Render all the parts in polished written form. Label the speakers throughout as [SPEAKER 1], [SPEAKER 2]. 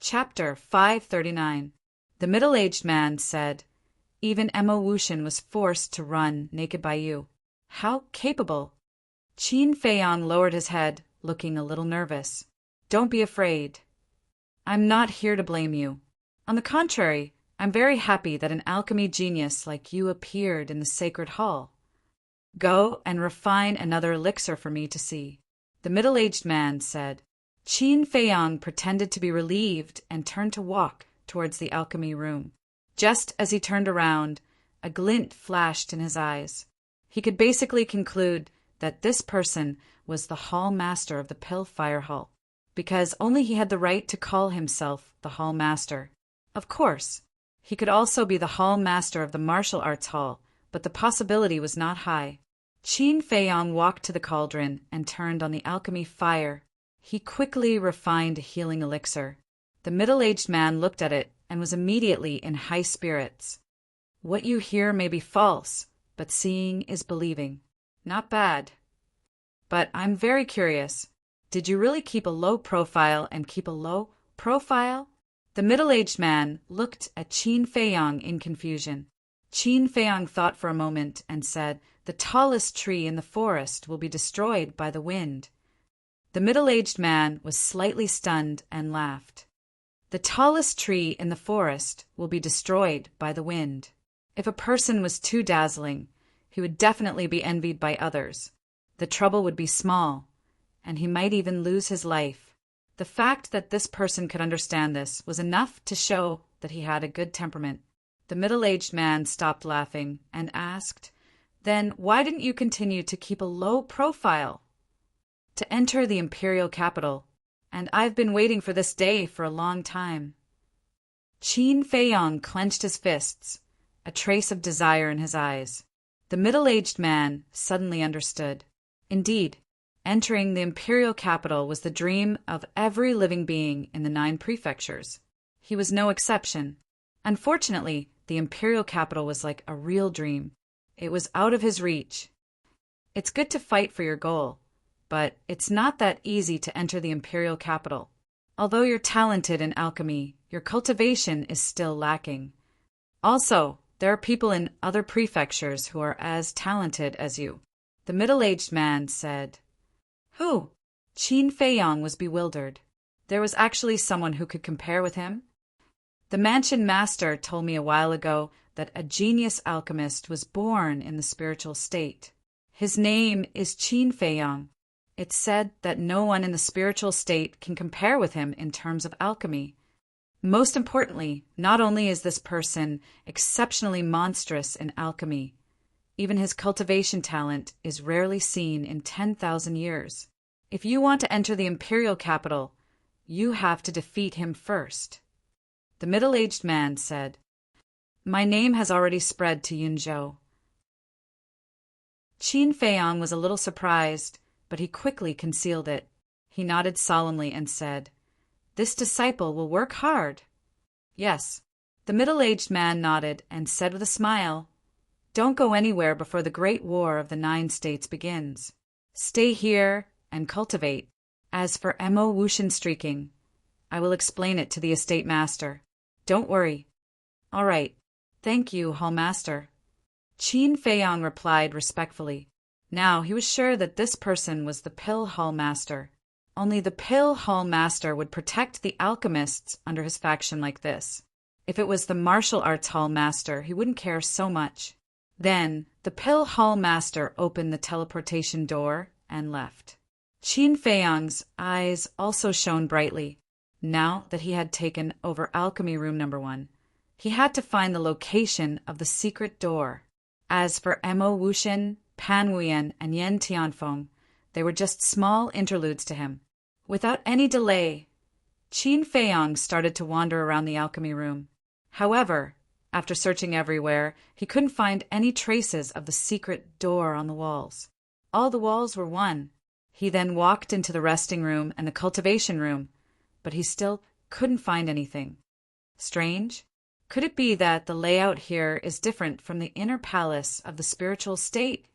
[SPEAKER 1] Chapter 539. The middle-aged man said, "Even Emo Wuxian was forced to run naked by you. How capable!" Qin Feiyang lowered his head, looking a little nervous. "Don't be afraid. I'm not here to blame you. On the contrary, I'm very happy that an alchemy genius like you appeared in the sacred hall. Go and refine another elixir for me to see," the middle-aged man said. Qin Feiyang pretended to be relieved and turned to walk towards the alchemy room. Just as he turned around, a glint flashed in his eyes. He could basically conclude that this person was the hall master of the Pill Fire Hall, because only he had the right to call himself the hall master. Of course, he could also be the hall master of the martial arts hall, but the possibility was not high. Qin Feiyang walked to the cauldron and turned on the alchemy fire. He quickly refined a healing elixir. The middle-aged man looked at it and was immediately in high spirits. "What you hear may be false, but seeing is believing. Not bad. But I'm very curious. Did you really keep a low profile and keep a low profile?" The middle-aged man looked at Qin Feiyang in confusion. Qin Feiyang thought for a moment and said, "The tallest tree in the forest will be destroyed by the wind." The middle-aged man was slightly stunned and laughed. "The tallest tree in the forest will be destroyed by the wind." If a person was too dazzling, he would definitely be envied by others. The trouble would be small, and he might even lose his life. The fact that this person could understand this was enough to show that he had a good temperament. The middle-aged man stopped laughing and asked, "Then why didn't you continue to keep a low profile?" "To enter the imperial capital, and I've been waiting for this day for a long time." Qin Feiyang clenched his fists, a trace of desire in his eyes. The middle-aged man suddenly understood. Indeed, entering the imperial capital was the dream of every living being in the 9 prefectures. He was no exception. Unfortunately, the imperial capital was like a real dream. It was out of his reach. It's good to fight for your goal, but it's not that easy to enter the imperial capital. Although you're talented in alchemy, your cultivation is still lacking. Also, there are people in other prefectures who are as talented as you, the middle-aged man said. Who? Qin Feiyang was bewildered. There was actually someone who could compare with him? The mansion master told me a while ago that a genius alchemist was born in the spiritual state. His name is Qin Feiyang. It's said that no one in the spiritual state can compare with him in terms of alchemy. Most importantly, not only is this person exceptionally monstrous in alchemy, even his cultivation talent is rarely seen in 10,000 years. If you want to enter the imperial capital, you have to defeat him first. The middle-aged man said, "My name has already spread to Yunzhou." Qin Feiyang was a little surprised, but he quickly concealed it. He nodded solemnly and said, "This disciple will work hard." "Yes." The middle-aged man nodded and said with a smile, "Don't go anywhere before the Great War of the 9 states begins. Stay here and cultivate. As for Emo Wuxian streaking, I will explain it to the estate master. Don't worry." "All right. Thank you, Hall Master." Qin Feiyang replied respectfully. Now he was sure that this person was the Pill Hall Master. Only the Pill Hall Master would protect the alchemists under his faction like this. If it was the Martial Arts Hall Master, he wouldn't care so much. Then the Pill Hall Master opened the teleportation door and left. Qin Feiyang's eyes also shone brightly. Now that he had taken over Alchemy Room No. 1, he had to find the location of the secret door. As for Emo Wuxian, Pan Wuyan, and Yen Tianfeng, they were just small interludes to him. Without any delay, Qin Feiyang started to wander around the alchemy room. However, after searching everywhere, he couldn't find any traces of the secret door on the walls. All the walls were one. He then walked into the resting room and the cultivation room, but he still couldn't find anything. Strange? Could it be that the layout here is different from the inner palace of the spiritual state?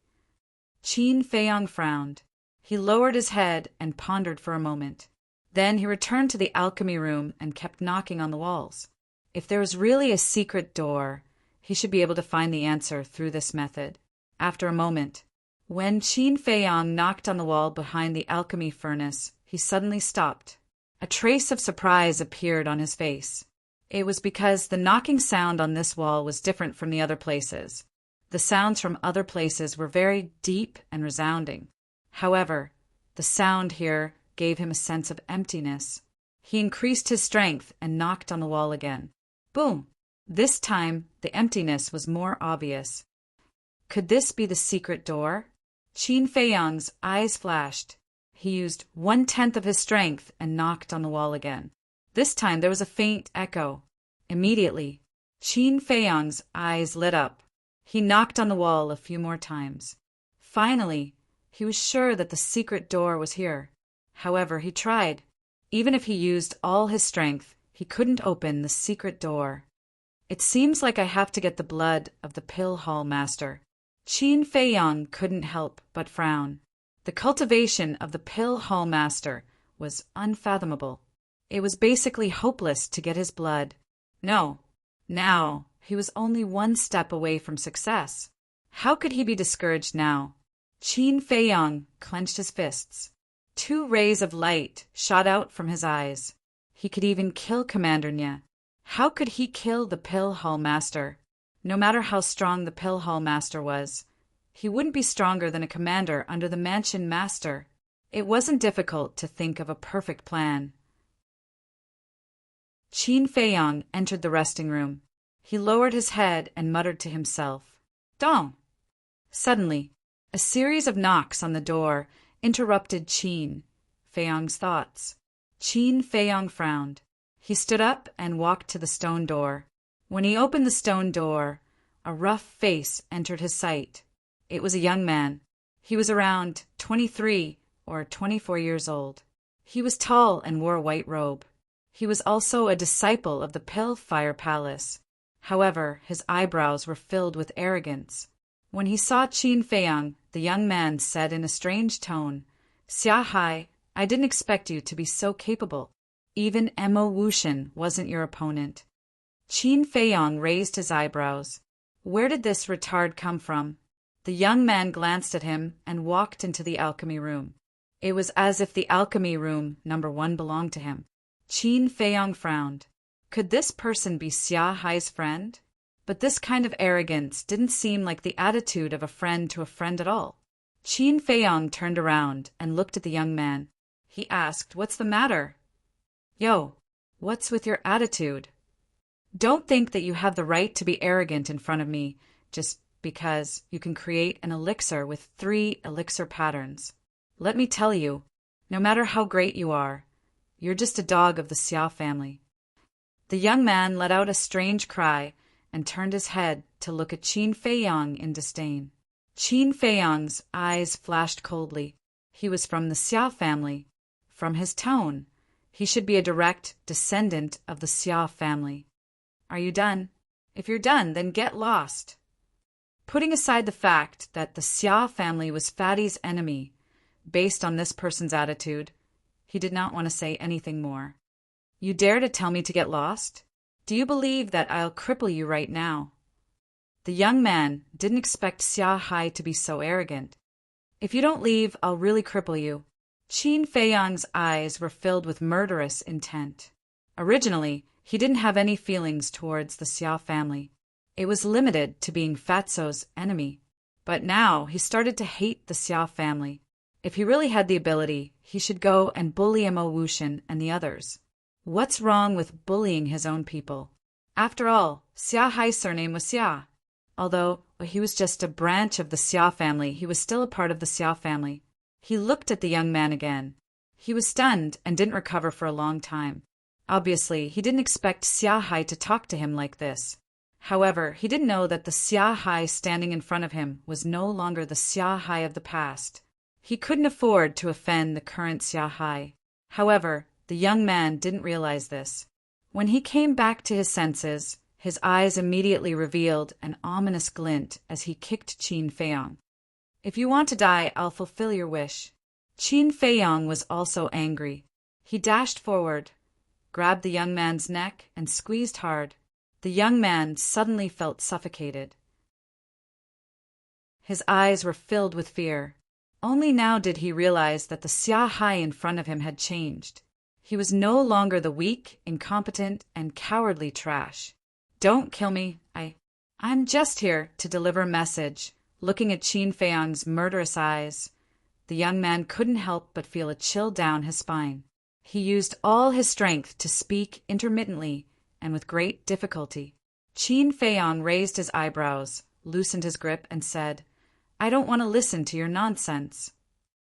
[SPEAKER 1] Qin Feiyang frowned. He lowered his head and pondered for a moment. Then he returned to the alchemy room and kept knocking on the walls. If there was really a secret door, he should be able to find the answer through this method. After a moment, when Qin Feiyang knocked on the wall behind the alchemy furnace, he suddenly stopped. A trace of surprise appeared on his face. It was because the knocking sound on this wall was different from the other places. The sounds from other places were very deep and resounding. However, the sound here gave him a sense of emptiness. He increased his strength and knocked on the wall again. Boom! This time, the emptiness was more obvious. Could this be the secret door? Qin Feiyang's eyes flashed. He used 1/10 of his strength and knocked on the wall again. This time there was a faint echo. Immediately, Qin Feiyang's eyes lit up. He knocked on the wall a few more times. Finally, he was sure that the secret door was here. However, he tried. Even if he used all his strength, he couldn't open the secret door. It seems like I have to get the blood of the Pill Hall Master. Qin Feiyang couldn't help but frown. The cultivation of the Pill Hall Master was unfathomable. It was basically hopeless to get his blood. No, now he was only one step away from success. How could he be discouraged now? Qin Feiyang clenched his fists. 2 rays of light shot out from his eyes. He could even kill Commander Nye. How could he kill the Pill Hall Master? No matter how strong the Pill Hall Master was, he wouldn't be stronger than a commander under the Mansion Master. It wasn't difficult to think of a perfect plan. Qin Feiyang entered the resting room. He lowered his head and muttered to himself, "Dong!" Suddenly, a series of knocks on the door interrupted Qin Feiyang's thoughts. Qin Feiyang frowned. He stood up and walked to the stone door. When he opened the stone door, a rough face entered his sight. It was a young man. He was around 23 or 24 years old. He was tall and wore a white robe. He was also a disciple of the Pill Fire Palace. However, his eyebrows were filled with arrogance. When he saw Qin Feiyang, the young man said in a strange tone, "Xia Hai, I didn't expect you to be so capable. Even Mo Wuxian wasn't your opponent." Qin Feiyang raised his eyebrows. Where did this retard come from? The young man glanced at him and walked into the alchemy room. It was as if the alchemy room number 1 belonged to him. Qin Feiyang frowned. Could this person be Xia Hai's friend? But this kind of arrogance didn't seem like the attitude of a friend to a friend at all. Qin Feiyang turned around and looked at the young man. He asked, "What's the matter?" "Yo, what's with your attitude? Don't think that you have the right to be arrogant in front of me just because you can create an elixir with 3 elixir patterns. Let me tell you, no matter how great you are, you're just a dog of the Xia family." The young man let out a strange cry and turned his head to look at Qin Feiyang in disdain. Qin Feiyang's eyes flashed coldly. He was from the Xia family. From his tone, he should be a direct descendant of the Xia family. "Are you done? If you're done, then get lost." Putting aside the fact that the Xia family was Fatty's enemy, based on this person's attitude, he did not want to say anything more. "You dare to tell me to get lost? Do you believe that I'll cripple you right now?" The young man didn't expect Xia Hai to be so arrogant. "If you don't leave, I'll really cripple you." Qin Feiyang's eyes were filled with murderous intent. Originally, he didn't have any feelings towards the Xia family. It was limited to being Fatso's enemy. But now he started to hate the Xia family. If he really had the ability, he should go and bully Mo Wuxian and the others. What's wrong with bullying his own people? After all, Xia Hai's surname was Xia. Although he was just a branch of the Xia family, he was still a part of the Xia family. He looked at the young man again. He was stunned and didn't recover for a long time. Obviously, he didn't expect Xia Hai to talk to him like this. However, he didn't know that the Xia Hai standing in front of him was no longer the Xia Hai of the past. He couldn't afford to offend the current Xia Hai. However, the young man didn't realize this. When he came back to his senses, his eyes immediately revealed an ominous glint as he kicked Qin Feiyang. "If you want to die, I'll fulfill your wish." Qin Feiyang was also angry. He dashed forward, grabbed the young man's neck, and squeezed hard. The young man suddenly felt suffocated. His eyes were filled with fear. Only now did he realize that the Xia Hai in front of him had changed. He was no longer the weak, incompetent, and cowardly trash. "Don't kill me. I'm just here to deliver a message." Looking at Qin Feiyang's murderous eyes, the young man couldn't help but feel a chill down his spine. He used all his strength to speak intermittently and with great difficulty. Qin Feiyang raised his eyebrows, loosened his grip, and said, "I don't want to listen to your nonsense."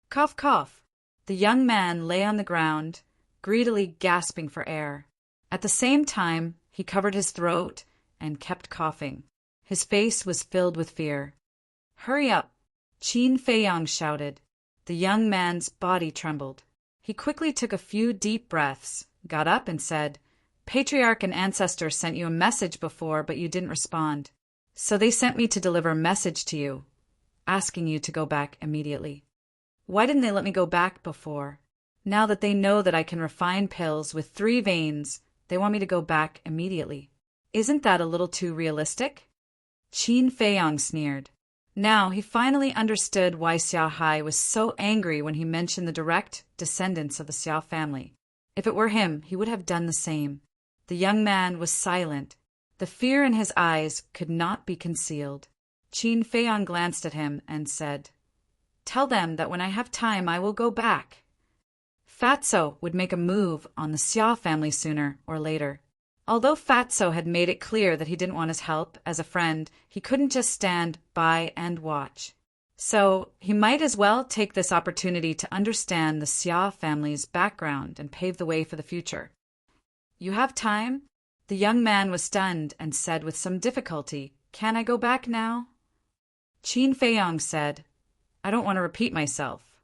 [SPEAKER 1] Cough, cough. The young man lay on the ground, greedily gasping for air. At the same time, he covered his throat and kept coughing. His face was filled with fear. "Hurry up!" Qin Feiyang shouted. The young man's body trembled. He quickly took a few deep breaths, got up, and said, "Patriarch and ancestor sent you a message before, but you didn't respond. So they sent me to deliver a message to you, asking you to go back immediately." Why didn't they let me go back before? Now that they know that I can refine pills with 3 veins, they want me to go back immediately. Isn't that a little too realistic? Qin Feiyang sneered. Now he finally understood why Xia Hai was so angry when he mentioned the direct descendants of the Xia family. If it were him, he would have done the same. The young man was silent. The fear in his eyes could not be concealed. Qin Feiyang glanced at him and said, "Tell them that when I have time I will go back." Fatso would make a move on the Xia family sooner or later. Although Fatso had made it clear that he didn't want his help as a friend, he couldn't just stand by and watch. So he might as well take this opportunity to understand the Xia family's background and pave the way for the future. "You have time?" The young man was stunned and said with some difficulty, "Can I go back now?" Qin Feiyang said, "I don't want to repeat myself."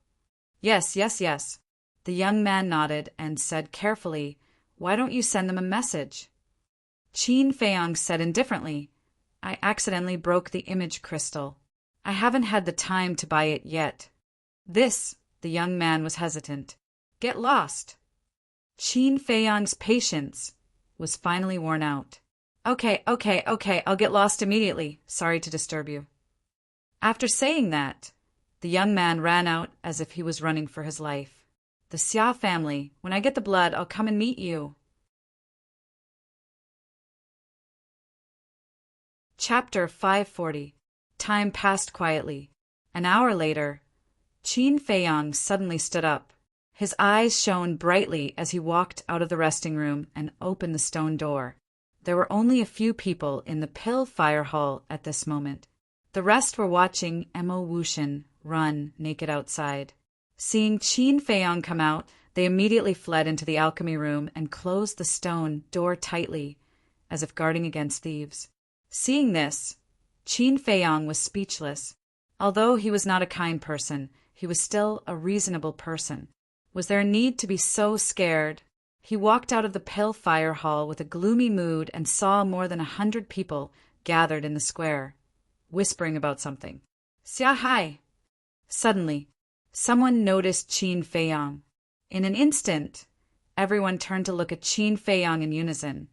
[SPEAKER 1] "Yes, yes, yes." The young man nodded and said carefully, "Why don't you send them a message?" Qin Feiyang said indifferently, "I accidentally broke the image crystal. I haven't had the time to buy it yet." The young man was hesitant. "Get lost." Qin Feiyang's patience was finally worn out. Okay, I'll get lost immediately. Sorry to disturb you." After saying that, the young man ran out as if he was running for his life. "The Xia family, when I get the blood, I'll come and meet you." Chapter 540. Time passed quietly. An hour later, Qin Feiyang suddenly stood up. His eyes shone brightly as he walked out of the resting room and opened the stone door. There were only a few people in the pill fire hall at this moment. The rest were watching Emo Wuxian run naked outside. Seeing Qin Feiyang come out, they immediately fled into the alchemy room and closed the stone door tightly, as if guarding against thieves. Seeing this, Qin Feiyang was speechless. Although he was not a kind person, he was still a reasonable person. Was there a need to be so scared? He walked out of the pill fire hall with a gloomy mood and saw more than 100 people gathered in the square, whispering about something. "Xia Hai!" Suddenly, someone noticed Qin Feiyang. In an instant, everyone turned to look at Qin Feiyang in unison,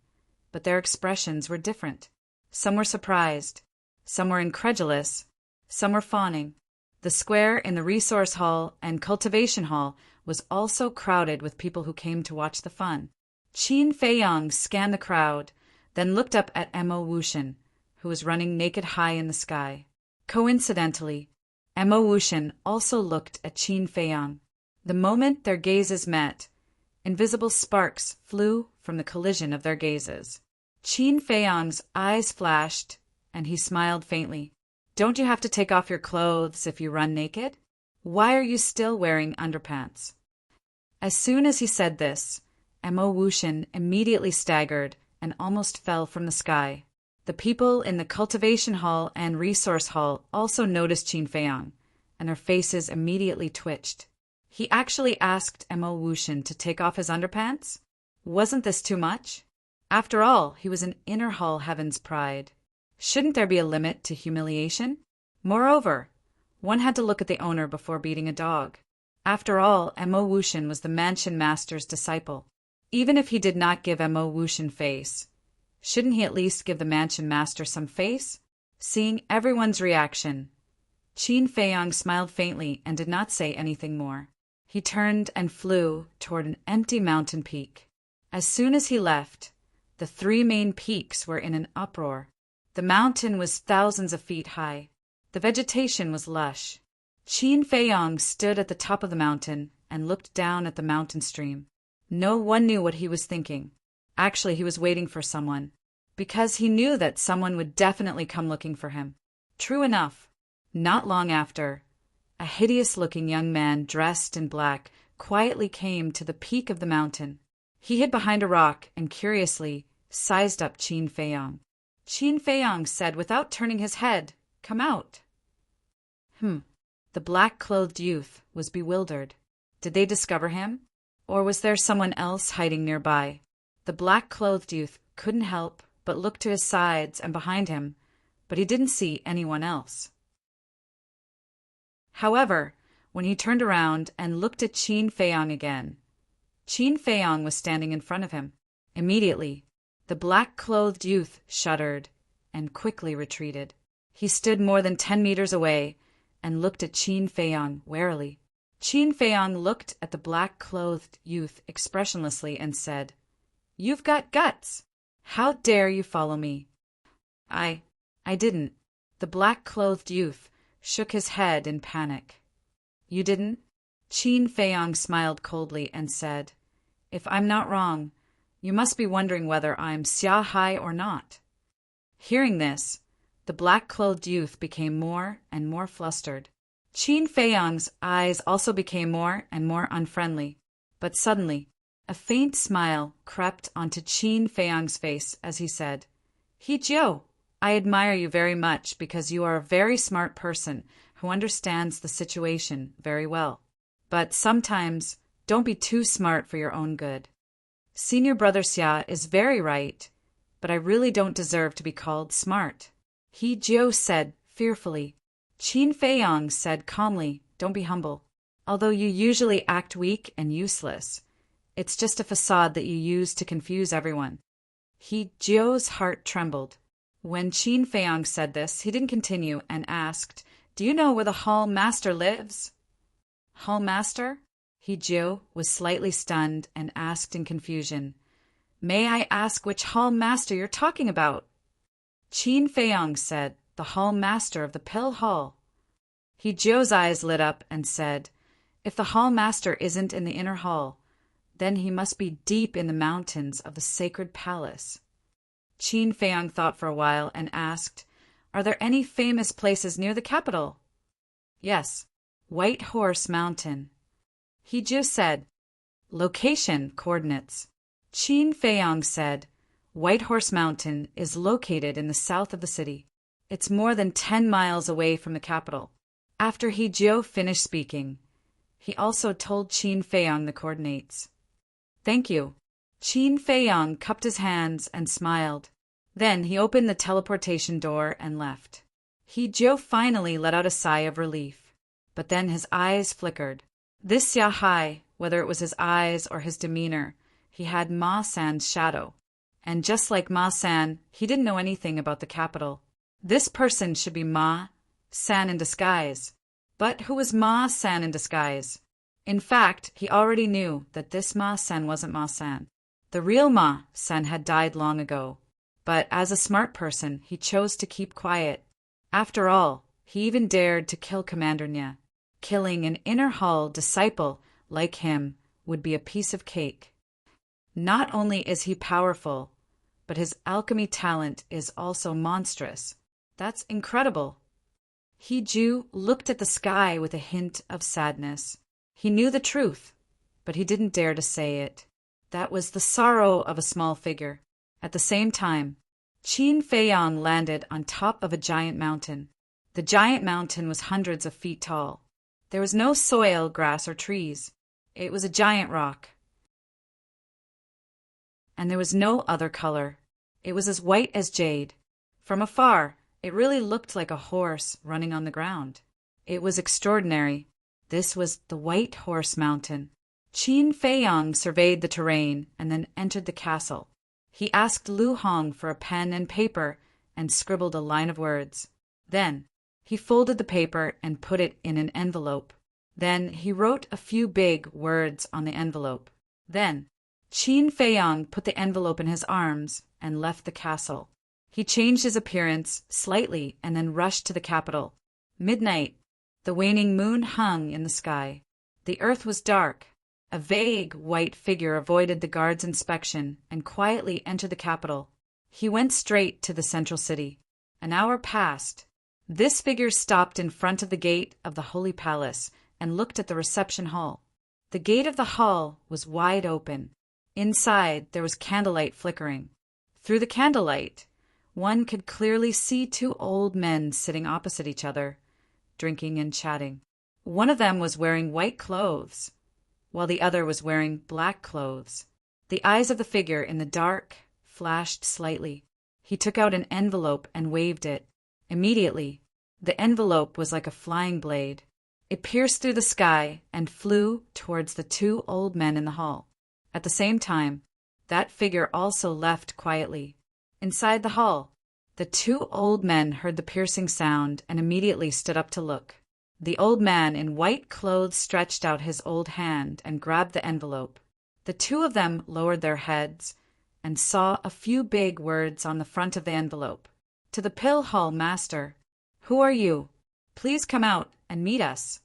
[SPEAKER 1] but their expressions were different. Some were surprised, some were incredulous, some were fawning. The square in the resource hall and cultivation hall was also crowded with people who came to watch the fun. Qin Feiyang scanned the crowd, then looked up at Emo Wuxian, who was running naked high in the sky. Coincidentally, Emo Wuxian also looked at Qin Feiyang. The moment their gazes met, invisible sparks flew from the collision of their gazes. Qin Feiyang's eyes flashed, and he smiled faintly. "Don't you have to take off your clothes if you run naked? Why are you still wearing underpants?" As soon as he said this, Emo Wuxian immediately staggered and almost fell from the sky. The people in the cultivation hall and resource hall also noticed Qin Feiyang, and their faces immediately twitched. He actually asked Emo Wuxian to take off his underpants? Wasn't this too much? After all, he was an inner hall heaven's pride. Shouldn't there be a limit to humiliation? Moreover, one had to look at the owner before beating a dog. After all, Mo Wushan was the mansion master's disciple. Even if he did not give Mo Wushan face, shouldn't he at least give the mansion master some face? Seeing everyone's reaction, Qin Feiyang smiled faintly and did not say anything more. He turned and flew toward an empty mountain peak. As soon as he left, the three main peaks were in an uproar. The mountain was thousands of feet high. The vegetation was lush. Qin Feiyang stood at the top of the mountain and looked down at the mountain stream. No one knew what he was thinking. Actually, he was waiting for someone, because he knew that someone would definitely come looking for him. True enough, not long after, a hideous-looking young man dressed in black quietly came to the peak of the mountain. He hid behind a rock and curiously sized up Qin Feiyang. Qin Feiyang said without turning his head, "Come out." The black-clothed youth was bewildered. Did they discover him? Or was there someone else hiding nearby? The black-clothed youth couldn't help but look to his sides and behind him, but he didn't see anyone else. However, when he turned around and looked at Qin Feiyang again, Qin Feiyang was standing in front of him. Immediately, the black-clothed youth shuddered and quickly retreated. He stood more than 10 meters away and looked at Qin Feiyang warily. Qin Feiyang looked at the black-clothed youth expressionlessly and said, "You've got guts. How dare you follow me?" I didn't." The black-clothed youth shook his head in panic. "You didn't?" Qin Feiyang smiled coldly and said, "If I'm not wrong, you must be wondering whether I'm Xia Hai or not." Hearing this, the black-clothed youth became more and more flustered. Qin Feiyang's eyes also became more and more unfriendly, but suddenly, a faint smile crept onto Qin Feiyang's face as he said, "He Jiu, I admire you very much because you are a very smart person who understands the situation very well. But sometimes, don't be too smart for your own good. Senior Brother Xia is very right, but I really don't deserve to be called smart." He Jiu said fearfully. Qin Feiyang said calmly, "Don't be humble. Although you usually act weak and useless, it's just a facade that you use to confuse everyone." He Jiu's heart trembled. When Qin Feiyang said this, he didn't continue and asked, "Do you know where the Hall Master lives?" "Hall Master?" He Jiu was slightly stunned and asked in confusion, "May I ask which Hall Master you're talking about?" Qin Feiyang said, "The Hall Master of the Pill Hall." He Jiu's eyes lit up and said, "If the Hall Master isn't in the inner hall, then he must be deep in the mountains of the sacred palace." Qin Feiyang thought for a while and asked, "Are there any famous places near the capital?" "Yes, White Horse Mountain." He Jiu said, "Location, coordinates." Qin Feiyang said, "White Horse Mountain is located in the south of the city. It's more than 10 miles away from the capital." After He Jiu finished speaking, he also told Qin Feiyang the coordinates. "Thank you." Qin Feiyang cupped his hands and smiled. Then he opened the teleportation door and left. He Jiu finally let out a sigh of relief, but then his eyes flickered. This Xia Hai, whether it was his eyes or his demeanor, he had Ma San's shadow. And just like Ma San, he didn't know anything about the capital. This person should be Ma San in disguise. But who was Ma San in disguise? In fact, he already knew that this Ma San wasn't Ma San. The real Ma San had died long ago, but as a smart person, he chose to keep quiet. After all, he even dared to kill Commander Nye. Killing an inner hall disciple like him would be a piece of cake. Not only is he powerful, but his alchemy talent is also monstrous. That's incredible. He Jiu looked at the sky with a hint of sadness. He knew the truth, but he didn't dare to say it. That was the sorrow of a small figure. At the same time, Qin Feiyang landed on top of a giant mountain. The giant mountain was hundreds of feet tall. There was no soil, grass, or trees. It was a giant rock. And there was no other color. It was as white as jade. From afar, it really looked like a horse running on the ground. It was extraordinary. This was the White Horse Mountain. Qin Feiyang surveyed the terrain and then entered the castle. He asked Lu Hong for a pen and paper and scribbled a line of words. Then he folded the paper and put it in an envelope. Then he wrote a few big words on the envelope. Then Qin Feiyang put the envelope in his arms and left the castle. He changed his appearance slightly and then rushed to the capital. Midnight. The waning moon hung in the sky. The earth was dark. A vague white figure avoided the guard's inspection and quietly entered the capital. He went straight to the central city. An hour passed. This figure stopped in front of the gate of the Holy Palace and looked at the reception hall. The gate of the hall was wide open. Inside, there was candlelight flickering. Through the candlelight, one could clearly see two old men sitting opposite each other, drinking and chatting. One of them was wearing white clothes, while the other was wearing black clothes. The eyes of the figure in the dark flashed slightly. He took out an envelope and waved it. Immediately, the envelope was like a flying blade. It pierced through the sky and flew towards the two old men in the hall. At the same time, that figure also left quietly. Inside the hall, the two old men heard the piercing sound and immediately stood up to look. The old man in white clothes stretched out his old hand and grabbed the envelope. The two of them lowered their heads and saw a few big words on the front of the envelope. To the pill hall master. Who are you? Please come out and meet us.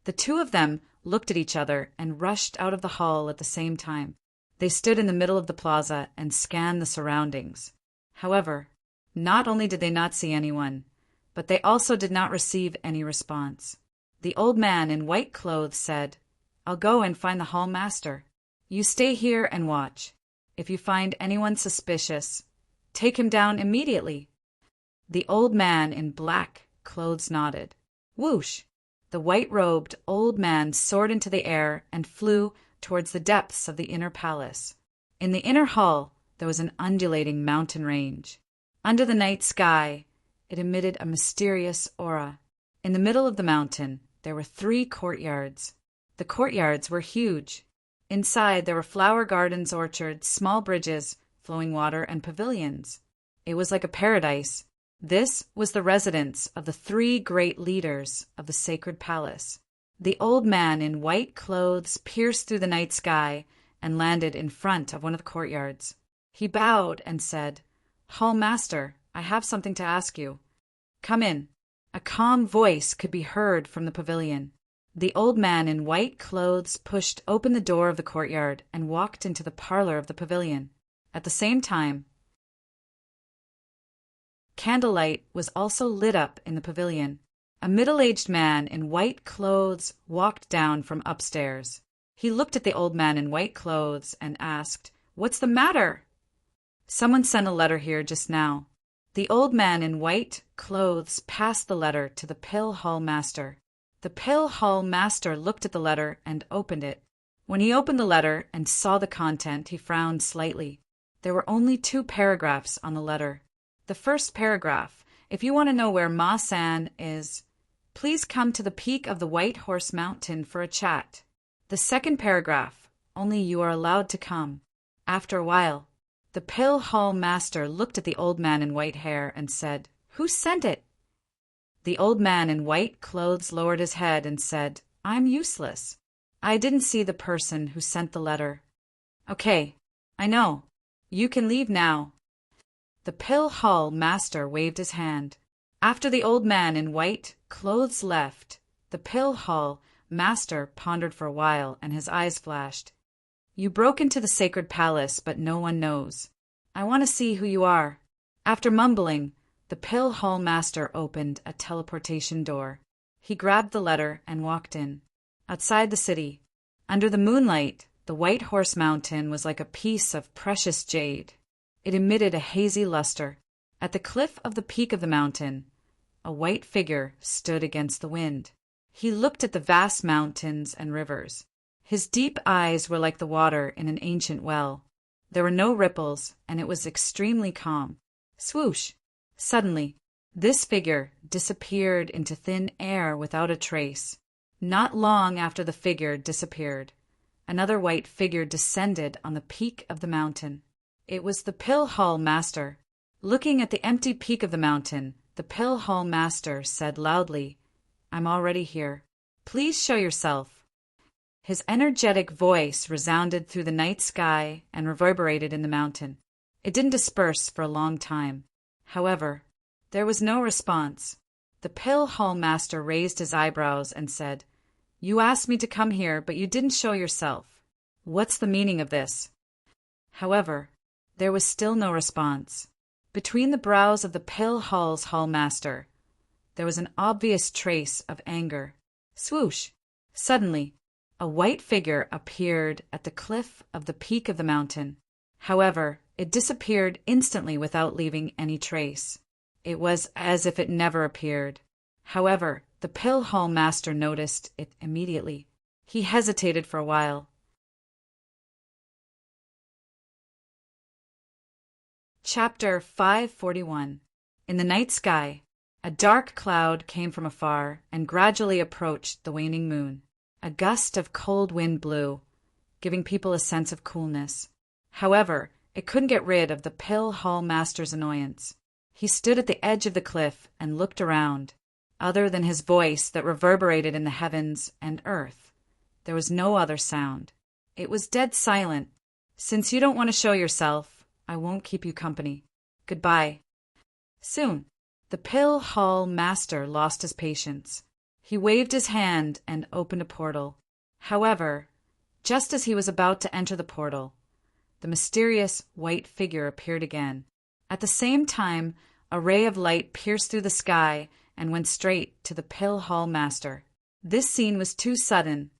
[SPEAKER 1] The two of them looked at each other and rushed out of the hall at the same time. They stood in the middle of the plaza and scanned the surroundings. However, not only did they not see anyone, but they also did not receive any response. The old man in white clothes said, I'll go and find the hall master. You stay here and watch. If you find anyone suspicious, take him down immediately. The old man in black clothes nodded. Whoosh! The white-robed old man soared into the air and flew towards the depths of the inner palace. In the inner hall, there was an undulating mountain range. Under the night sky, it emitted a mysterious aura. In the middle of the mountain, there were 3 courtyards. The courtyards were huge. Inside, there were flower gardens, orchards, small bridges, flowing water, and pavilions. It was like a paradise. This was the residence of the 3 great leaders of the sacred palace. The old man in white clothes pierced through the night sky and landed in front of one of the courtyards. He bowed and said, Hall Master, I have something to ask you. Come in. A calm voice could be heard from the pavilion. The old man in white clothes pushed open the door of the courtyard and walked into the parlor of the pavilion. At the same time, candlelight was also lit up in the pavilion. A middle-aged man in white clothes walked down from upstairs. He looked at the old man in white clothes and asked, What's the matter? Someone sent a letter here just now. The old man in white clothes passed the letter to the pill hall master. The pill hall master looked at the letter and opened it. When he opened the letter and saw the content, he frowned slightly. There were only 2 paragraphs on the letter. The first paragraph, if you want to know where Ma San is, please come to the peak of the White Horse Mountain for a chat. The second paragraph, only you are allowed to come. After a while, the pill hall master looked at the old man in white hair and said, Who sent it? The old man in white clothes lowered his head and said, I'm useless. I didn't see the person who sent the letter. Okay, I know. You can leave now. The pill hall master waved his hand. After the old man in white clothes left, the pill hall master pondered for a while and his eyes flashed. You broke into the sacred palace, but no one knows. I want to see who you are. After mumbling, the pill hall master opened a teleportation door. He grabbed the letter and walked in. Outside the city, under the moonlight, the White Horse Mountain was like a piece of precious jade. It emitted a hazy luster. At the cliff of the peak of the mountain, a white figure stood against the wind. He looked at the vast mountains and rivers. His deep eyes were like the water in an ancient well. There were no ripples, and it was extremely calm. Swoosh! Suddenly, this figure disappeared into thin air without a trace. Not long after the figure disappeared, another white figure descended on the peak of the mountain. It was the Pill Hall Master. Looking at the empty peak of the mountain, the Pill Hall Master said loudly, "I'm already here. Please show yourself." His energetic voice resounded through the night sky and reverberated in the mountain. It didn't disperse for a long time. However, there was no response. The Pill Hall Master raised his eyebrows and said, "You asked me to come here, but you didn't show yourself. What's the meaning of this?" However, there was still no response. Between the brows of the Pill Hall's Hall Master, there was an obvious trace of anger. Swoosh! Suddenly, a white figure appeared at the cliff of the peak of the mountain. However, it disappeared instantly without leaving any trace. It was as if it never appeared. However, the Pill Hall Master noticed it immediately. He hesitated for a while. Chapter 541. In the night sky, a dark cloud came from afar and gradually approached the waning moon. A gust of cold wind blew, giving people a sense of coolness. However, it couldn't get rid of the Pill Hall Master's annoyance. He stood at the edge of the cliff and looked around. Other than his voice that reverberated in the heavens and earth, there was no other sound. It was dead silent. "Since you don't want to show yourself, I won't keep you company. Goodbye." Soon, the Pill Hall Master lost his patience. He waved his hand and opened a portal. However, just as he was about to enter the portal, the mysterious white figure appeared again. At the same time, a ray of light pierced through the sky and went straight to the Pill Hall Master. This scene was too sudden.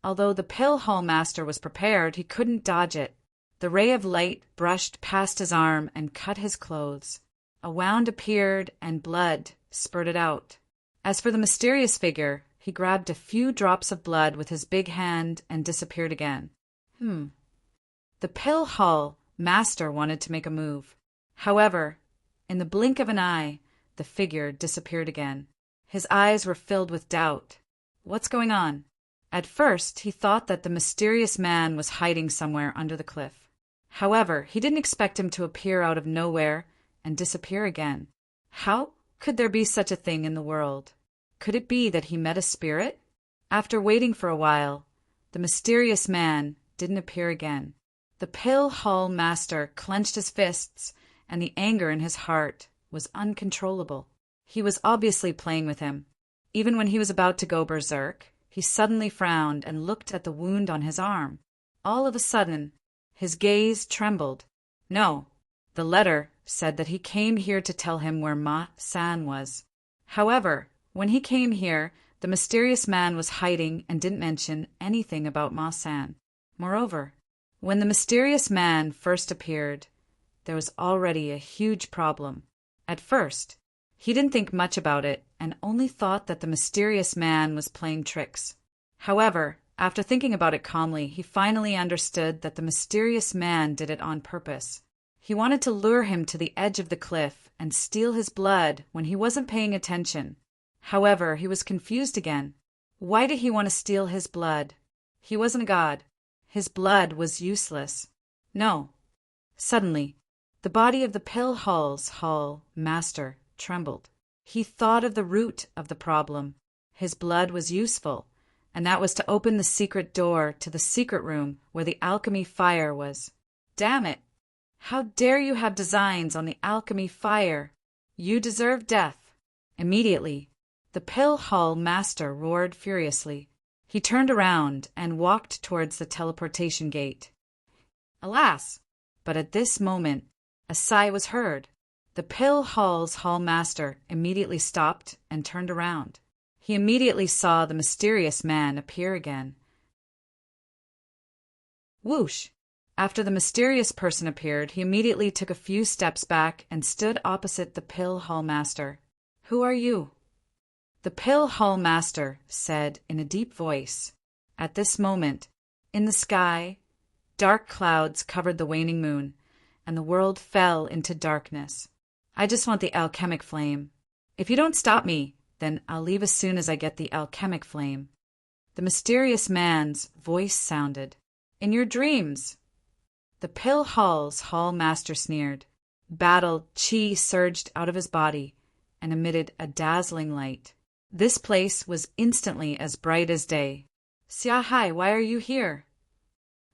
[SPEAKER 1] Although the Pill Hall Master was prepared, he couldn't dodge it. The ray of light brushed past his arm and cut his clothes. A wound appeared and blood spurted out. As for the mysterious figure, he grabbed a few drops of blood with his big hand and disappeared again. The Pill Hall Master wanted to make a move. However, in the blink of an eye, the figure disappeared again. His eyes were filled with doubt. What's going on? At first, he thought that the mysterious man was hiding somewhere under the cliff. However, he didn't expect him to appear out of nowhere and disappear again. How could there be such a thing in the world? Could it be that he met a spirit? After waiting for a while, the mysterious man didn't appear again. The Pill Hall Master clenched his fists, and the anger in his heart was uncontrollable. He was obviously playing with him. Even when he was about to go berserk, he suddenly frowned and looked at the wound on his arm. All of a sudden, his gaze trembled. No, the letter said that he came here to tell him where Ma San was. However, when he came here, the mysterious man was hiding and didn't mention anything about Ma San. Moreover, when the mysterious man first appeared, there was already a huge problem. At first, he didn't think much about it and only thought that the mysterious man was playing tricks. However, after thinking about it calmly, he finally understood that the mysterious man did it on purpose. He wanted to lure him to the edge of the cliff and steal his blood when he wasn't paying attention. However, he was confused again. Why did he want to steal his blood? He wasn't a god. His blood was useless. No. Suddenly, the body of the Pill Hall Master trembled. He thought of the root of the problem. His blood was useful, and that was to open the secret door to the secret room where the alchemy fire was. Damn it! How dare you have designs on the alchemy fire? You deserve death. Immediately, the Pill Hall Master roared furiously. He turned around and walked towards the teleportation gate. Alas! But at this moment, a sigh was heard. The Pill Hall's Hall Master immediately stopped and turned around. He immediately saw the mysterious man appear again. Whoosh! After the mysterious person appeared, he immediately took a few steps back and stood opposite the Pill Hall Master. Who are you? The Pill Hall Master said in a deep voice. At this moment, in the sky, dark clouds covered the waning moon, and the world fell into darkness. I just want the alchemic flame. If you don't stop me, then I'll leave as soon as I get the alchemic flame. The mysterious man's voice sounded. In your dreams. The pill hall's hall master sneered. Battle chi surged out of his body and emitted a dazzling light. This place was instantly as bright as day. Xia Hai, why are you here?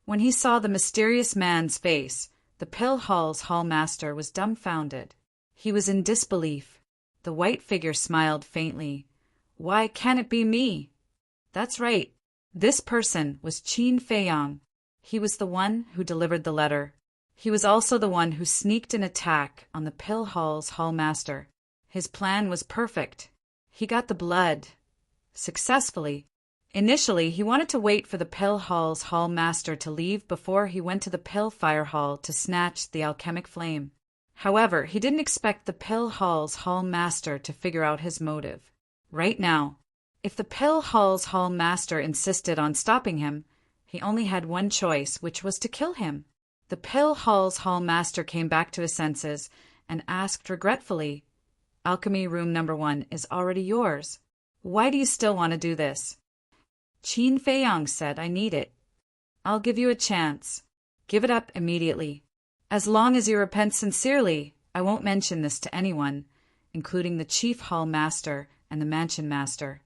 [SPEAKER 1] When he saw the mysterious man's face, the pill hall's hall master was dumbfounded. He was in disbelief. The white figure smiled faintly. Why can't it be me? That's right. This person was Qin Feiyang. He was the one who delivered the letter. He was also the one who sneaked an attack on the pill hall's hall master. His plan was perfect. He got the blood. Successfully. Initially, he wanted to wait for the pill hall's hall master to leave before he went to the pill fire hall to snatch the alchemic flame. However, he didn't expect the pill hall's hall master to figure out his motive. Right now, if the pill hall's hall master insisted on stopping him, he only had one choice, which was to kill him. The pill hall's hall master came back to his senses and asked regretfully, Alchemy room number 1 is already yours. Why do you still want to do this? Qin Feiyang said, I need it. I'll give you a chance. Give it up immediately. As long as you repent sincerely, I won't mention this to anyone, including the chief hall master and the mansion master.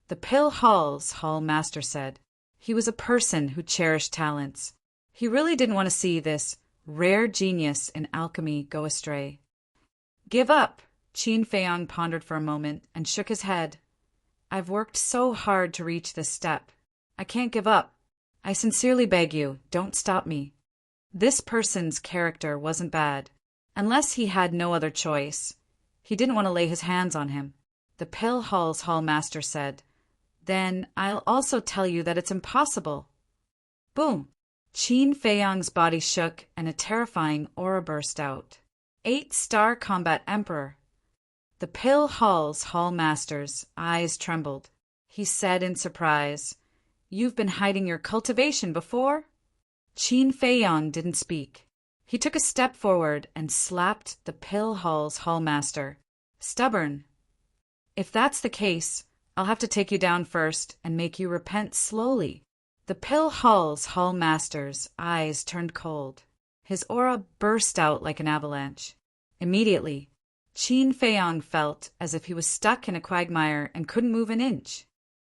[SPEAKER 1] The pill hall's hall master said. He was a person who cherished talents. He really didn't want to see this rare genius in alchemy go astray. Give up, Qin Feiyang pondered for a moment and shook his head. I've worked so hard to reach this step. I can't give up. I sincerely beg you, don't stop me. This person's character wasn't bad. Unless he had no other choice, he didn't want to lay his hands on him. The pill hall's hall master said, Then I'll also tell you that it's impossible. Boom! Qin Feiyang's body shook and a terrifying aura burst out. 8-star combat emperor. The pill hall's hall master's eyes trembled. He said in surprise, You've been hiding your cultivation before? Qin Feiyang didn't speak. He took a step forward and slapped the pill hall's hall master. Stubborn. If that's the case, I'll have to take you down first and make you repent slowly. The pill hall's hall master's eyes turned cold. His aura burst out like an avalanche. Immediately, Qin Feiyang felt as if he was stuck in a quagmire and couldn't move an inch.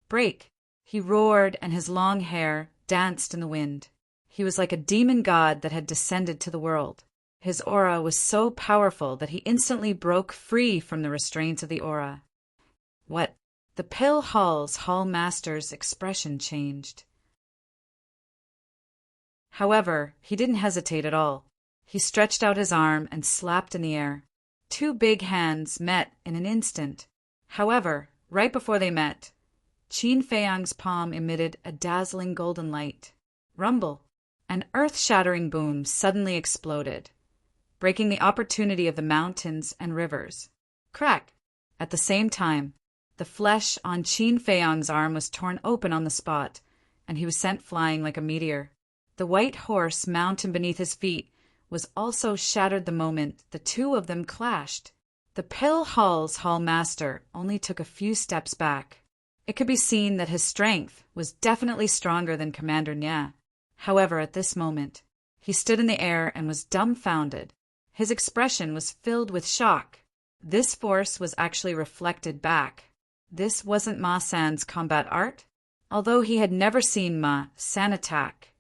[SPEAKER 1] Break! He roared and his long hair danced in the wind. He was like a demon god that had descended to the world. His aura was so powerful that he instantly broke free from the restraints of the aura. What? The pill hall's hall master's expression changed. However, he didn't hesitate at all. He stretched out his arm and slapped in the air. 2 big hands met in an instant. However, right before they met, Qin Feiyang's palm emitted a dazzling golden light. Rumble! An earth-shattering boom suddenly exploded, breaking the opportunity of the mountains and rivers. Crack! At the same time, the flesh on Qin Feiyang's arm was torn open on the spot, and he was sent flying like a meteor. The white horse mountain beneath his feet was also shattered the moment the two of them clashed. The pill hall's hall master only took a few steps back. It could be seen that his strength was definitely stronger than Commander Nya. However, at this moment, he stood in the air and was dumbfounded. His expression was filled with shock. This force was actually reflected back. This wasn't Ma San's combat art. Although he had never seen Ma San attack,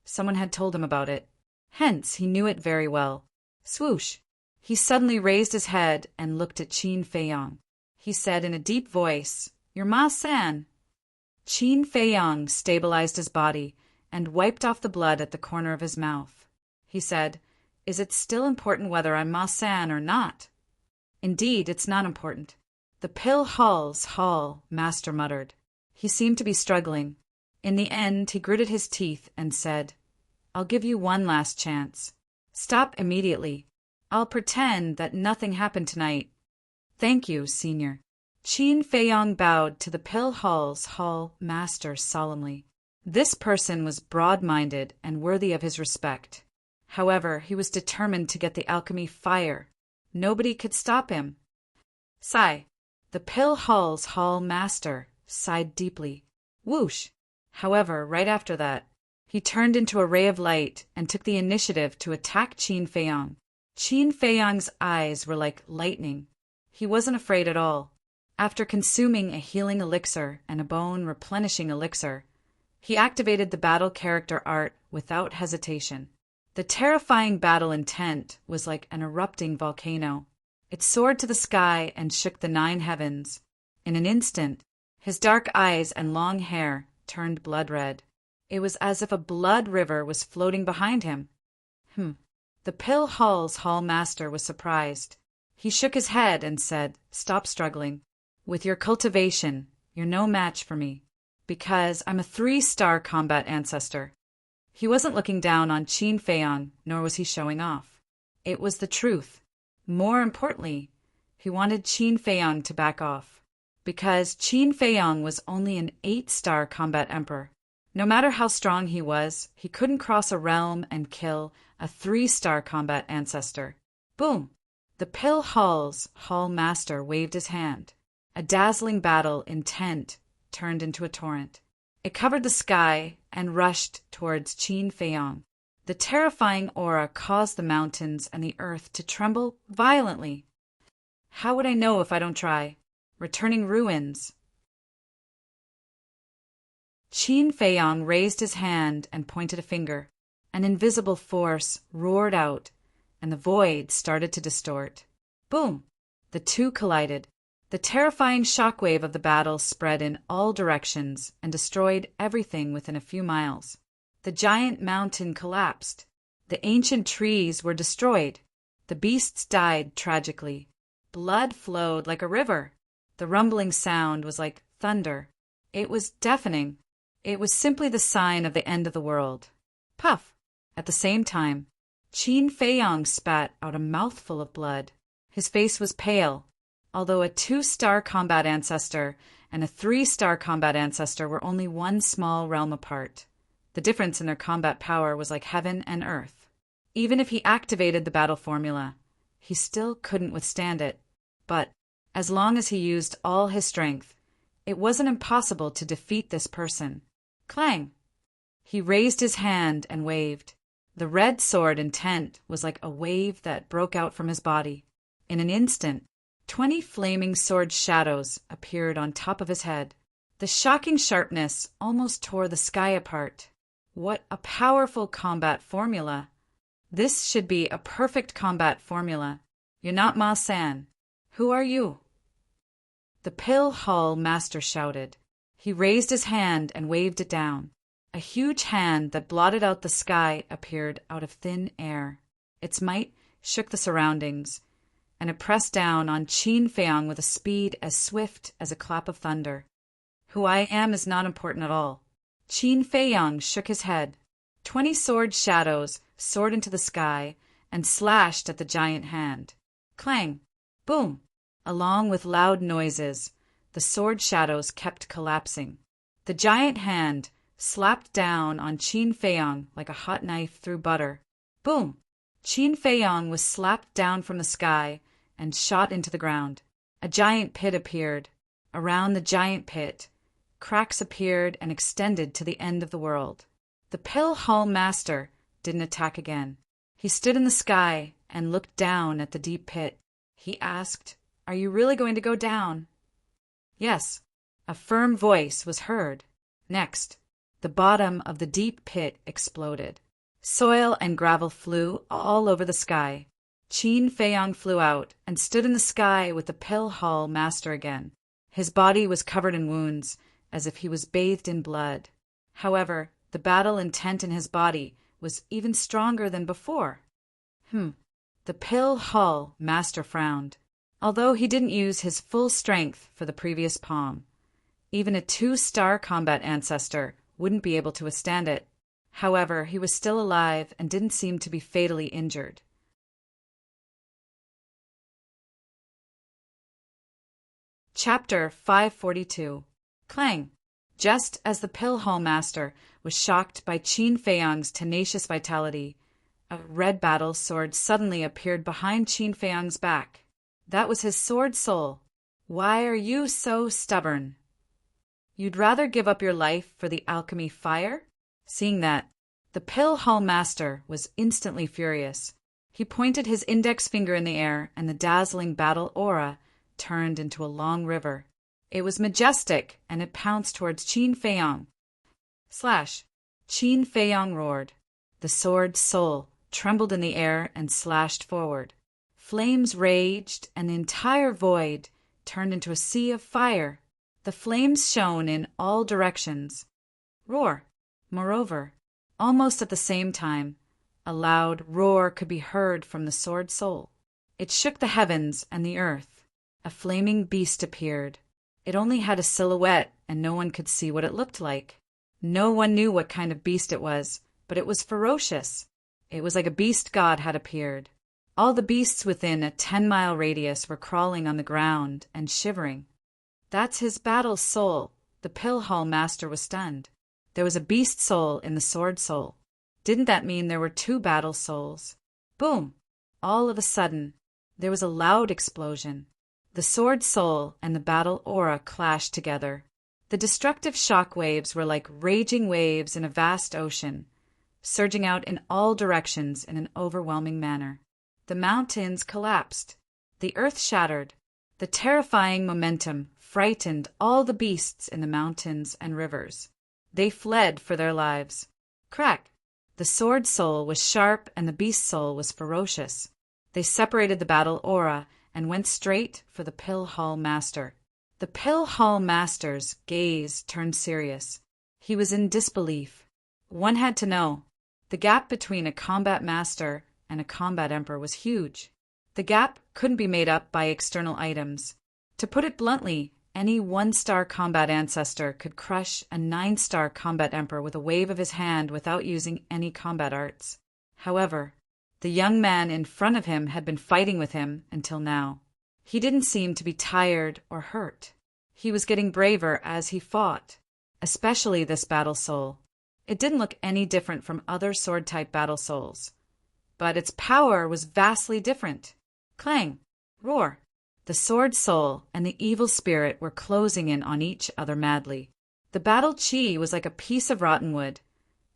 [SPEAKER 1] someone had told him about it. Hence, he knew it very well. Swoosh! He suddenly raised his head and looked at Qin Feiyang. He said in a deep voice, You're Ma San. Qin Feiyang stabilized his body and wiped off the blood at the corner of his mouth. He said, Is it still important whether I'm Ma San or not? Indeed, it's not important. The pill hall's hall master muttered. He seemed to be struggling. In the end, he gritted his teeth and said, I'll give you one last chance. Stop immediately. I'll pretend that nothing happened tonight. Thank you, Senior. Qin Feiyang bowed to the pill hall's hall master solemnly. This person was broad-minded and worthy of his respect. However, he was determined to get the alchemy fire. Nobody could stop him. Sigh. The pill hall's hall master sighed deeply. Whoosh! However, right after that, he turned into a ray of light and took the initiative to attack Qin Feiyang. Qin Feiyang's eyes were like lightning. He wasn't afraid at all. After consuming a healing elixir and a bone replenishing elixir, he activated the battle character art without hesitation. The terrifying battle intent was like an erupting volcano. It soared to the sky and shook the 9 heavens. In an instant, his dark eyes and long hair turned blood red. It was as if a blood river was floating behind him. The Pill Hall's hall master was surprised. He shook his head and said, "Stop struggling. With your cultivation, you're no match for me, because I'm a 3-star combat ancestor." He wasn't looking down on Qin Feiyang, nor was he showing off. It was the truth. More importantly, he wanted Qin Feiyang to back off, because Qin Feiyang was only an 8-star combat emperor. No matter how strong he was, he couldn't cross a realm and kill a 3-star combat ancestor. Boom! The Pill Hall's hall master waved his hand. A dazzling battle intent turned into a torrent. It covered the sky and rushed towards Qin Feiyang. The terrifying aura caused the mountains and the earth to tremble violently. How would I know if I don't try? Returning ruins. Qin Feiyang raised his hand and pointed a finger. An invisible force roared out, and the void started to distort. Boom! The two collided. The terrifying shockwave of the battle spread in all directions and destroyed everything within a few miles. The giant mountain collapsed. The ancient trees were destroyed. The beasts died tragically. Blood flowed like a river. The rumbling sound was like thunder. It was deafening. It was simply the sign of the end of the world. Puff! At the same time, Qin Feiyang spat out a mouthful of blood. His face was pale. Although a 2-star combat ancestor and a 3-star combat ancestor were only one small realm apart, the difference in their combat power was like heaven and earth. Even if he activated the battle formula, he still couldn't withstand it. But as long as he used all his strength, it wasn't impossible to defeat this person. Clang! He raised his hand and waved. The red sword intent was like a wave that broke out from his body. In an instant, 20 flaming sword shadows appeared on top of his head. The shocking sharpness almost tore the sky apart. What a powerful combat formula! This should be a perfect combat formula. You're not Ma San. Who are you? The Pill Hall master shouted. He raised his hand and waved it down. A huge hand that blotted out the sky appeared out of thin air. Its might shook the surroundings, and it pressed down on Qin Feiyang with a speed as swift as a clap of thunder. Who I am is not important at all. Qin Feiyang shook his head. 20 sword shadows soared into the sky and slashed at the giant hand. Clang! Boom! Along with loud noises, the sword shadows kept collapsing. The giant hand slapped down on Qin Feiyang like a hot knife through butter. Boom! Qin Feiyang was slapped down from the sky and shot into the ground. A giant pit appeared. Around the giant pit, cracks appeared and extended to the end of the world. The Pill Hall master didn't attack again. He stood in the sky and looked down at the deep pit. He asked, "Are you really going to go down?" Yes, a firm voice was heard. Next, the bottom of the deep pit exploded. Soil and gravel flew all over the sky. Qin Feiyang flew out and stood in the sky with the Pill Hall master again. His body was covered in wounds, as if he was bathed in blood. However, the battle intent in his body was even stronger than before. The Pill Hall master frowned. Although he didn't use his full strength for the previous palm, even a 2-star combat ancestor wouldn't be able to withstand it. However, he was still alive and didn't seem to be fatally injured. Chapter 542. Clang! Just as the Pill Hall master was shocked by Qin Feiyang's tenacious vitality, a red battle sword suddenly appeared behind Qin Feiyang's back. That was his sword soul. "Why are you so stubborn?" You'd rather give up your life for the alchemy fire? Seeing that, the Pill Hall Master was instantly furious. He pointed his index finger in the air, and the dazzling battle aura turned into a long river. It was majestic, and it pounced towards Qin Feiyong. Slash! Qin Feiyong roared. The sword soul trembled in the air and slashed forward. Flames raged, and the entire void turned into a sea of fire. The flames shone in all directions. Roar! Moreover, almost at the same time, a loud roar could be heard from the sword soul. It shook the heavens and the earth. A flaming beast appeared. It only had a silhouette, and no one could see what it looked like. No one knew what kind of beast it was, but it was ferocious. It was like a beast god had appeared. All the beasts within a 10-mile radius were crawling on the ground and shivering. That's his battle soul. The Pill Hall Master was stunned. There was a beast soul in the sword soul. Didn't that mean there were two battle souls? Boom! All of a sudden, there was a loud explosion. The sword soul and the battle aura clashed together. The destructive shock waves were like raging waves in a vast ocean, surging out in all directions in an overwhelming manner. The mountains collapsed. The earth shattered. The terrifying momentum frightened all the beasts in the mountains and rivers. They fled for their lives. Crack! The sword soul was sharp and the beast soul was ferocious. They separated the battle aura and went straight for the Pill Hall Master. The Pill Hall Master's gaze turned serious. He was in disbelief. One had to know. The gap between a combat master and a combat emperor was huge. The gap couldn't be made up by external items. To put it bluntly, any 1-star combat ancestor could crush a 9-star combat emperor with a wave of his hand without using any combat arts. However, the young man in front of him had been fighting with him until now. He didn't seem to be tired or hurt. He was getting braver as he fought, especially this battle soul. It didn't look any different from other sword-type battle souls, but its power was vastly different. Clang! Roar! The sword soul and the evil spirit were closing in on each other madly. The battle chi was like a piece of rotten wood,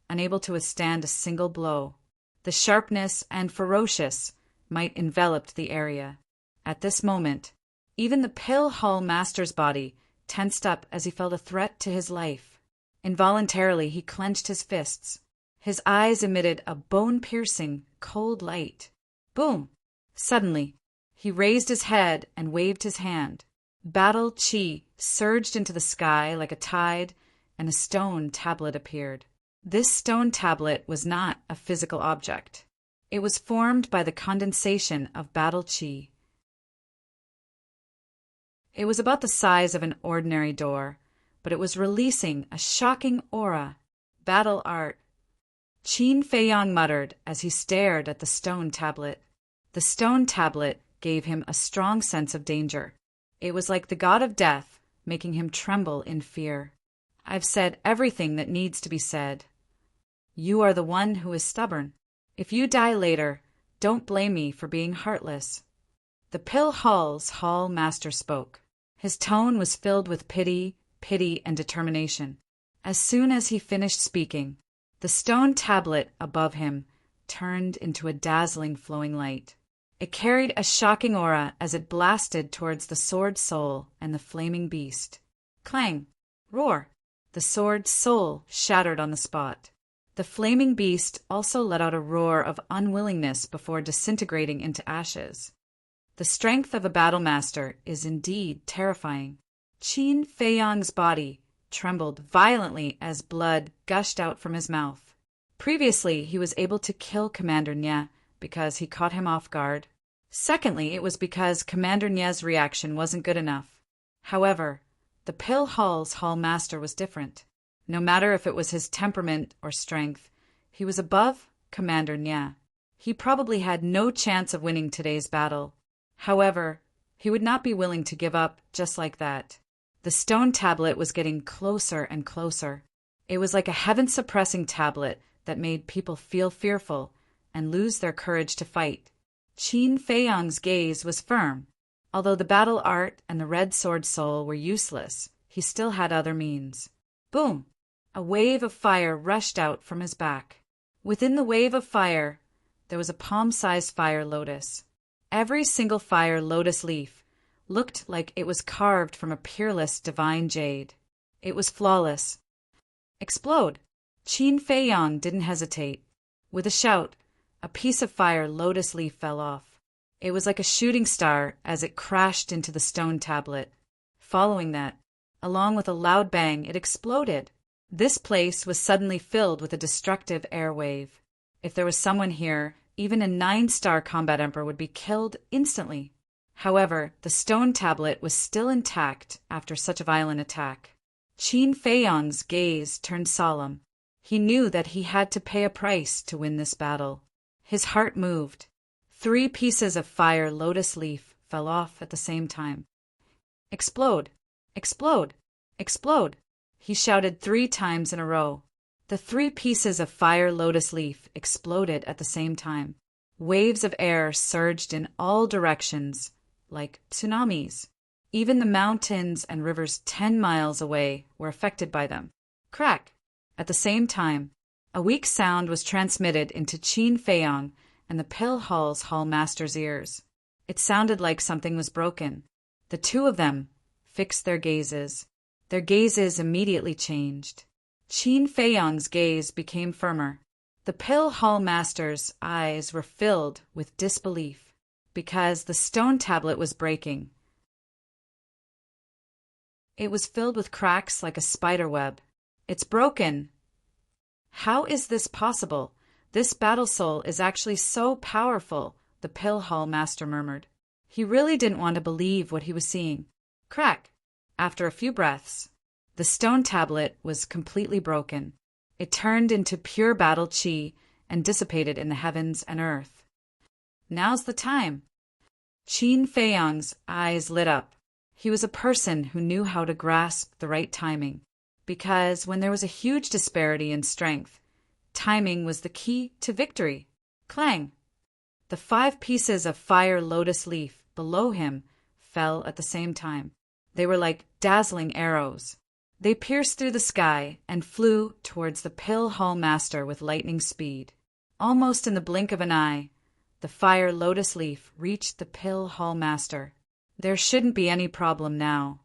[SPEAKER 1] unable to withstand a single blow. The sharpness and ferocious might enveloped the area. At this moment, even the Pill Hall Master's body tensed up as he felt a threat to his life. Involuntarily, he clenched his fists. His eyes emitted a bone-piercing, cold light. Boom! Suddenly, he raised his head and waved his hand. Battle chi surged into the sky like a tide, and a stone tablet appeared. This stone tablet was not a physical object. It was formed by the condensation of battle chi. It was about the size of an ordinary door, but it was releasing a shocking aura. Battle art. Qin Feiyong muttered as he stared at the stone tablet. The stone tablet gave him a strong sense of danger. It was like the god of death, making him tremble in fear. I've said everything that needs to be said. You are the one who is stubborn. If you die later, don't blame me for being heartless. The Pill Hall's Hall Master spoke. His tone was filled with pity, and determination. As soon as he finished speaking, the stone tablet above him turned into a dazzling flowing light. It carried a shocking aura as it blasted towards the sword soul and the flaming beast. Clang! Roar! The sword soul shattered on the spot. The flaming beast also let out a roar of unwillingness before disintegrating into ashes. The strength of a battle master is indeed terrifying. Qin Feiyong's body trembled violently as blood gushed out from his mouth. Previously, he was able to kill Commander Nye because he caught him off guard. Secondly, it was because Commander Nye's reaction wasn't good enough. However, the Pill Hall's Hall Master was different. No matter if it was his temperament or strength, he was above Commander Nye. He probably had no chance of winning today's battle. However, he would not be willing to give up just like that. The stone tablet was getting closer and closer. It was like a heaven-suppressing tablet that made people feel fearful and lose their courage to fight. Qin Feiyong's gaze was firm. Although the battle art and the red sword soul were useless, he still had other means. Boom! A wave of fire rushed out from his back. Within the wave of fire, there was a palm-sized fire lotus. Every single fire lotus leaf looked like it was carved from a peerless divine jade. It was flawless. Explode! Qin Feiyang didn't hesitate. With a shout, a piece of fire lotus leaf fell off. It was like a shooting star as it crashed into the stone tablet. Following that, along with a loud bang, it exploded. This place was suddenly filled with a destructive air wave. If there was someone here, even a 9-star combat emperor would be killed instantly. However, the stone tablet was still intact after such a violent attack. Qin Feiyang's gaze turned solemn. He knew that he had to pay a price to win this battle. His heart moved. 3 pieces of fire lotus leaf fell off at the same time. Explode! Explode! Explode! He shouted 3 times in a row. The 3 pieces of fire lotus leaf exploded at the same time. Waves of air surged in all directions, like tsunamis. Even the mountains and rivers 10 miles away were affected by them. Crack! At the same time, a weak sound was transmitted into Qin Feiyang and the pill hall's hall master's ears. It sounded like something was broken. The 2 of them fixed their gazes. Their gazes immediately changed. Qin Feiyang's gaze became firmer. The pill hall master's eyes were filled with disbelief, because the stone tablet was breaking. It was filled with cracks like a spider web. It's broken. How is this possible? This battle soul is actually so powerful, the pill hall master murmured. He really didn't want to believe what he was seeing. Crack! After a few breaths, the stone tablet was completely broken. It turned into pure battle chi and dissipated in the heavens and earth. Now's the time. Qin Feiyang's eyes lit up. He was a person who knew how to grasp the right timing, because when there was a huge disparity in strength, timing was the key to victory. Clang! The 5 pieces of fire lotus leaf below him fell at the same time. They were like dazzling arrows. They pierced through the sky and flew towards the pill hall master with lightning speed. Almost in the blink of an eye, the fire lotus leaf reached the pill hall master. There shouldn't be any problem now.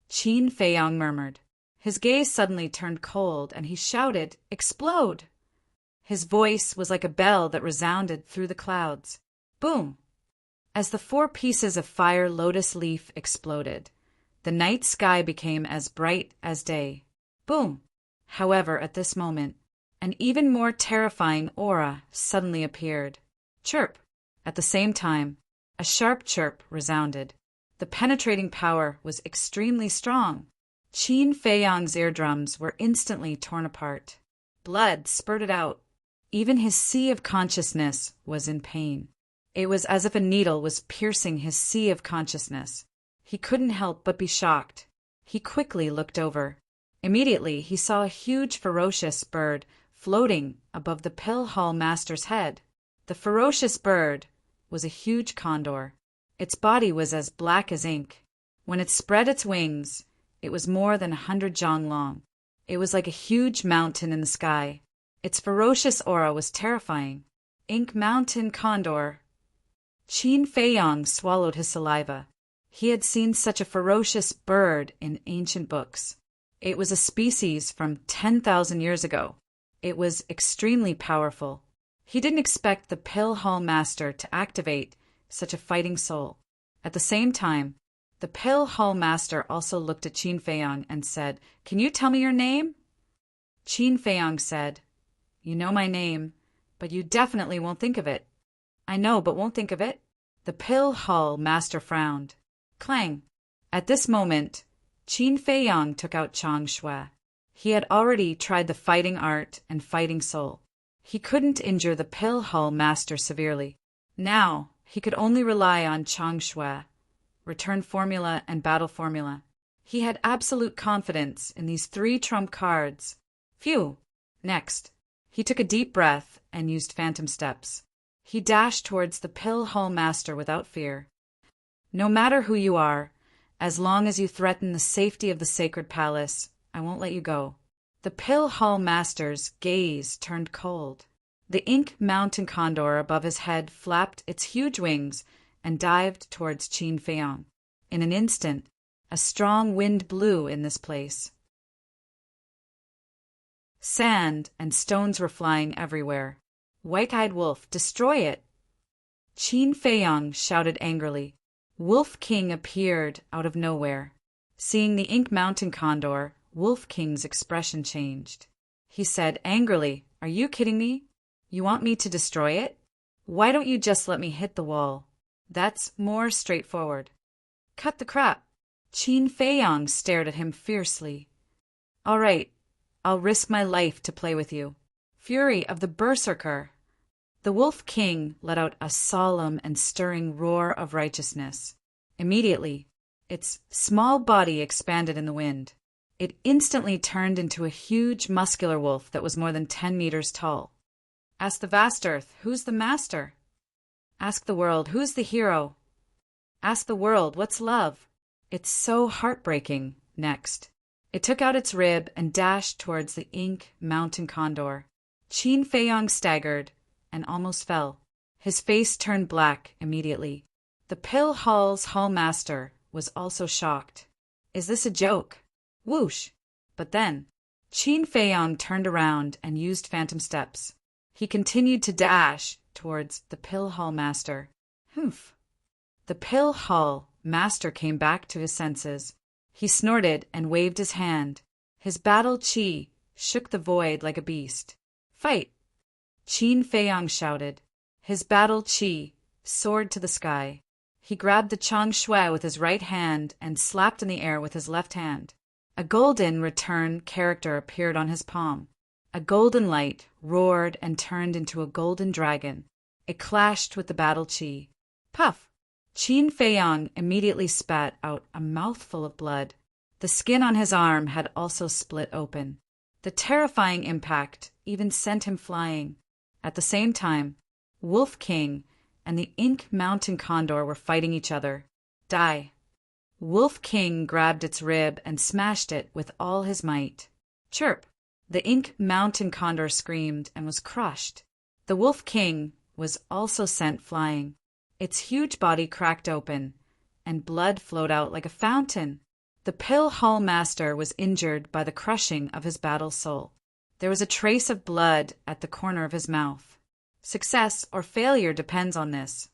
[SPEAKER 1] Qin Feiyang murmured. His gaze suddenly turned cold and he shouted, "Explode!" His voice was like a bell that resounded through the clouds. Boom! As the 4 pieces of fire lotus leaf exploded, the night sky became as bright as day. Boom! However, at this moment, an even more terrifying aura suddenly appeared. Chirp! At the same time, a sharp chirp resounded. The penetrating power was extremely strong. Qin Feiyang's eardrums were instantly torn apart. Blood spurted out. Even his sea of consciousness was in pain. It was as if a needle was piercing his sea of consciousness. He couldn't help but be shocked. He quickly looked over. Immediately, he saw a huge ferocious bird floating above the pill hall master's head. The ferocious bird was a huge condor. Its body was as black as ink. When it spread its wings, it was more than 100 zhang long. It was like a huge mountain in the sky. Its ferocious aura was terrifying. Ink Mountain Condor. Qin Feiyang swallowed his saliva. He had seen such a ferocious bird in ancient books. It was a species from 10,000 years ago. It was extremely powerful. He didn't expect the pill hall master to activate such a fighting soul. At the same time, the pill hall master also looked at Qin Feiyang and said, "Can you tell me your name?" Qin Feiyang said, "You know my name, but you definitely won't think of it." "I know, but won't think of it." The pill hall master frowned. Clang! At this moment, Qin Feiyang took out Chang Shui. He had already tried the fighting art and fighting soul. He couldn't injure the pill hall master severely. Now, he could only rely on Chang Shui, return formula and battle formula. He had absolute confidence in these 3 trump cards. Phew! Next, he took a deep breath and used phantom steps. He dashed towards the pill hall master without fear. No matter who you are, As long as you threaten the safety of the sacred palace, I won't let you go. The Pill Hall Master's gaze turned cold. The ink mountain condor above his head flapped its huge wings and dived towards Qin Feiyong. In an instant, a strong wind blew in this place. Sand and stones were flying everywhere. White-eyed wolf, destroy it! Qin Feiyong shouted angrily. Wolf King appeared out of nowhere. Seeing the ink mountain condor, Wolf King's expression changed. He said angrily, "Are you kidding me? You want me to destroy it? Why don't you just let me hit the wall? That's more straightforward." Cut the crap! Qin Feiyong stared at him fiercely. "All right, I'll risk my life to play with you." Fury of the Berserker! The Wolf King let out a solemn and stirring roar of righteousness. Immediately, its small body expanded in the wind. It instantly turned into a huge muscular wolf that was more than 10 meters tall. Ask the vast earth, who's the master? Ask the world, who's the hero? Ask the world, what's love? It's so heartbreaking. Next, it took out its rib and dashed towards the ink mountain condor. Qin Feiyong staggered and almost fell. His face turned black immediately. The Pill Hall's hall master was also shocked. Is this a joke? Whoosh! But then, Qin Feiyong turned around and used phantom steps. He continued to dash towards the Pill Hall master. Humph! The Pill Hall master came back to his senses. He snorted and waved his hand. His battle chi shook the void like a beast. Fight! Qin Feiyong shouted. His battle chi soared to the sky. He grabbed the Chang Shui with his right hand and slapped in the air with his left hand. A golden return character appeared on his palm. A golden light roared and turned into a golden dragon. It clashed with the battle chi. Puff! Qin Feiyong immediately spat out a mouthful of blood. The skin on his arm had also split open. The terrifying impact even sent him flying. At the same time, Wolf King and the ink mountain condor were fighting each other. Die! Wolf King grabbed its rib and smashed it with all his might. Chirp! The ink mountain condor screamed and was crushed. The Wolf King was also sent flying. Its huge body cracked open, and blood flowed out like a fountain. The Pill Hall master was injured by the crushing of his battle soul. There was a trace of blood at the corner of his mouth. Success or failure depends on this.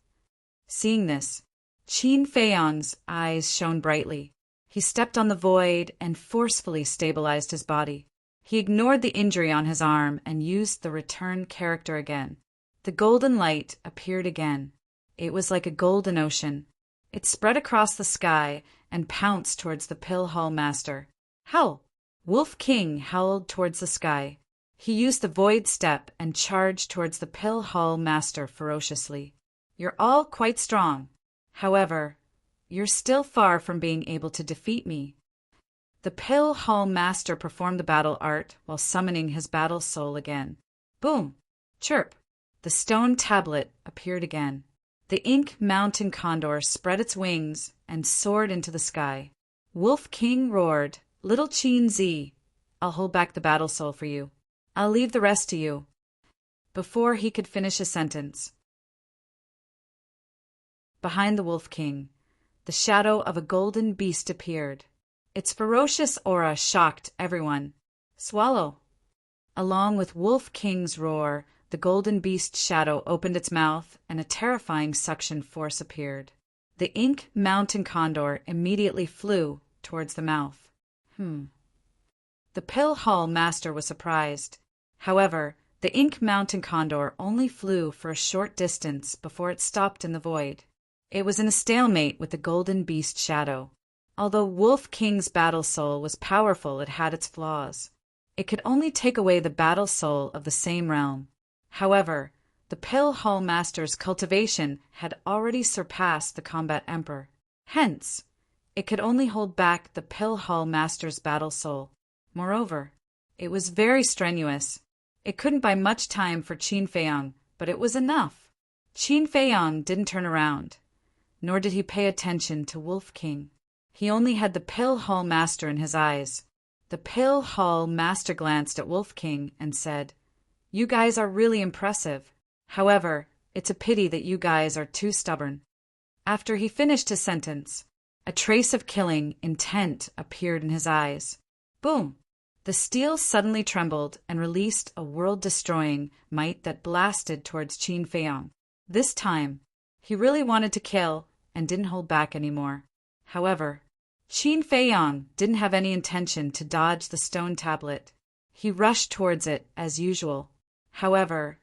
[SPEAKER 1] Seeing this, Qin Feiyong's eyes shone brightly. He stepped on the void and forcefully stabilized his body. He ignored the injury on his arm and used the return character again. The golden light appeared again. It was like a golden ocean. It spread across the sky and pounced towards the Pill Hall master. Howl! Wolf King howled towards the sky. He used the void step and charged towards the Pill Hall master ferociously. You're all quite strong. However, you're still far from being able to defeat me. The Pill Hall master performed the battle art while summoning his battle soul again. Boom! Chirp! The stone tablet appeared again. The ink mountain condor spread its wings and soared into the sky. Wolf King roared, Little Qin Zi, I'll hold back the battle soul for you. I'll leave the rest to you. Before he could finish his sentence, behind the Wolf King, the shadow of a golden beast appeared. Its ferocious aura shocked everyone. Swallow! Along with Wolf King's roar, the golden beast shadow opened its mouth and a terrifying suction force appeared. The ink mountain condor immediately flew towards the mouth. The Pill Hall master was surprised. However, the ink mountain condor only flew for a short distance before it stopped in the void. It was in a stalemate with the golden beast shadow. Although Wolf King's battle soul was powerful, it had its flaws. It could only take away the battle soul of the same realm. However, the Pill Hall master's cultivation had already surpassed the combat emperor. Hence, it could only hold back the Pill Hall master's battle soul. Moreover, it was very strenuous. It couldn't buy much time for Qin Feiyong, but it was enough. Qin Feiyong didn't turn around, nor did he pay attention to Wolf King. He only had the Pill Hall Master in his eyes. The Pill Hall Master glanced at Wolf King and said, "You guys are really impressive. However, it's a pity that you guys are too stubborn." After he finished his sentence, a trace of killing intent appeared in his eyes. Boom! The steel suddenly trembled and released a world-destroying might that blasted towards Qin Feiyong. This time, he really wanted to kill and didn't hold back anymore. However, Qin Feiyong didn't have any intention to dodge the stone tablet. He rushed towards it as usual. However,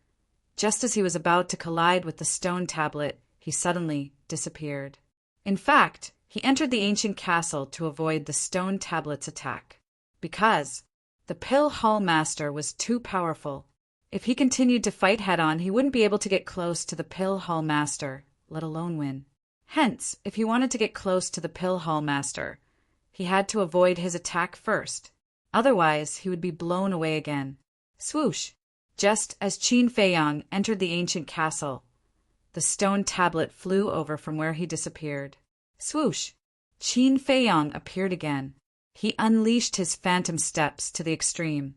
[SPEAKER 1] just as he was about to collide with the stone tablet, he suddenly disappeared. In fact, he entered the ancient castle to avoid the stone tablet's attack. Because the Pill Hall Master was too powerful. If he continued to fight head-on, he wouldn't be able to get close to the Pill Hall Master, let alone win. Hence, if he wanted to get close to the Pill Hall Master, he had to avoid his attack first. Otherwise, he would be blown away again. Swoosh! Just as Qin Feiyong entered the ancient castle, the stone tablet flew over from where he disappeared. Swoosh! Qin Feiyong appeared again. He unleashed his phantom steps to the extreme,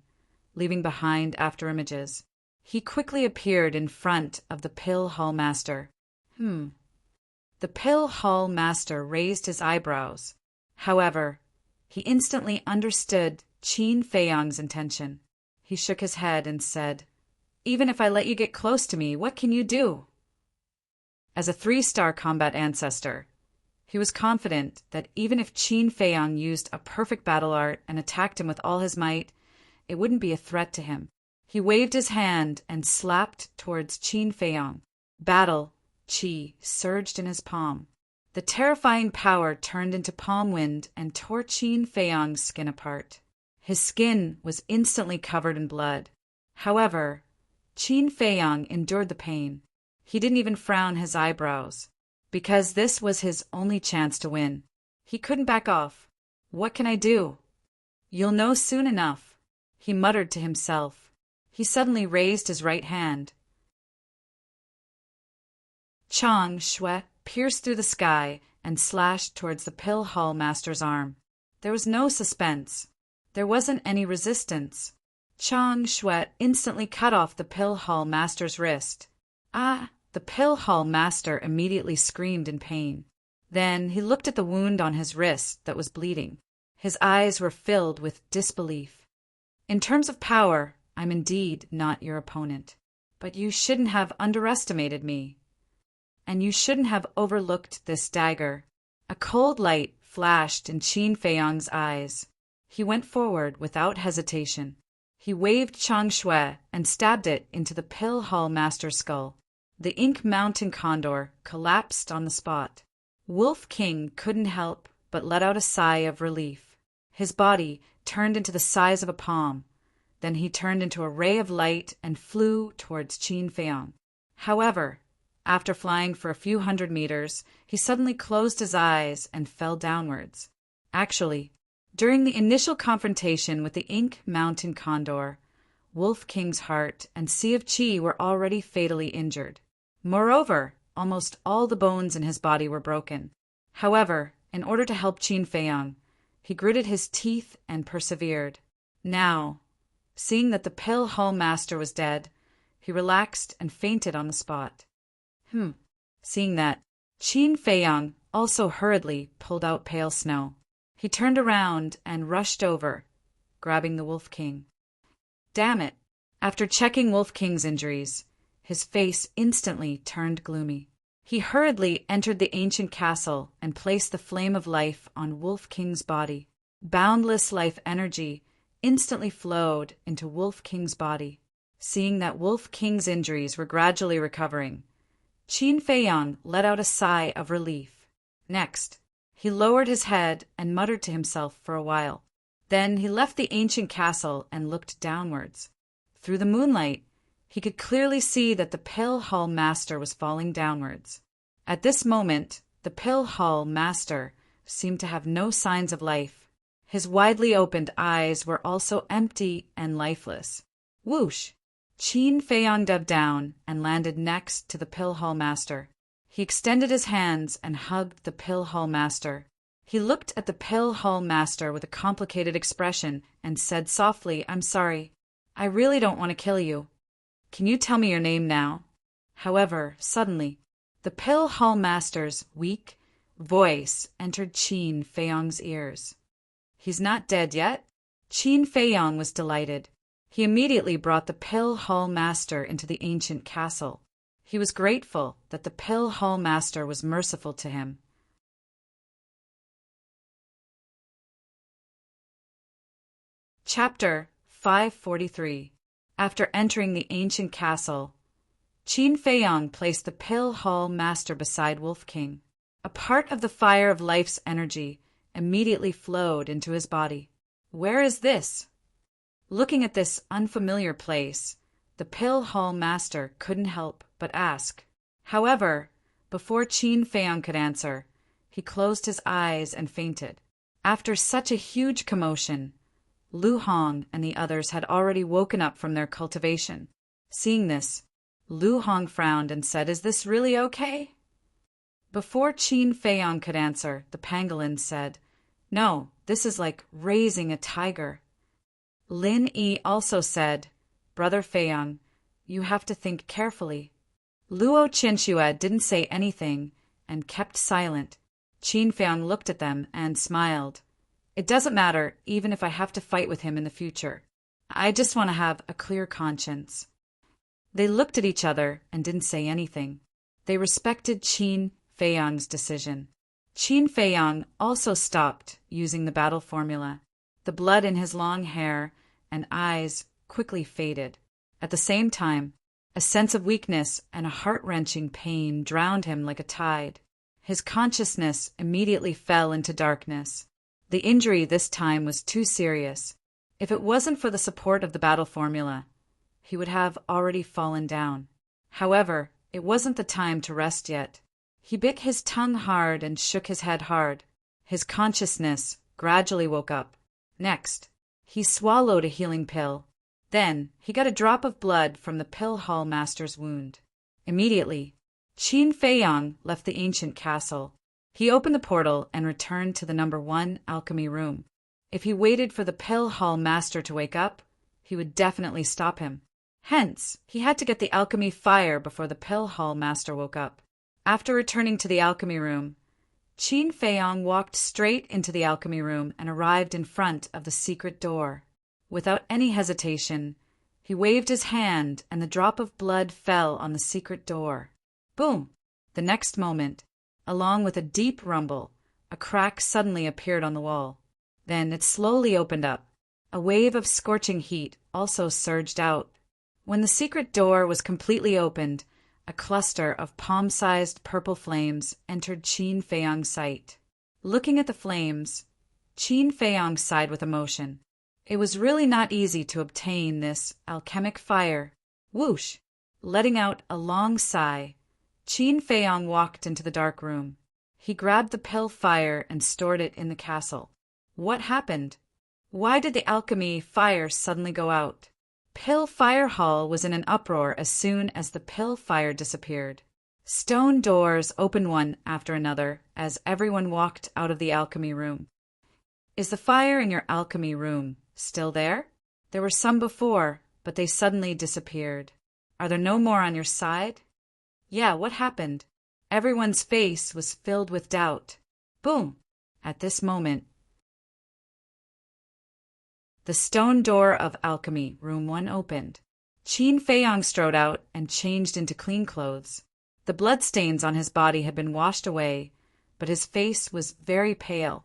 [SPEAKER 1] leaving behind afterimages. He quickly appeared in front of the Pill Hall Master. The Pill Hall Master raised his eyebrows. However, he instantly understood Qin Feiyong's intention. He shook his head and said, "Even if I let you get close to me, what can you do?" As a 3-star combat ancestor, he was confident that even if Qin Feiyong used a perfect battle art and attacked him with all his might, it wouldn't be a threat to him. He waved his hand and slapped towards Qin Feiyong. Battle Qi surged in his palm. The terrifying power turned into palm wind and tore Qin Feiyong's skin apart. His skin was instantly covered in blood. However, Qin Feiyong endured the pain. He didn't even frown his eyebrows, because this was his only chance to win. He couldn't back off. "What can I do?" "You'll know soon enough," he muttered to himself. He suddenly raised his right hand. Chang Shui pierced through the sky and slashed towards the Pill Hall Master's arm. There was no suspense. There wasn't any resistance. Chang Shui instantly cut off the Pill Hall Master's wrist. "Ah!" The Pill Hall Master immediately screamed in pain. Then he looked at the wound on his wrist that was bleeding. His eyes were filled with disbelief. "In terms of power, I'm indeed not your opponent. But you shouldn't have underestimated me. And you shouldn't have overlooked this dagger." A cold light flashed in Qin Feiyong's eyes. He went forward without hesitation. He waved Chang Shui and stabbed it into the Pill Hall Master's skull. The Ink Mountain Condor collapsed on the spot. Wolf King couldn't help but let out a sigh of relief. His body turned into the size of a palm. Then he turned into a ray of light and flew towards Qin Feiyong. However, after flying for a few hundred meters, he suddenly closed his eyes and fell downwards. Actually, during the initial confrontation with the Ink Mountain Condor, Wolf King's heart and Sea of Qi were already fatally injured. Moreover, almost all the bones in his body were broken. However, in order to help Qin Feiyong, he gritted his teeth and persevered. Now, seeing that the Pill Hall Master was dead, he relaxed and fainted on the spot. Seeing that, Qin Feiyong also hurriedly pulled out pale snow. He turned around and rushed over, grabbing the Wolf King. Damn it! After checking Wolf King's injuries, his face instantly turned gloomy. He hurriedly entered the ancient castle and placed the flame of life on Wolf King's body. Boundless life energy instantly flowed into Wolf King's body. Seeing that Wolf King's injuries were gradually recovering, Qin Feiyong let out a sigh of relief. Next, he lowered his head and muttered to himself for a while. Then he left the ancient castle and looked downwards. Through the moonlight, he could clearly see that the Pill Hall Master was falling downwards. At this moment, the Pill Hall Master seemed to have no signs of life. His widely opened eyes were also empty and lifeless. Whoosh! Qin Feiyong dove down and landed next to the Pill Hall Master. He extended his hands and hugged the Pill Hall Master. He looked at the pill hall master with a complicated expression and said softly, "I'm sorry. I really don't want to kill you. Can you tell me your name now?" However, suddenly, the pill hall master's weak voice entered Qin Feiyong's ears. "He's not dead yet?" Qin Feiyong was delighted. He immediately brought the pill hall master into the ancient castle. He was grateful that the pill hall master was merciful to him. Chapter 543. After entering the ancient castle, Qin Feiyong placed the pill hall master beside Wolf King. A part of the fire of life's energy immediately flowed into his body. Where is this? Looking at this unfamiliar place, the pill hall master couldn't help but ask. However, before Qin Feiyong could answer, he closed his eyes and fainted. After such a huge commotion, Lu Hong and the others had already woken up from their cultivation. Seeing this, Lu Hong frowned and said, "Is this really okay?" Before Qin Feiyong could answer, the pangolin said, "No, this is like raising a tiger." Lin Yi also said, "Brother Feiyong, you have to think carefully." Luo Qinxue didn't say anything and kept silent. Qin Feiyong looked at them and smiled. "It doesn't matter, even if I have to fight with him in the future. I just want to have a clear conscience." They looked at each other and didn't say anything. They respected Qin Feiyong's decision. Qin Feiyong also stopped using the battle formula. The blood in his long hair and eyes quickly faded. At the same time, a sense of weakness and a heart-wrenching pain drowned him like a tide. His consciousness immediately fell into darkness. The injury this time was too serious. If it wasn't for the support of the battle formula, he would have already fallen down. However, it wasn't the time to rest yet. He bit his tongue hard and shook his head hard. His consciousness gradually woke up. Next, he swallowed a healing pill. Then, he got a drop of blood from the pill hall master's wound. Immediately, Qin Feiyong left the ancient castle. He opened the portal and returned to the number 1 alchemy room. If he waited for the pill hall master to wake up, he would definitely stop him. Hence, he had to get the alchemy fire before the pill hall master woke up. After returning to the alchemy room, Qin Feiyong walked straight into the alchemy room and arrived in front of the secret door. Without any hesitation, he waved his hand and the drop of blood fell on the secret door. Boom! The next moment, along with a deep rumble, a crack suddenly appeared on the wall. Then it slowly opened up. A wave of scorching heat also surged out. When the secret door was completely opened, a cluster of palm-sized purple flames entered Qin Feiyong's sight. Looking at the flames, Qin Feiyong sighed with emotion. It was really not easy to obtain this alchemic fire. Whoosh! Letting out a long sigh, Qin Feiyong walked into the dark room. He grabbed the pill fire and stored it in the castle. What happened? Why did the alchemy fire suddenly go out? Pill Fire Hall was in an uproar as soon as the pill fire disappeared. Stone doors opened one after another as everyone walked out of the alchemy room. Is the fire in your alchemy room still there? There were some before, but they suddenly disappeared. Are there no more on your side? Yeah, what happened? Everyone's face was filled with doubt. Boom! At this moment, the stone door of alchemy, room 1 opened. Qin Feiyong strode out and changed into clean clothes. The bloodstains on his body had been washed away, but his face was very pale.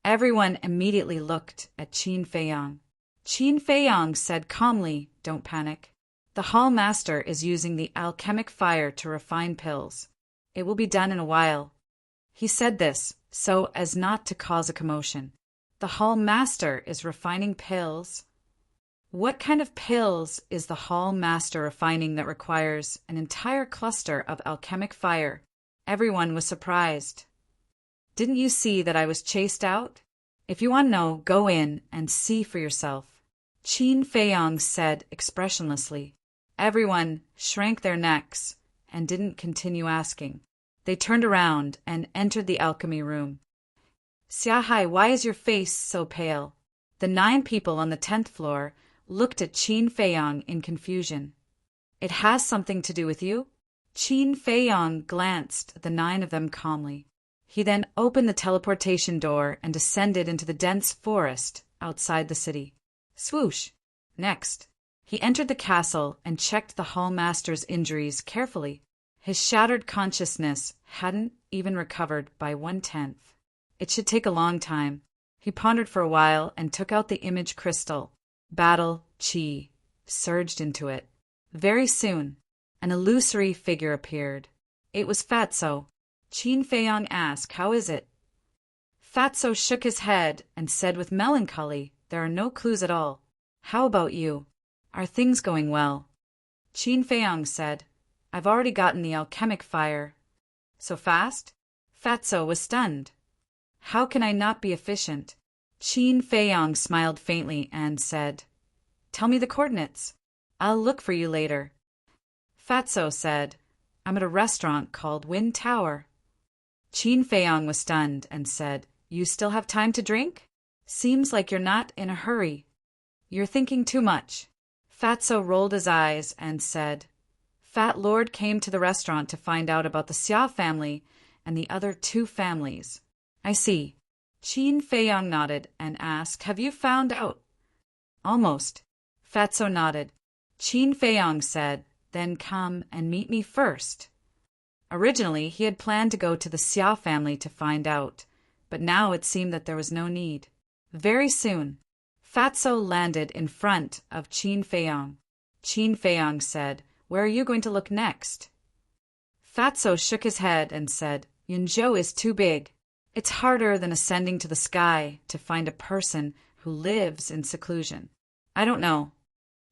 [SPEAKER 1] Everyone immediately looked at Qin Feiyong. Qin Feiyong said calmly, "Don't panic. The hall master is using the alchemic fire to refine pills. It will be done in a while." He said this so as not to cause a commotion. The hall master is refining pills? What kind of pills is the hall master refining that requires an entire cluster of alchemic fire? Everyone was surprised. Didn't you see that I was chased out? If you want to know, go in and see for yourself. Qin Feiyong said expressionlessly. Everyone shrank their necks and didn't continue asking. They turned around and entered the alchemy room. Xiahai, why is your face so pale? The 9 people on the 10th floor looked at Qin Feiyang in confusion. It has something to do with you? Qin Feiyang glanced at the 9 of them calmly. He then opened the teleportation door and descended into the dense forest outside the city. Swoosh! Next, he entered the castle and checked the hallmaster's injuries carefully. His shattered consciousness hadn't even recovered by 1/10. It should take a long time. He pondered for a while and took out the image crystal. Battle Qi surged into it. Very soon, an illusory figure appeared. It was Fatso. Qin Feiyang asked, "How is it?" Fatso shook his head and said with melancholy, "There are no clues at all. How about you? Are things going well?" Qin Feiyang said, "I've already gotten the alchemic fire." "So fast?" Fatso was stunned. "How can I not be efficient?" Qin Feiyang smiled faintly and said, "Tell me the coordinates. I'll look for you later." Fatso said, "I'm at a restaurant called Wind Tower." Qin Feiyang was stunned and said, "You still have time to drink? Seems like you're not in a hurry." "You're thinking too much." Fatso rolled his eyes and said, "Fat Lord came to the restaurant to find out about the Xia family and the other 2 families." "I see." Qin Feiyang nodded and asked, "Have you found out?" "Almost." Fatso nodded. Qin Feiyang said, "Then come and meet me first." Originally, he had planned to go to the Xia family to find out, but now it seemed that there was no need. Very soon, Fatso landed in front of Qin Feiyang. Qin Feiyang said, "Where are you going to look next?" Fatso shook his head and said, "Yunzhou is too big. It's harder than ascending to the sky to find a person who lives in seclusion. I don't know."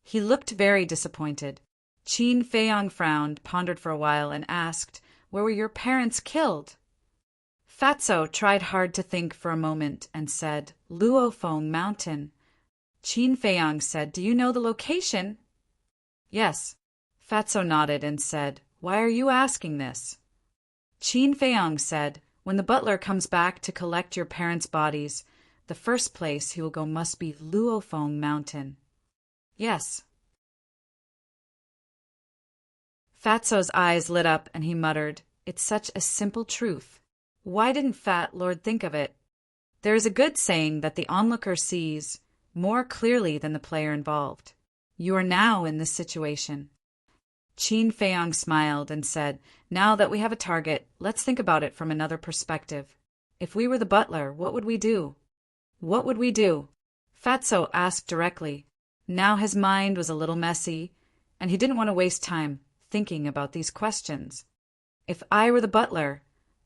[SPEAKER 1] He looked very disappointed. Qin Feiyang frowned, pondered for a while, and asked, "Where were your parents killed?" Fatso tried hard to think for a moment and said, "Luofeng Mountain." Qin Feiyang said, "Do you know the location?" "Yes." Fatso nodded and said, "Why are you asking this?" Qin Feiyang said, "When the butler comes back to collect your parents' bodies, the first place he will go must be Luofeng Mountain." "Yes." Fatso's eyes lit up and he muttered, "It's such a simple truth. Why didn't Fat Lord think of it?" There is a good saying that the onlooker sees more clearly than the player involved. You are now in this situation. Qin Feiyang smiled and said, "Now that we have a target, let's think about it from another perspective. If we were the butler, what would we do?" "What would we do?" Fatso asked directly. Now his mind was a little messy, and he didn't want to waste time thinking about these questions. "If I were the butler,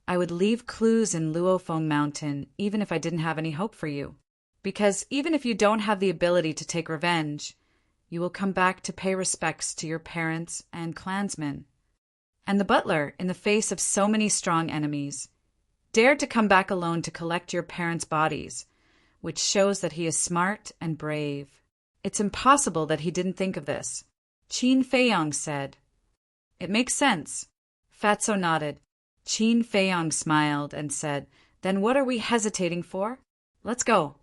[SPEAKER 1] I would leave clues in Luofeng Mountain even if I didn't have any hope for you. Because even if you don't have the ability to take revenge, you will come back to pay respects to your parents and clansmen." And the butler, in the face of so many strong enemies, dared to come back alone to collect your parents' bodies, which shows that he is smart and brave. It's impossible that he didn't think of this. Qin Feiyang said, "It makes sense." Fatso nodded. Qin Feiyang smiled and said, "Then what are we hesitating for? Let's go."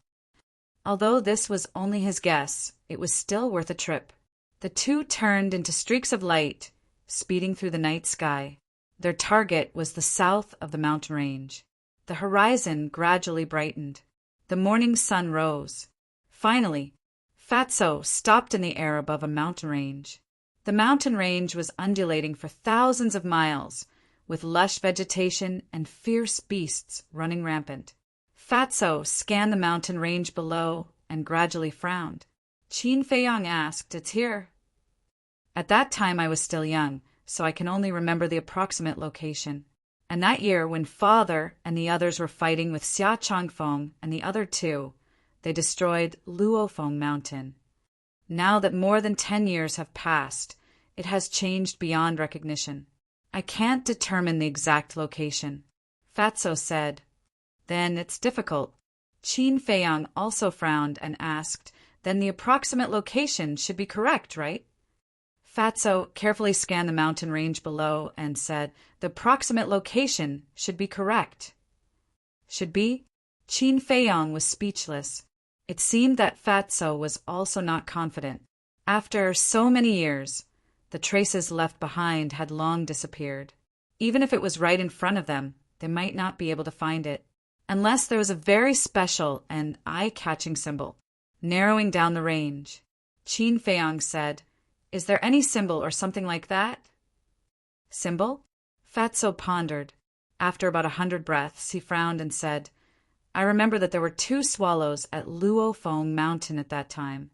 [SPEAKER 1] Although this was only his guess, it was still worth a trip. The 2 turned into streaks of light, speeding through the night sky. Their target was the south of the mountain range. The horizon gradually brightened. The morning sun rose. Finally, Fatso stopped in the air above a mountain range. The mountain range was undulating for thousands of miles, with lush vegetation and fierce beasts running rampant. Fatso scanned the mountain range below and gradually frowned. Qin Feiyang asked, "It's here." At that time I was still young, so I can only remember the approximate location. And that year, when Father and the others were fighting with Xia Changfeng and the other 2, they destroyed Luofeng Mountain. Now that more than 10 years have passed, it has changed beyond recognition. I can't determine the exact location. Fatso said, "Then it's difficult." Qin Feiyang also frowned and asked, "Then the approximate location should be correct, right?" Fatso carefully scanned the mountain range below and said, "The approximate location should be correct." "Should be?" Qin Feiyong was speechless. It seemed that Fatso was also not confident. After so many years, the traces left behind had long disappeared. Even if it was right in front of them, they might not be able to find it, unless there was a very special and eye-catching symbol, narrowing down the range. Qin Feiyong said, "Is there any symbol or something like that?" Symbol? Fatso pondered. After about 100 breaths, he frowned and said, "I remember that there were 2 swallows at Luofeng Mountain at that time."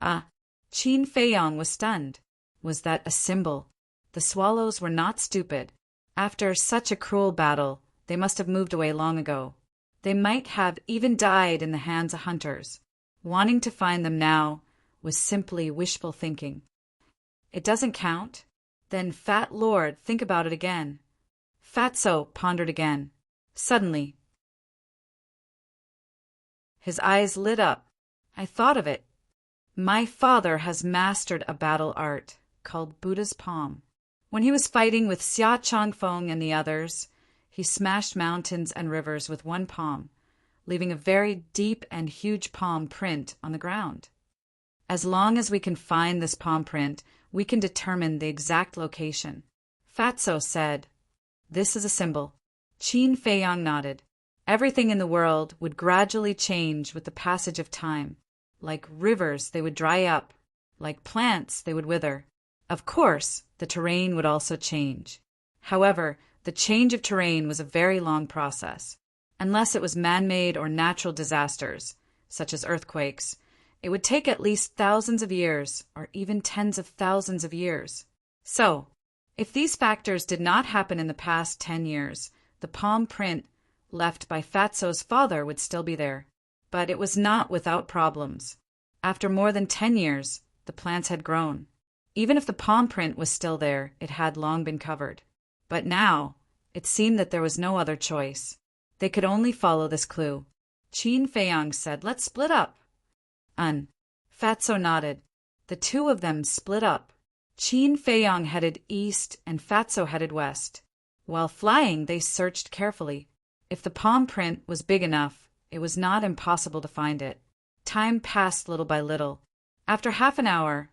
[SPEAKER 1] Ah, Qin Feiyong was stunned. Was that a symbol? The swallows were not stupid. After such a cruel battle, they must have moved away long ago. They might have even died in the hands of hunters. Wanting to find them now was simply wishful thinking. It doesn't count? Then, Fat Lord, think about it again. Fatso pondered again. Suddenly, his eyes lit up. I thought of it. My father has mastered a battle art called Buddha's palm. When he was fighting with Xia Changfeng and the others, he smashed mountains and rivers with one palm, leaving a very deep and huge palm print on the ground. As long as we can find this palm print, we can determine the exact location. Fatso said, "This is a symbol." Qin Feiyong nodded. Everything in the world would gradually change with the passage of time. Like rivers, they would dry up. Like plants, they would wither. Of course, the terrain would also change. However, the change of terrain was a very long process. Unless it was man-made or natural disasters, such as earthquakes, it would take at least thousands of years, or even tens of thousands of years. So, if these factors did not happen in the past 10 years, the palm print left by Fatso's father would still be there. But it was not without problems. After more than 10 years, the plants had grown. Even if the palm print was still there, it had long been covered. But now, it seemed that there was no other choice. They could only follow this clue. Qin Feiyong said, "Let's split up." Fatso nodded. The 2 of them split up. Qin Feiyong headed east and Fatso headed west. While flying, they searched carefully. If the palm print was big enough, it was not impossible to find it. Time passed little by little. After half an hour,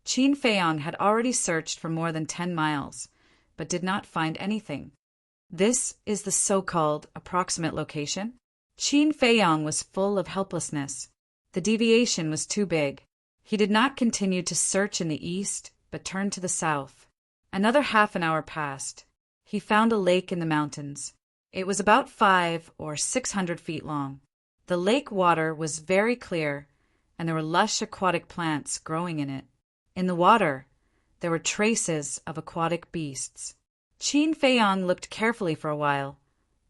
[SPEAKER 1] Qin Feiyong had already searched for more than 10 miles, but did not find anything. This is the so-called approximate location. Qin Feiyong was full of helplessness. The deviation was too big. He did not continue to search in the east, but turned to the south. Another half an hour passed. He found a lake in the mountains. It was about 500 or 600 feet long. The lake water was very clear, and there were lush aquatic plants growing in it. In the water, there were traces of aquatic beasts. Qin Feiyong looked carefully for a while,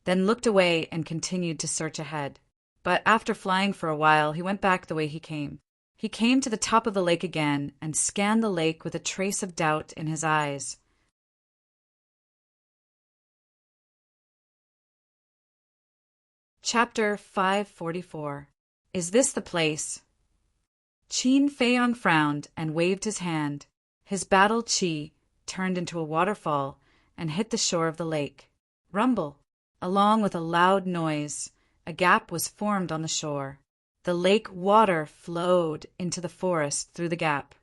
[SPEAKER 1] then looked away and continued to search ahead. But after flying for a while, he went back the way he came. He came to the top of the lake again and scanned the lake with a trace of doubt in his eyes. Chapter 544. Is this the place? Qin Feiyong frowned and waved his hand. His battle chi turned into a waterfall and hit the shore of the lake. Rumble! Along with a loud noise, a gap was formed on the shore. The lake water flowed into the forest through the gap.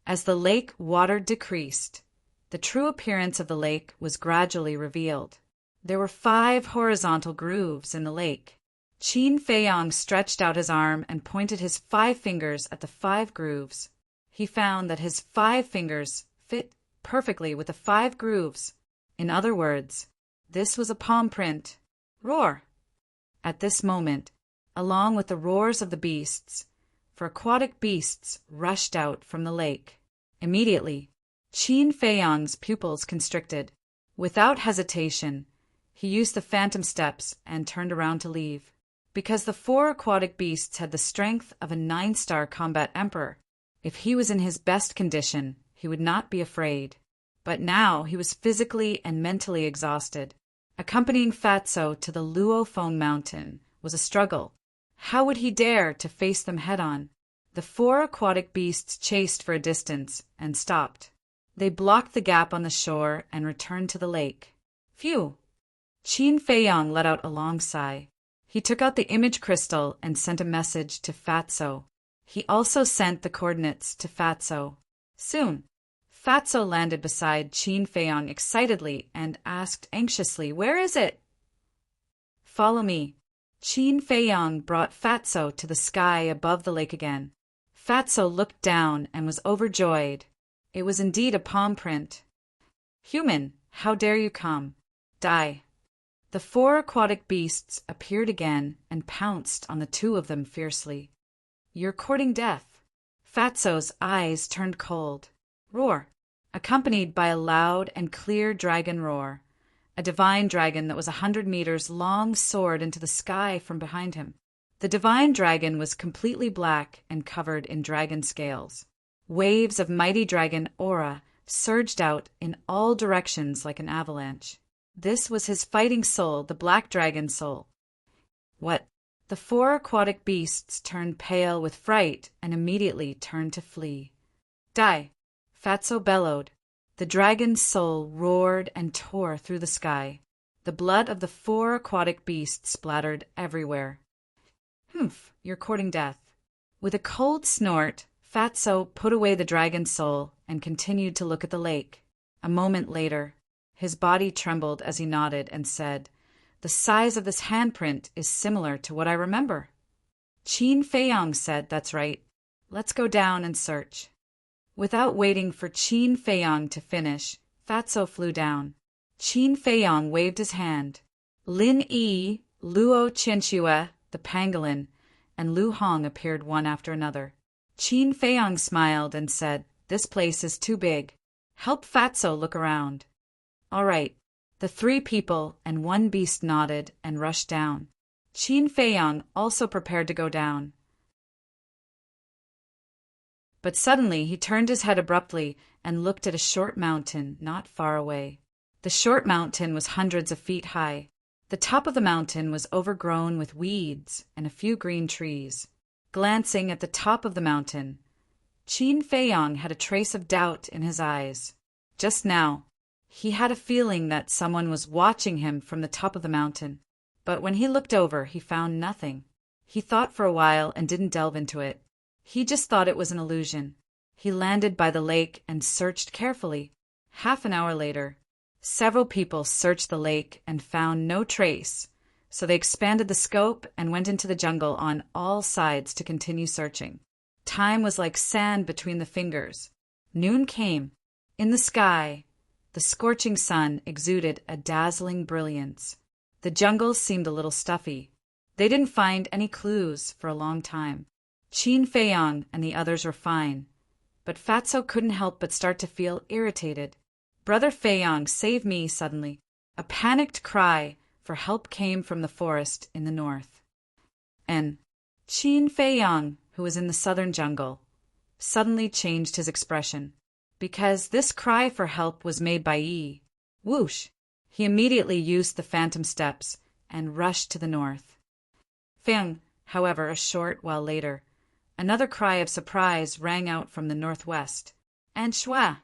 [SPEAKER 1] As the lake water decreased, the true appearance of the lake was gradually revealed. There were 5 horizontal grooves in the lake. Qin Feiyong stretched out his arm and pointed his 5 fingers at the 5 grooves. He found that his 5 fingers fit perfectly with the 5 grooves. In other words, this was a palm print. Roar! At this moment, along with the roars of the beasts, for aquatic beasts rushed out from the lake. Immediately, Qin Feiyong's pupils constricted. Without hesitation, he used the phantom steps and turned around to leave. Because the 4 aquatic beasts had the strength of a 9-star combat emperor, if he was in his best condition, he would not be afraid. But now he was physically and mentally exhausted. Accompanying Fatso to the Luofeng Mountain was a struggle. How would he dare to face them head-on? The 4 aquatic beasts chased for a distance and stopped. They blocked the gap on the shore and returned to the lake. Phew! Qin Feiyong let out a long sigh. He took out the image crystal and sent a message to Fatso. He also sent the coordinates to Fatso. Soon, Fatso landed beside Qin Feiyong excitedly and asked anxiously, "Where is it?" "Follow me." Qin Feiyong brought Fatso to the sky above the lake again. Fatso looked down and was overjoyed. It was indeed a palm print. "Human, how dare you come? Die." The 4 aquatic beasts appeared again and pounced on the 2 of them fiercely. "You're courting death." Fatso's eyes turned cold. Roar, accompanied by a loud and clear dragon roar. A divine dragon that was 100 meters long soared into the sky from behind him. The divine dragon was completely black and covered in dragon scales. Waves of mighty dragon aura surged out in all directions like an avalanche. This was his fighting soul, the black dragon soul. What? The 4 aquatic beasts turned pale with fright and immediately turned to flee. "Die!" Fatso bellowed. The dragon's soul roared and tore through the sky. The blood of the 4 aquatic beasts splattered everywhere. "Humph, you're courting death." With a cold snort, Fatso put away the dragon's soul and continued to look at the lake. A moment later, his body trembled as he nodded and said, "The size of this handprint is similar to what I remember." Qin Feiyong said, "That's right. Let's go down and search." Without waiting for Qin Feiyong to finish, Fatso flew down. Qin Feiyong waved his hand. Lin Yi, Luo Qianxue, the pangolin, and Lu Hong appeared one after another. Qin Feiyong smiled and said, "This place is too big. Help Fatso look around." "All right." The 3 people and 1 beast nodded and rushed down. Qin Feiyong also prepared to go down. But suddenly he turned his head abruptly and looked at a short mountain not far away. The short mountain was hundreds of feet high. The top of the mountain was overgrown with weeds and a few green trees. Glancing at the top of the mountain, Qin Feiyong had a trace of doubt in his eyes. Just now, he had a feeling that someone was watching him from the top of the mountain. But when he looked over, he found nothing. He thought for a while and didn't delve into it. He just thought it was an illusion. He landed by the lake and searched carefully. Half an hour later, several people searched the lake and found no trace, so they expanded the scope and went into the jungle on all sides to continue searching. Time was like sand between the fingers. Noon came. In the sky, the scorching sun exuded a dazzling brilliance. The jungle seemed a little stuffy. They didn't find any clues for a long time. Qin Feiyong and the others were fine, but Fatso couldn't help but start to feel irritated. "Brother Feiyong, save me!" Suddenly, a panicked cry for help came from the forest in the north. And Qin Feiyong, who was in the southern jungle, suddenly changed his expression, because this cry for help was made by Yi. Whoosh! He immediately used the phantom steps and rushed to the north. Feiyong, however, a short while later, another cry of surprise rang out from the northwest. "And Shua!"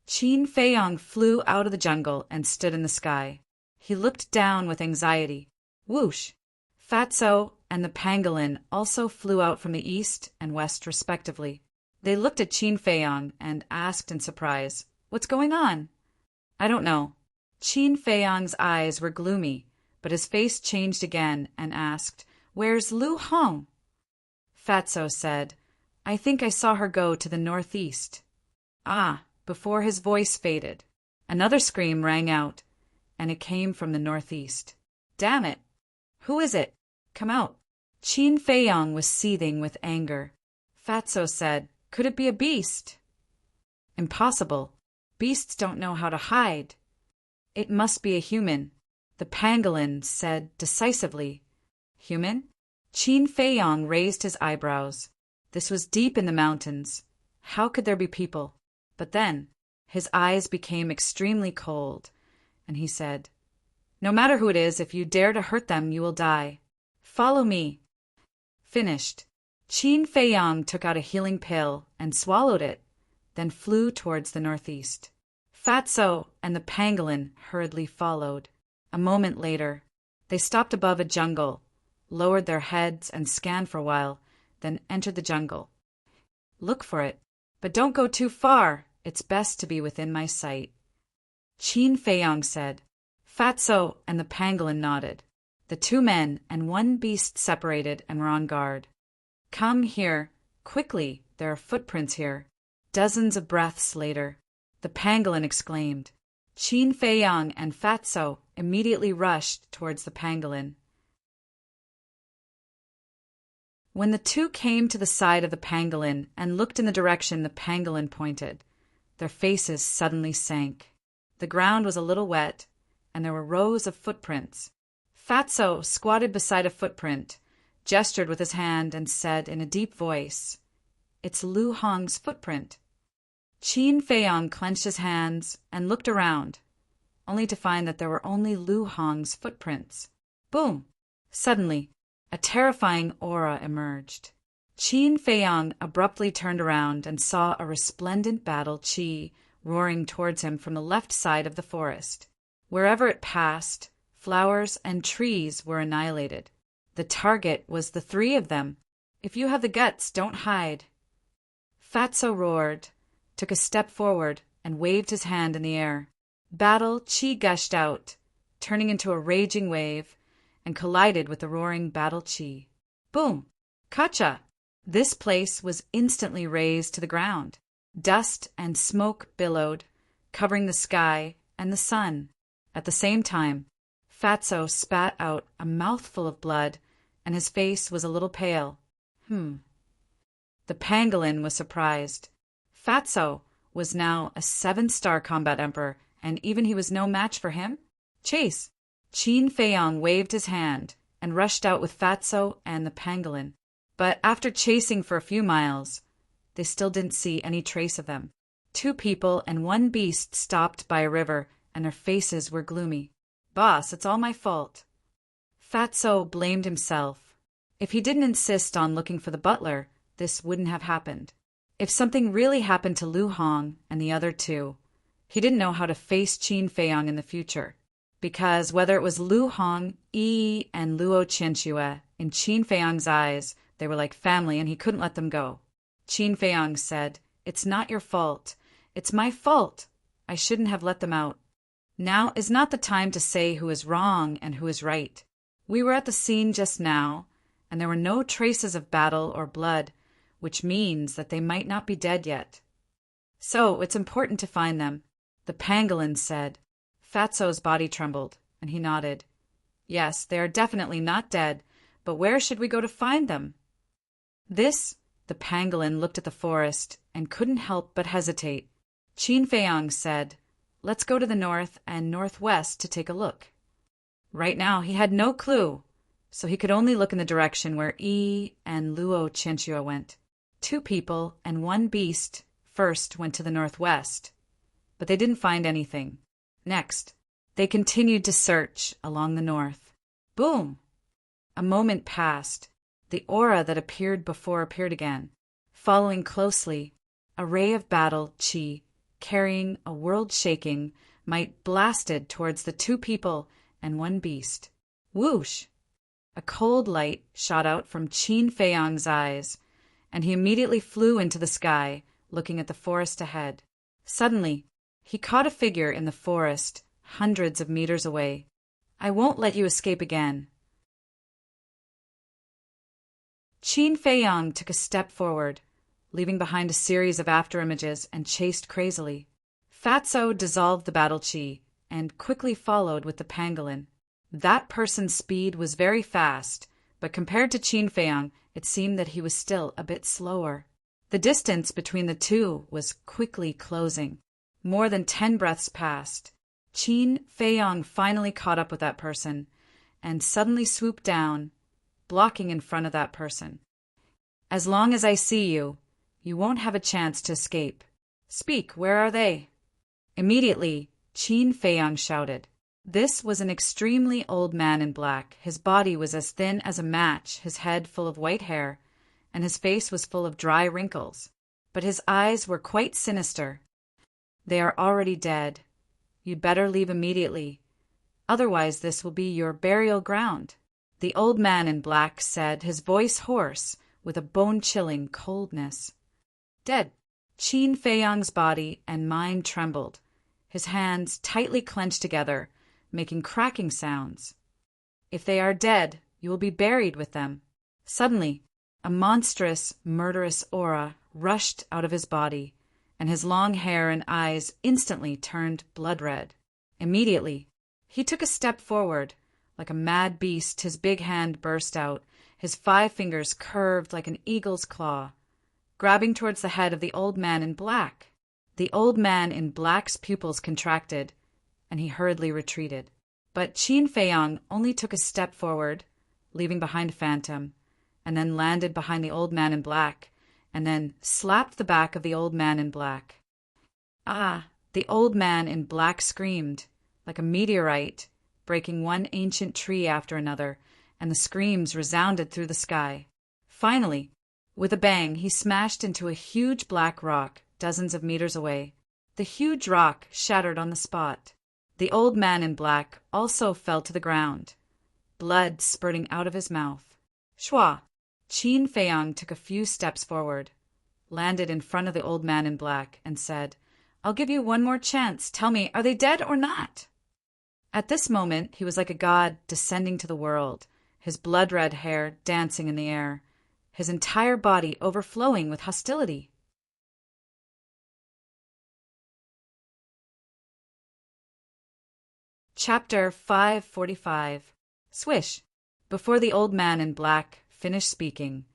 [SPEAKER 1] Qin Feiyong flew out of the jungle and stood in the sky. He looked down with anxiety. Whoosh! Fatso and the pangolin also flew out from the east and west respectively. They looked at Qin Feiyong and asked in surprise, "What's going on?" "I don't know." Qin Feiyong's eyes were gloomy, but his face changed again and asked, "Where's Lu Hong?" Fatso said, "I think I saw her go to the northeast." Ah! Before his voice faded, another scream rang out, and it came from the northeast. "Damn it! Who is it? Come out!" Qin Feiyong was seething with anger. Fatso said, "Could it be a beast?" "Impossible. Beasts don't know how to hide." "It must be a human," the pangolin said decisively. "Human?" Qin Feiyong raised his eyebrows. This was deep in the mountains. How could there be people? But then, his eyes became extremely cold, and he said, "No matter who it is, if you dare to hurt them, you will die. Follow me." Finished. Qin Feiyong took out a healing pill and swallowed it, then flew towards the northeast. Fatso and the pangolin hurriedly followed. A moment later, they stopped above a jungle, lowered their heads and scanned for a while, then entered the jungle. Look for it, but don't go too far. It's best to be within my sight. Qin Feiyang said. Fatso and the pangolin nodded. The two men and one beast separated and were on guard. Come here, quickly, there are footprints here. Dozens of breaths later, the pangolin exclaimed. Qin Feiyang and Fatso immediately rushed towards the pangolin. When the two came to the side of the pangolin and looked in the direction the pangolin pointed, their faces suddenly sank. The ground was a little wet, and there were rows of footprints. Fatso squatted beside a footprint, gestured with his hand, and said in a deep voice, "It's Lu Hong's footprint." Qin Feiyang clenched his hands and looked around, only to find that there were only Lu Hong's footprints. Boom! Suddenly, a terrifying aura emerged. Qin Feiyang abruptly turned around and saw a resplendent battle qi roaring towards him from the left side of the forest. Wherever it passed, flowers and trees were annihilated. The target was the three of them. If you have the guts, don't hide. Fatso roared, took a step forward, and waved his hand in the air. Battle qi gushed out, turning into a raging wave, and collided with the roaring battle qi. Boom! Kacha! This place was instantly razed to the ground. Dust and smoke billowed, covering the sky and the sun. At the same time, Fatso spat out a mouthful of blood, and his face was a little pale. The pangolin was surprised. Fatso was now a 7-star combat emperor, and even he was no match for him. Chase! Qin Feiyang waved his hand and rushed out with Fatso and the pangolin. But after chasing for a few miles, they still didn't see any trace of them. 2 people and 1 beast stopped by a river, and their faces were gloomy. Boss, it's all my fault. Fatso blamed himself. If he didn't insist on looking for the butler, this wouldn't have happened. If something really happened to Lu Hong and the other 2, he didn't know how to face Qin Feiyang in the future. Because whether it was Lu Hong, Yi, and Luo Qianxue, in Qin Feiyang's eyes, they were like family and he couldn't let them go. Qin Feiyang said, "It's not your fault. It's my fault. I shouldn't have let them out. Now is not the time to say who is wrong and who is right. We were at the scene just now, and there were no traces of battle or blood, which means that they might not be dead yet. So it's important to find them," the pangolin said. Fatso's body trembled, and he nodded. "Yes, they are definitely not dead, but where should we go to find them?" The pangolin looked at the forest and couldn't help but hesitate. Qin Feiyang said, "Let's go to the north and northwest to take a look." Right now he had no clue, so he could only look in the direction where Yi and Luo Qianxue went. 2 people and 1 beast first went to the northwest, but they didn't find anything. Next, they continued to search along the north. Boom! A moment passed. The aura that appeared before appeared again. Following closely, a ray of battle qi, carrying a world-shaking might, blasted towards the 2 people and 1 beast. Whoosh! A cold light shot out from Qin Feiyang's eyes, and he immediately flew into the sky, looking at the forest ahead. Suddenly, he caught a figure in the forest, hundreds of meters away. "I won't let you escape again." Qin Feiyang took a step forward, leaving behind a series of afterimages, and chased crazily. Fatso dissolved the battle qi and quickly followed with the pangolin. That person's speed was very fast, but compared to Qin Feiyang, it seemed that he was still a bit slower. The distance between the 2 was quickly closing. More than 10 breaths passed. Qin Feiyang finally caught up with that person and suddenly swooped down, blocking in front of that person. "As long as I see you, you won't have a chance to escape. Speak, where are they?" Immediately, Qin Feiyang shouted. This was an extremely old man in black. His body was as thin as a match, his head full of white hair, and his face was full of dry wrinkles. But his eyes were quite sinister. "They are already dead. You'd better leave immediately. Otherwise this will be your burial ground." The old man in black said, his voice hoarse with a bone-chilling coldness. Dead. Qin Feiyang's body and mind trembled. His hands tightly clenched together, making cracking sounds. If they are dead, you will be buried with them. Suddenly, a monstrous, murderous aura rushed out of his body, and his long hair and eyes instantly turned blood-red. Immediately, he took a step forward. Like a mad beast, his big hand burst out, his 5 fingers curved like an eagle's claw, grabbing towards the head of the old man in black. The old man in black's pupils contracted, and he hurriedly retreated. But Qin Feiyang only took a step forward, leaving behind Phantom, and then landed behind the old man in black, and then slapped the back of the old man in black. Ah! The old man in black screamed, like a meteorite, breaking one ancient tree after another, and the screams resounded through the sky. Finally, with a bang, he smashed into a huge black rock dozens of meters away. The huge rock shattered on the spot. The old man in black also fell to the ground, blood spurting out of his mouth. Shua! Qin Feiyang took a few steps forward, landed in front of the old man in black, and said, "I'll give you one more chance. Tell me, are they dead or not?" At this moment, he was like a god descending to the world, his blood-red hair dancing in the air, his entire body overflowing with hostility. Chapter 545. Swish! Before the old man in black finished speaking,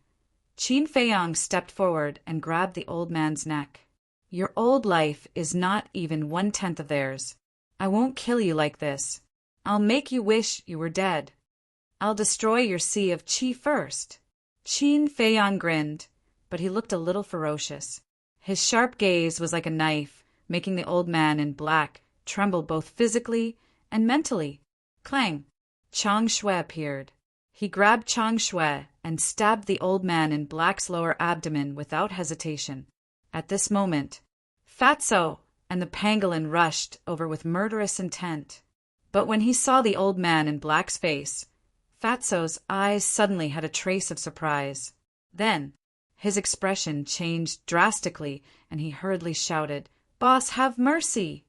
[SPEAKER 1] Qin Feiyang stepped forward and grabbed the old man's neck. "Your old life is not even 1/10 of theirs. I won't kill you like this. I'll make you wish you were dead. I'll destroy your sea of qi first." Qin Feiyang grinned, but he looked a little ferocious. His sharp gaze was like a knife, making the old man in black tremble both physically and mentally. Clang! Chang Shui appeared. He grabbed Chang Shui and stabbed the old man in black's lower abdomen without hesitation. At this moment, Fatso and the pangolin rushed over with murderous intent. But when he saw the old man in black's face, Fatso's eyes suddenly had a trace of surprise. Then, his expression changed drastically, and he hurriedly shouted, "Boss, have mercy!"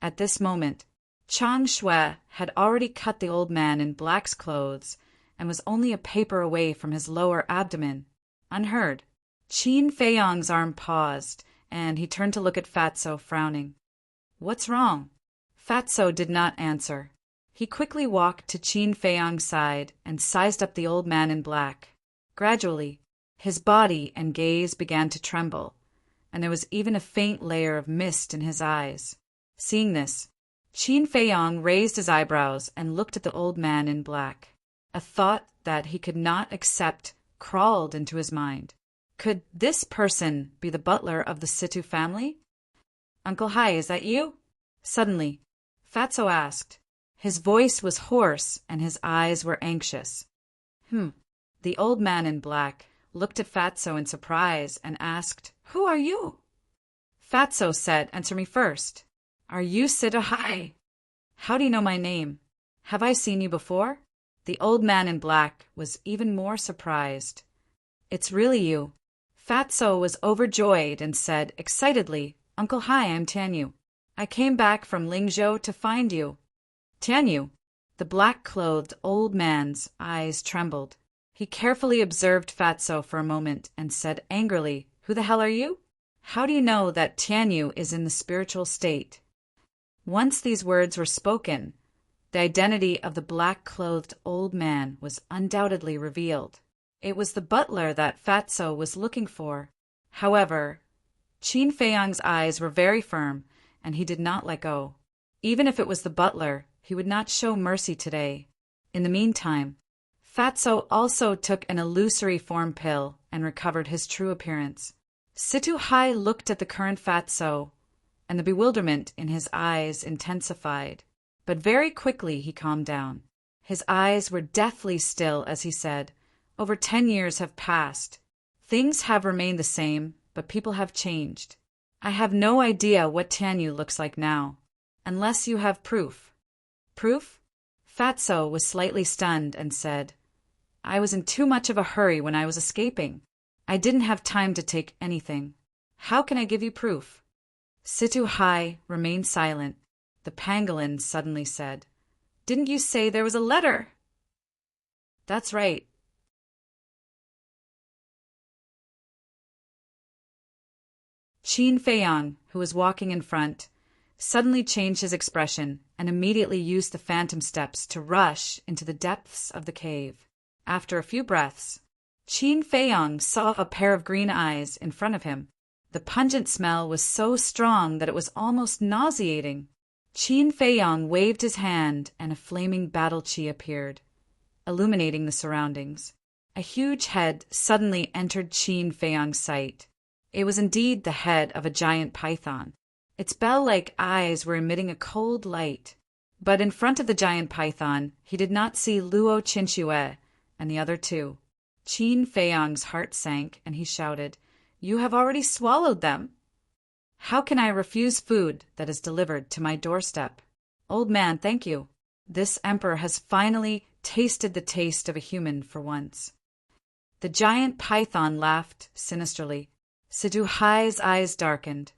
[SPEAKER 1] At this moment, Chang Shui had already cut the old man in black's clothes and was only a paper away from his lower abdomen. Unheard, Qin Feiyang's arm paused, and he turned to look at Fatso, frowning. "What's wrong?" Fatso did not answer. He quickly walked to Qin Feiyang's side and sized up the old man in black. Gradually, his body and gaze began to tremble, and there was even a faint layer of mist in his eyes. Seeing this, Qin Feiyang raised his eyebrows and looked at the old man in black. A thought that he could not accept crawled into his mind. Could this person be the butler of the Situ family? "Uncle Hai, is that you?" Suddenly, Fatso asked. His voice was hoarse and his eyes were anxious. The old man in black looked at Fatso in surprise and asked, "Who are you?" Fatso said, "Answer me first. Are you Situ Hai?" "How do you know my name? Have I seen you before?" The old man in black was even more surprised. "It's really you." Fatso was overjoyed and said excitedly, "Uncle Hai, I'm Tianyu. I came back from Lingzhou to find you." "Tianyu?" The black-clothed old man's eyes trembled. He carefully observed Fatso for a moment and said angrily, "Who the hell are you? How do you know that Tianyu is in the spiritual state?" Once these words were spoken, the identity of the black-clothed old man was undoubtedly revealed. It was the butler that Fatso was looking for. However, Qin Feiyang's eyes were very firm, and he did not let go. Even if it was the butler, he would not show mercy today. In the meantime, Fatso also took an illusory form pill and recovered his true appearance. Situ Hai looked at the current Fatso, and the bewilderment in his eyes intensified. But very quickly he calmed down. His eyes were deathly still as he said, "Over 10 years have passed. Things have remained the same, but people have changed. I have no idea what Tianyu looks like now, unless you have proof." "Proof?" Fatso was slightly stunned and said, I was in too much of a hurry when I was escaping. I didn't have time to take anything. How can I give you proof? Situ Hai remained silent. The pangolin suddenly said, Didn't you say there was a letter? That's right. Qin Feiyang, who was walking in front, suddenly changed his expression and immediately used the phantom steps to rush into the depths of the cave. After a few breaths, Qin Feiyang saw a pair of green eyes in front of him. The pungent smell was so strong that it was almost nauseating. Qin Feiyang waved his hand and a flaming battle chi appeared, illuminating the surroundings. A huge head suddenly entered Qin Feiyang's sight. It was indeed the head of a giant python. Its bell-like eyes were emitting a cold light. But in front of the giant python, he did not see Luo Qinxue and the other two. Qin Feiyang's heart sank, and he shouted, You have already swallowed them. How can I refuse food that is delivered to my doorstep? Old man, thank you. This emperor has finally tasted the taste of a human for once. The giant python laughed sinisterly. Situ Hai's eyes darkened.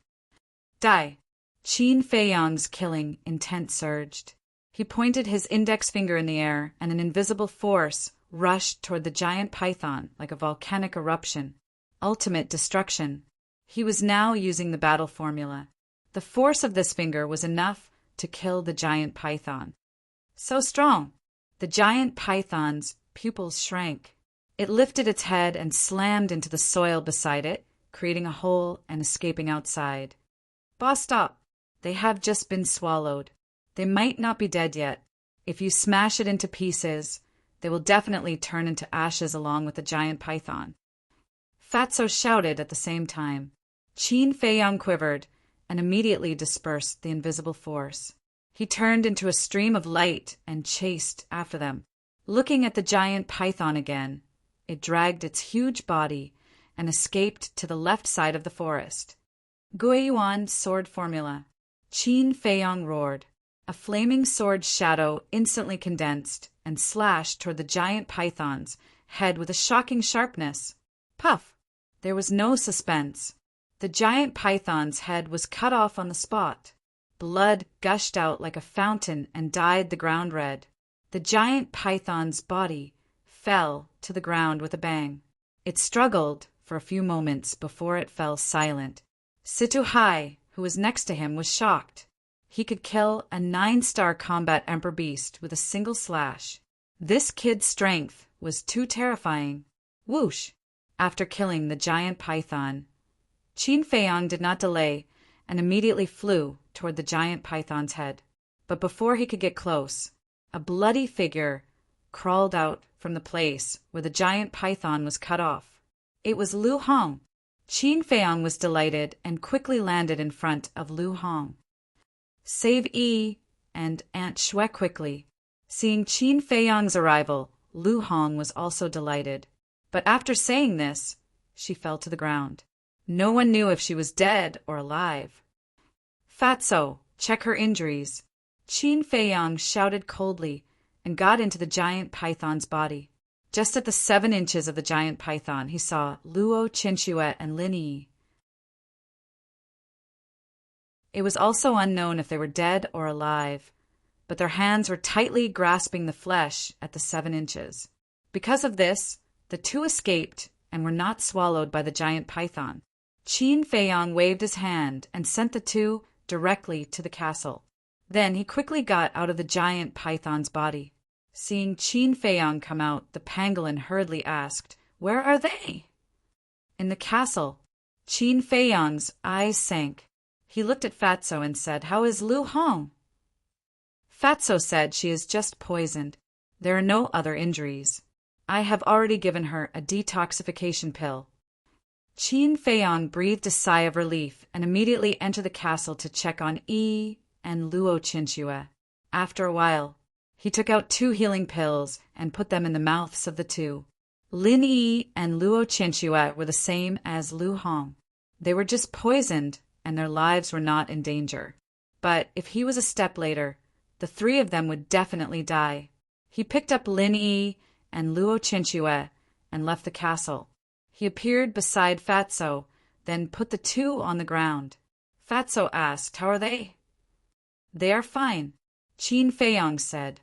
[SPEAKER 1] Die! Qin Feiyang's killing intent surged. He pointed his index finger in the air, and an invisible force rushed toward the giant python like a volcanic eruption. Ultimate destruction. He was now using the battle formula. The force of this finger was enough to kill the giant python. So strong! The giant python's pupils shrank. It lifted its head and slammed into the soil beside it, creating a hole and escaping outside. Boss, stop! They have just been swallowed. They might not be dead yet. If you smash it into pieces, they will definitely turn into ashes along with the giant python. Fatso shouted at the same time. Qin Feiyang quivered and immediately dispersed the invisible force. He turned into a stream of light and chased after them. Looking at the giant python again, it dragged its huge body and escaped to the left side of the forest. Guiyuan sword formula. Qin Feiyang roared. A flaming sword shadow instantly condensed and slashed toward the giant python's head with a shocking sharpness. Puff! There was no suspense. The giant python's head was cut off on the spot. Blood gushed out like a fountain and dyed the ground red. The giant python's body fell to the ground with a bang. It struggled for a few moments before it fell silent. Situ Hai, who was next to him, was shocked. He could kill a 9-star combat emperor beast with a single slash. This kid's strength was too terrifying. Whoosh! After killing the giant python, Qin Feiyang did not delay and immediately flew toward the giant python's head. But before he could get close, a bloody figure crawled out from the place where the giant python was cut off. It was Lu Hong. Qin Feiyang was delighted and quickly landed in front of Lu Hong. Save Yi and Aunt Xue quickly. Seeing Qin Feiyang's arrival, Lu Hong was also delighted. But after saying this, she fell to the ground. No one knew if she was dead or alive. Fatso, check her injuries. Qin Feiyang shouted coldly and got into the giant python's body. Just at the 7 inches of the giant python, he saw Luo Qinxue and Lin Yi. It was also unknown if they were dead or alive, but their hands were tightly grasping the flesh at the 7 inches. Because of this, the two escaped and were not swallowed by the giant python. Qin Feiyang waved his hand and sent the two directly to the castle. Then he quickly got out of the giant python's body. Seeing Qin Feiyang come out, the pangolin hurriedly asked, Where are they? In the castle. Qin Feiyang's eyes sank. He looked at Fatso and said, How is Lu Hong? Fatso said, She is just poisoned. There are no other injuries. I have already given her a detoxification pill. Qin Feiyang breathed a sigh of relief and immediately entered the castle to check on Yi and Luo Qinxue. After a while, he took out 2 healing pills and put them in the mouths of the two. Lin Yi and Luo Qinxue were the same as Lu Hong. They were just poisoned, and their lives were not in danger. But if he was a step later, The three of them would definitely die. He picked up Lin Yi and Luo Chenxue and left the castle. He appeared beside Fatso, then put the two on the ground. Fatso asked, "How are they?" "They are fine," Qin Feiyong said.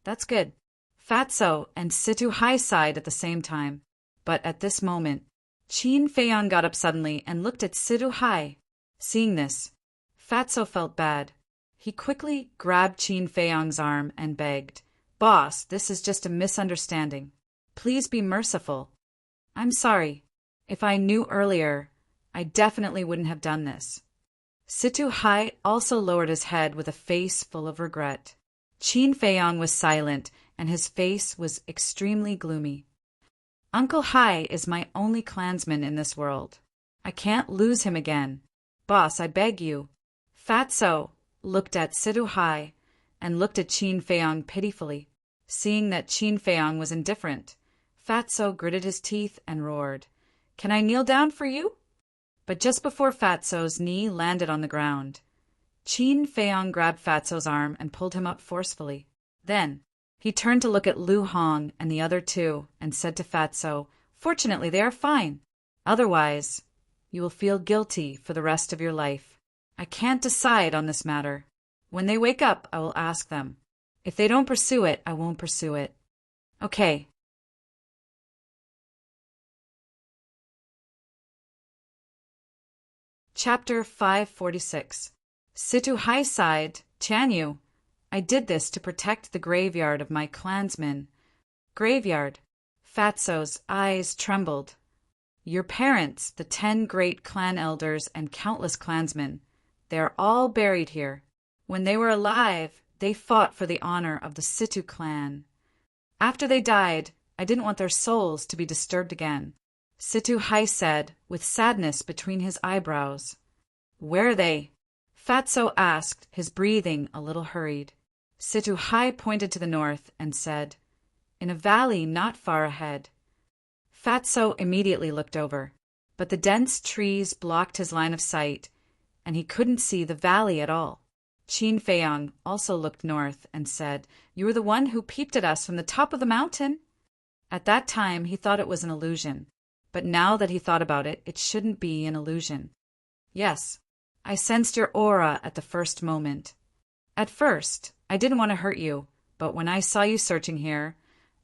[SPEAKER 1] "That's good." Fatso and Situ Hai sighed at the same time. But at this moment, Qin Feiyong got up suddenly and looked at Situ Hai. Seeing this, Fatso felt bad. He quickly grabbed Qin Feiyong's arm and begged, "Boss, this is just a misunderstanding. Please be merciful. I'm sorry. If I knew earlier, I definitely wouldn't have done this." Situ Hai also lowered his head with a face full of regret. Qin Feiyong was silent, and his face was extremely gloomy. "Uncle Hai is my only clansman in this world. I can't lose him again. Boss, I beg you." Fatso looked at Situ Hai and looked at Qin Feiyong pitifully. Seeing that Qin Feiyong was indifferent, Fatso gritted his teeth and roared, "Can I kneel down for you?" But just before Fatso's knee landed on the ground, Qin Feiyong grabbed Fatso's arm and pulled him up forcefully. Then he turned to look at Lu Hong and the other two and said to Fatso, "Fortunately, they are fine. Otherwise, you will feel guilty for the rest of your life. I can't decide on this matter. When they wake up, I will ask them. If they don't pursue it, I won't pursue it. Okay." Chapter 546. Situ Hai sighed, "Chanyu, I did this to protect the graveyard of my clansmen." "Graveyard?" Fatso's eyes trembled. "Your parents, the 10 great clan elders and countless clansmen, they are all buried here. When they were alive, they fought for the honor of the Situ clan. After they died, I didn't want their souls to be disturbed again." Situ Hai said, with sadness between his eyebrows. "Where are they?" Fatso asked, his breathing a little hurried. Situ Hai pointed to the north and said, "In a valley not far ahead." Fatso immediately looked over, but the dense trees blocked his line of sight, and he couldn't see the valley at all. Qin Feiyong also looked north and said, "You were the one who peeped at us from the top of the mountain." At that time he thought it was an illusion, but now that he thought about it, it shouldn't be an illusion. "Yes, I sensed your aura at the first moment. At first, I didn't want to hurt you, but when I saw you searching here,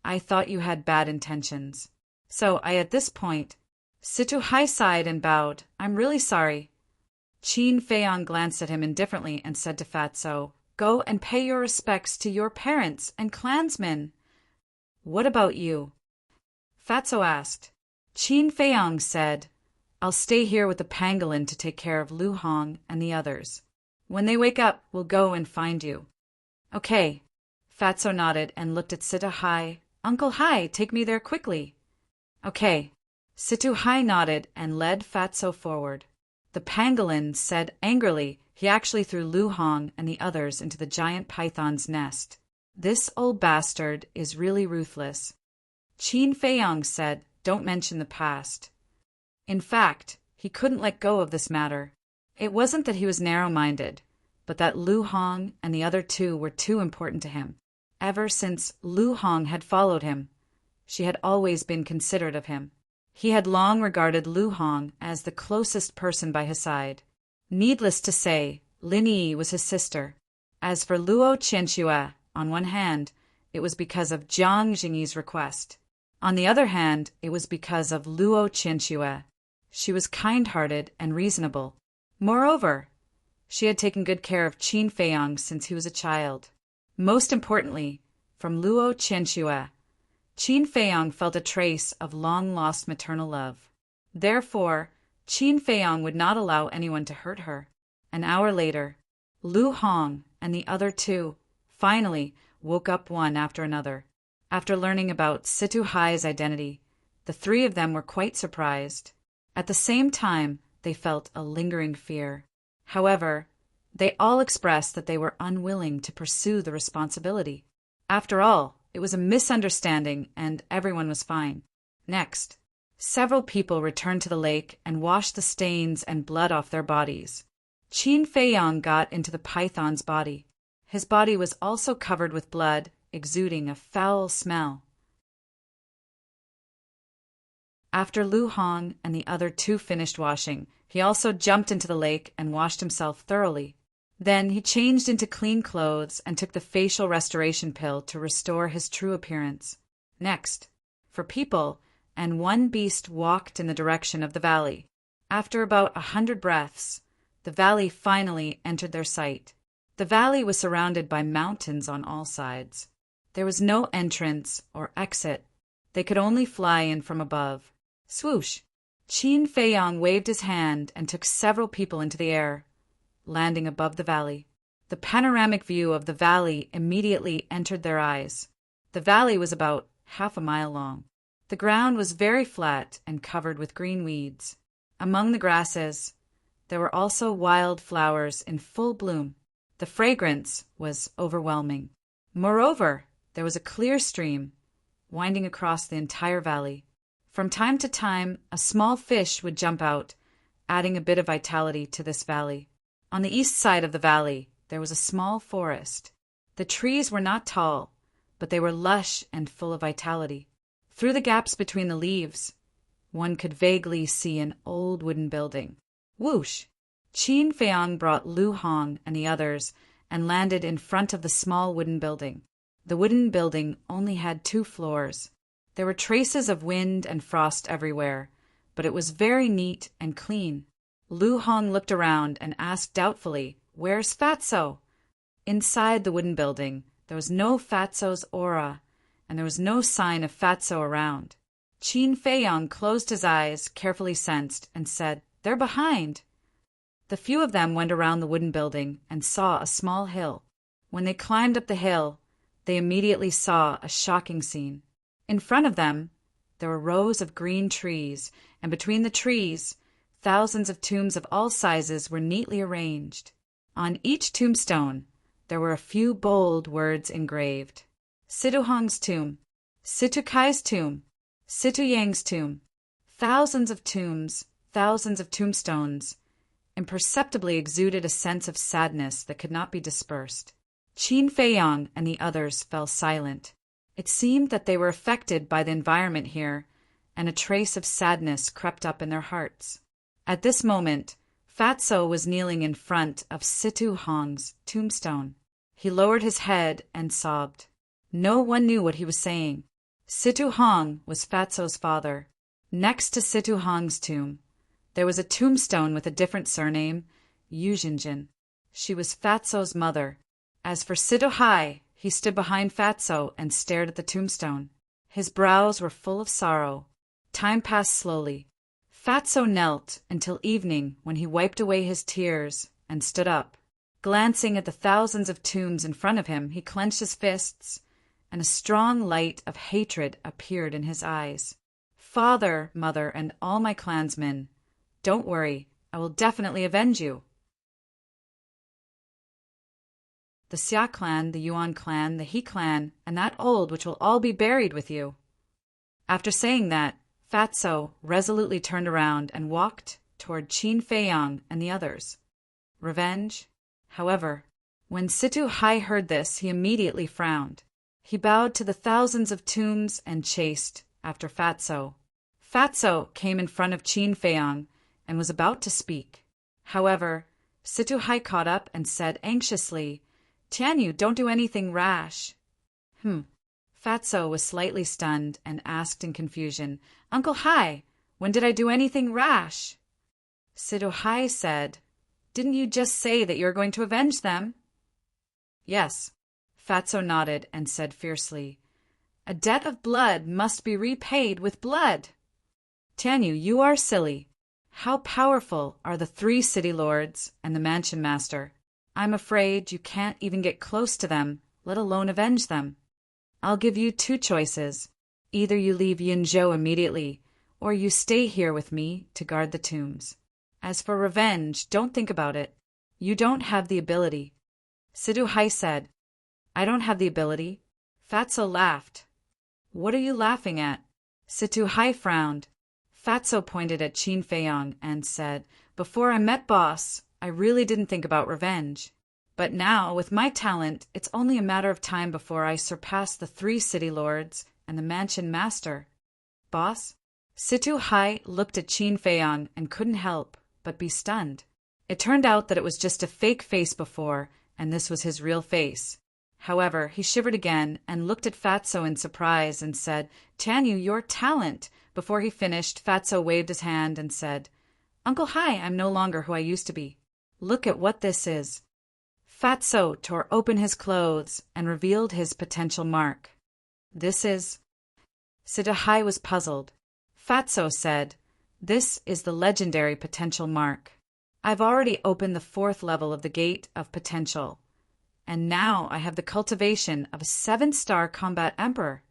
[SPEAKER 1] I thought you had bad intentions. So at this point..." Situ Hai sighed and bowed. "I'm really sorry." Qin Feiyong glanced at him indifferently and said to Fatso, "Go and pay your respects to your parents and clansmen." "What about you?" Fatso asked. Qin Feiyong said, "I'll stay here with the pangolin to take care of Lu Hong and the others. When they wake up, we'll go and find you." "Okay." Fatso nodded and looked at Situ Hai. "Uncle Hai, take me there quickly." "Okay." Situ Hai nodded and led Fatso forward. The pangolin said angrily he actually threw Lu Hong and the others into the giant python's nest. "This old bastard is really ruthless." Qin Feiyong said, "Don't mention the past." In fact, he couldn't let go of this matter. It wasn't that he was narrow-minded, but that Lu Hong and the other two were too important to him. Ever since Lu Hong had followed him, she had always been considerate of him. He had long regarded Lu Hong as the closest person by his side. Needless to say, Lin Yi was his sister. As for Luo Chenxue, on one hand, it was because of Jiang Jingyi's request. On the other hand, it was because of Luo Chenxue. She was kind-hearted and reasonable. Moreover, she had taken good care of Qin Feiyong since he was a child. Most importantly, from Luo Chenxue, Qin Feiyong felt a trace of long-lost maternal love. Therefore, Qin Feiyong would not allow anyone to hurt her. An hour later, Lu Hong and the other two finally woke up one after another. After learning about Situ Hai's identity, the three of them were quite surprised. At the same time, they felt a lingering fear. However, they all expressed that they were unwilling to pursue the responsibility. After all, it was a misunderstanding and everyone was fine. Next, several people returned to the lake and washed the stains and blood off their bodies. Qin Feiyong got into the python's body. His body was also covered with blood, exuding a foul smell. After Lu Hong and the other two finished washing, he also jumped into the lake and washed himself thoroughly. Then he changed into clean clothes and took the facial restoration pill to restore his true appearance. Next, for people, and one beast walked in the direction of the valley. After about 100 breaths, the valley finally entered their sight. The valley was surrounded by mountains on all sides. There was no entrance or exit. They could only fly in from above. Swoosh! Qin Feiyang waved his hand and took several people into the air, landing above the valley. The panoramic view of the valley immediately entered their eyes. The valley was about half a mile long. The ground was very flat and covered with green weeds. Among the grasses, there were also wild flowers in full bloom. The fragrance was overwhelming. Moreover, there was a clear stream winding across the entire valley. From time to time, a small fish would jump out, adding a bit of vitality to this valley. On the east side of the valley, there was a small forest. The trees were not tall, but they were lush and full of vitality. Through the gaps between the leaves, one could vaguely see an old wooden building. Whoosh! Qin Feiyang brought Lu Hong and the others and landed in front of the small wooden building. The wooden building only had 2 floors. There were traces of wind and frost everywhere, but it was very neat and clean. Lu Hong looked around and asked doubtfully, "Where's Fatso?" Inside the wooden building, there was no Fatso's aura, and there was no sign of Fatso around. Qin Feiyang closed his eyes, carefully sensed, and said, "They're behind." The few of them went around the wooden building and saw a small hill. When they climbed up the hill, they immediately saw a shocking scene. In front of them, there were rows of green trees, and between the trees, thousands of tombs of all sizes were neatly arranged. On each tombstone, there were a few bold words engraved. Situ Hong's tomb, Situ Kai's tomb, Situ Yang's tomb. Thousands of tombs, thousands of tombstones, imperceptibly exuded a sense of sadness that could not be dispersed. Qin Feiyang and the others fell silent. It seemed that they were affected by the environment here, and a trace of sadness crept up in their hearts. At this moment, Fatso was kneeling in front of Situ Hong's tombstone. He lowered his head and sobbed. No one knew what he was saying. Situ Hong was Fatso's father. Next to Situ Hong's tomb, there was a tombstone with a different surname, Yuzhinjin. She was Fatso's mother. As for Situ Hai, he stood behind Fatso and stared at the tombstone. His brows were full of sorrow. Time passed slowly. Fatso knelt until evening, when he wiped away his tears and stood up. Glancing at the thousands of tombs in front of him, he clenched his fists, and a strong light of hatred appeared in his eyes. "Father, mother, and all my clansmen, don't worry, I will definitely avenge you. The Xia clan, the Yuan clan, the He clan, and that old which will all be buried with you." After saying that, Fatso resolutely turned around and walked toward Qin Feiyang and the others. Revenge? However, when Situ Hai heard this, he immediately frowned. He bowed to the thousands of tombs and chased after Fatso. Fatso came in front of Qin Feiyang and was about to speak. However, Situ Hai caught up and said anxiously, "Tianyu, don't do anything rash." Fatso was slightly stunned and asked in confusion, "Uncle Hai, when did I do anything rash?" Situ Hai said, "Didn't you just say that you were going to avenge them?" "Yes." Fatso nodded and said fiercely, "A debt of blood must be repaid with blood." "Tianyu, you are silly. How powerful are the 3 city lords and the mansion master? I'm afraid you can't even get close to them, let alone avenge them. I'll give you 2 choices. Either you leave Yinzhou immediately, or you stay here with me to guard the tombs. As for revenge, don't think about it. You don't have the ability." Situ Hai said, "I don't have the ability." Fatso laughed. "What are you laughing at?" Situ Hai frowned. Fatso pointed at Qin Feiyang and said, "Before I met Boss, I really didn't think about revenge. But now, with my talent, it's only a matter of time before I surpass the 3 city lords and the mansion master. Boss? Situ Hai looked at Qin Feiyang and couldn't help but be stunned. It turned out that it was just a fake face before, and this was his real face. However, he shivered again and looked at Fatso in surprise and said, "Tanyu, your talent." Before he finished, Fatso waved his hand and said, "Uncle Hai, I'm no longer who I used to be. Look at what this is." Fatso tore open his clothes and revealed his potential mark. "This is—" Situ Hai was puzzled. Fatso said, "This is the legendary potential mark. I've already opened the 4th level of the Gate of Potential, and now I have the cultivation of a 7-star combat emperor."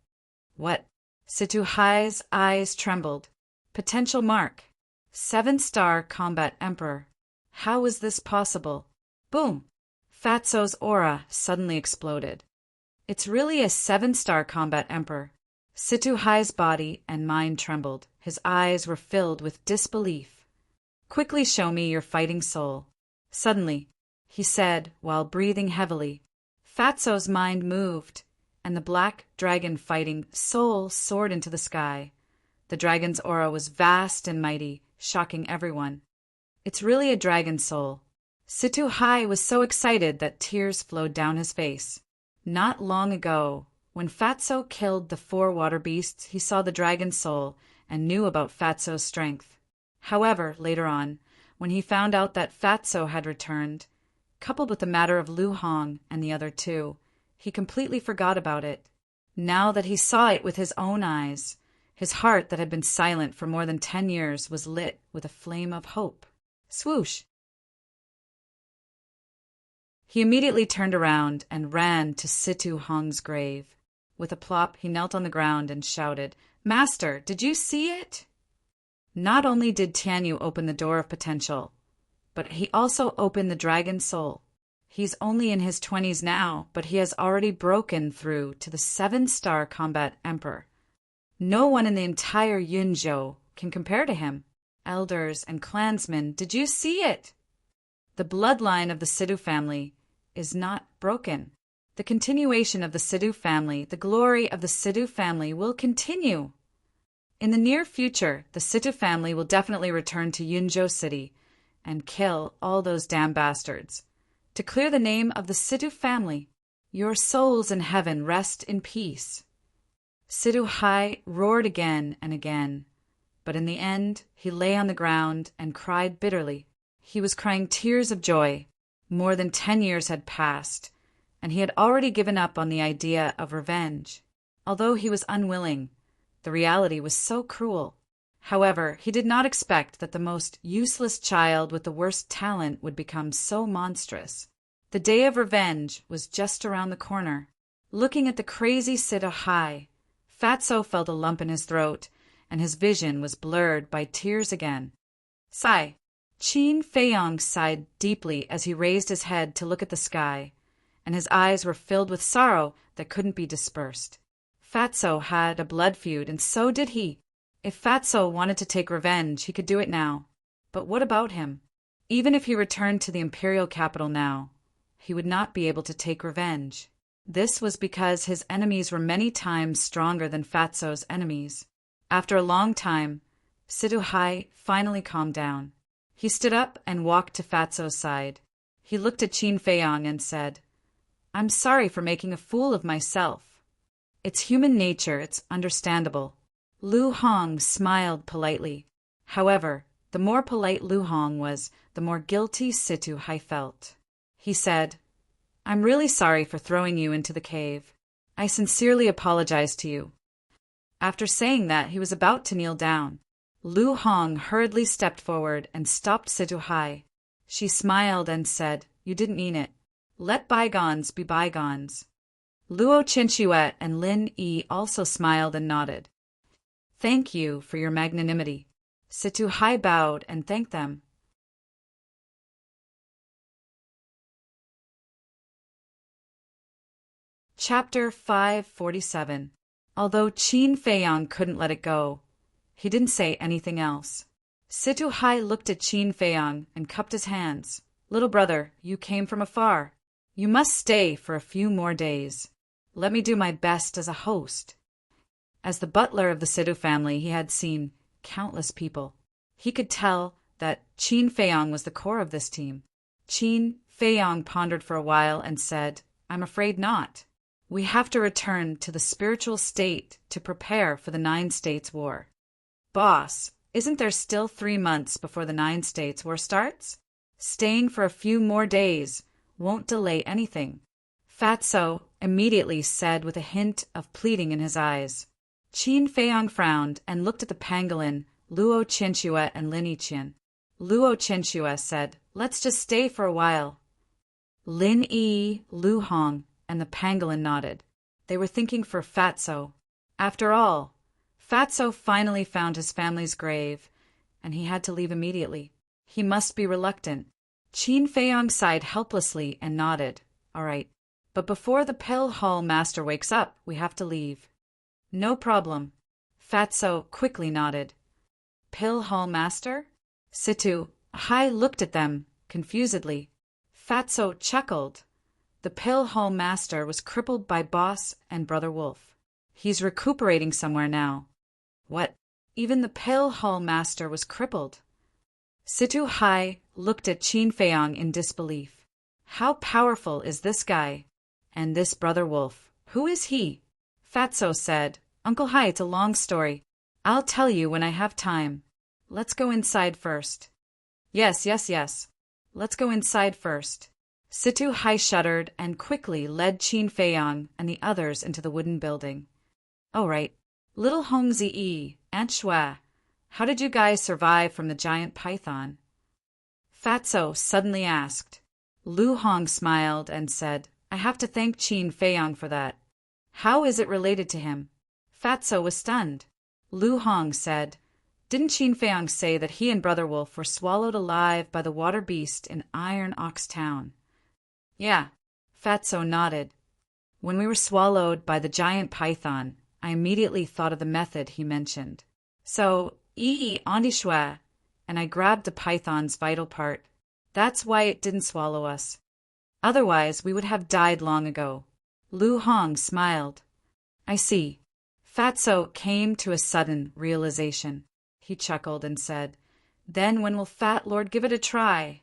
[SPEAKER 1] "What?" Situ Hai's eyes trembled. "Potential mark. 7-star combat emperor. How is this possible?" Boom! Fatso's aura suddenly exploded. "It's really a 7-star combat emperor." Situ Hai's body and mind trembled. His eyes were filled with disbelief. "Quickly show me your fighting soul." Suddenly, he said while breathing heavily. Fatso's mind moved, and the black dragon fighting soul soared into the sky. The dragon's aura was vast and mighty, shocking everyone. "It's really a dragon soul." Situ Hai was so excited that tears flowed down his face. Not long ago, when Fatso killed the 4 water beasts, he saw the dragon soul and knew about Fatso's strength. However, later on, when he found out that Fatso had returned, coupled with the matter of Lu Hong and the other 2, he completely forgot about it. Now that he saw it with his own eyes, his heart that had been silent for more than 10 years was lit with a flame of hope. Swoosh! He immediately turned around and ran to Situ Hong's grave. With a plop, he knelt on the ground and shouted, "Master, did you see it?" Not only did Tianyu open the door of potential, but he also opened the dragon soul. He's only in his 20s now, but he has already broken through to the 7-star combat emperor. No one in the entire Yunzhou can compare to him. Elders and clansmen, did you see it? The bloodline of the Sidu family is not broken. The continuation of the Sidu family, the glory of the Sidu family will continue. In the near future, the Situ family will definitely return to Yunzhou City and kill all those damn bastards. To clear the name of the Situ family, your souls in heaven rest in peace. Situ Hai roared again and again, but in the end, he lay on the ground and cried bitterly. He was crying tears of joy. More than 10 years had passed, and he had already given up on the idea of revenge. Although he was unwilling, the reality was so cruel. However, he did not expect that the most useless child with the worst talent would become so monstrous. The day of revenge was just around the corner. Looking at the crazy Situ Hai, Fatso felt a lump in his throat, and his vision was blurred by tears again. Sigh. Qin Feiyang sighed deeply as he raised his head to look at the sky, and his eyes were filled with sorrow that couldn't be dispersed. Fatso had a blood feud, and so did he. If Fatso wanted to take revenge, he could do it now. But what about him? Even if he returned to the imperial capital now, he would not be able to take revenge. This was because his enemies were many times stronger than Fatso's enemies. After a long time, Situ Hai finally calmed down. He stood up and walked to Fatso's side. He looked at Qin Feiyang and said, "I'm sorry for making a fool of myself. It's human nature, it's understandable." Lu Hong smiled politely. However, the more polite Lu Hong was, the more guilty Situ Hai felt. He said, "I'm really sorry for throwing you into the cave. I sincerely apologize to you." After saying that, he was about to kneel down. Lu Hong hurriedly stepped forward and stopped Situ Hai. She smiled and said, "You didn't mean it. Let bygones be bygones." Luo Chinchuet and Lin Yi also smiled and nodded. "Thank you for your magnanimity." Situ Hai bowed and thanked them. Chapter 547. Although Qin Feiyang couldn't let it go, he didn't say anything else. Situ Hai looked at Qin Feiyang and cupped his hands. "Little brother, you came from afar. You must stay for a few more days. Let me do my best as a host. As the butler of the Sidhu family, he had seen countless people. He could tell that Qin Feiyong was the core of this team. Qin Feiyong pondered for a while and said, I'm afraid not. We have to return to the spiritual state to prepare for the 9 States War. Boss, isn't there still 3 months before the 9 States War starts? Staying for a few more days won't delay anything. Fatso immediately said with a hint of pleading in his eyes. Qin Feiyong frowned and looked at the pangolin, Luo Chinchua and Lin Yiqian. Luo Chinchua said, Let's just stay for a while. Lin Yi, Lu Hong, and the pangolin nodded. They were thinking for Fatso. After all, Fatso finally found his family's grave, and he had to leave immediately. He must be reluctant. Qin Feiyong sighed helplessly and nodded. All right, but before the pill hall master wakes up, we have to leave. No problem. Fatso quickly nodded. Pill hall master? Situ Hai looked at them confusedly. Fatso chuckled. The pill hall master was crippled by Boss and Brother Wolf. He's recuperating somewhere now. What? Even the pill hall master was crippled. Situ Hai looked at Qin Feiyong in disbelief. How powerful is this guy? And this Brother Wolf, who is he? Fatso said, Uncle Hai, it's a long story. I'll tell you when I have time. Let's go inside first. Yes. Let's go inside first. Situ Hai shuddered and quickly led Qin Feiyong and the others into the wooden building. All right, little Hong Zi, Aunt Shua, how did you guys survive from the giant python? Fatso suddenly asked. Lu Hong smiled and said, I have to thank Qin Feiyong for that. How is it related to him? Fatso was stunned. Lu Hong said, Didn't Qin Feiyong say that he and Brother Wolf were swallowed alive by the water beast in Iron Ox Town? Yeah, Fatso nodded. When we were swallowed by the giant python, I immediately thought of the method he mentioned. So, Andi Shua, and I grabbed the python's vital part. That's why it didn't swallow us. Otherwise, we would have died long ago. Lu Hong smiled. I see. Fatso came to a sudden realization. He chuckled and said, Then when will Fat Lord give it a try?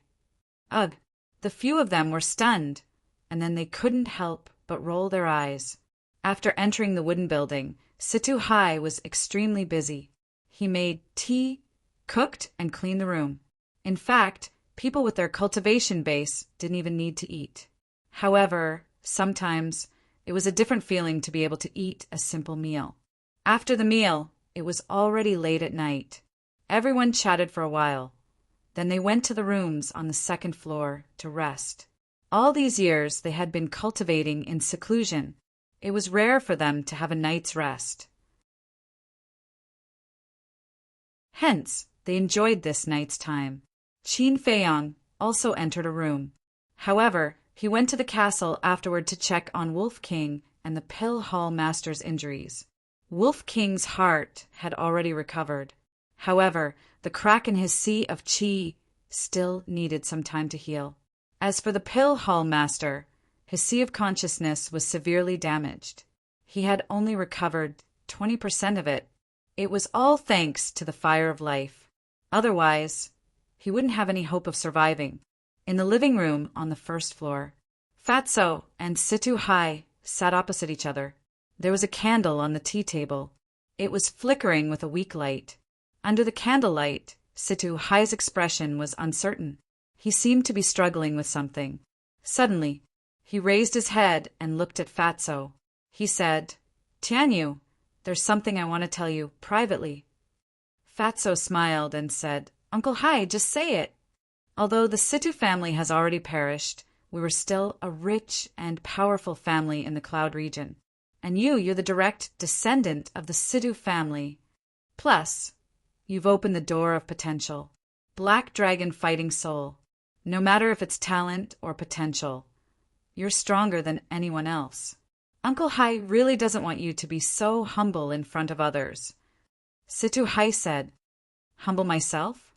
[SPEAKER 1] Ugh, the few of them were stunned, and then they couldn't help but roll their eyes. After entering the wooden building, Situ Hai was extremely busy. He made tea, cooked, and cleaned the room. In fact, people with their cultivation base didn't even need to eat. However, sometimes it was a different feeling to be able to eat a simple meal. After the meal, it was already late at night. Everyone chatted for a while. Then they went to the rooms on the 2nd floor to rest. All these years they had been cultivating in seclusion. It was rare for them to have a night's rest. Hence, they enjoyed this night's time. Qin Feiyong also entered a room. However, he went to the castle afterward to check on Wolf King and the Pill Hall Master's injuries. Wolf King's heart had already recovered. However, the crack in his sea of qi still needed some time to heal. As for the Pill Hall Master, his sea of consciousness was severely damaged. He had only recovered 20% of it. It was all thanks to the fire of life. Otherwise, he wouldn't have any hope of surviving. In the living room on the 1st floor, Fatso and Situ Hai sat opposite each other. There was a candle on the tea table. It was flickering with a weak light. Under the candlelight, Situ Hai's expression was uncertain. He seemed to be struggling with something. Suddenly, he raised his head and looked at Fatso. He said, Tianyu, there's something I want to tell you privately. Fatso smiled and said, Uncle Hai, just say it. Although the Situ family has already perished, we were still a rich and powerful family in the Cloud region. And you're the direct descendant of the Situ family. Plus, you've opened the door of potential. Black Dragon fighting soul. No matter if it's talent or potential, you're stronger than anyone else. Uncle Hai really doesn't want you to be so humble in front of others. Situ Hai said, Humble myself?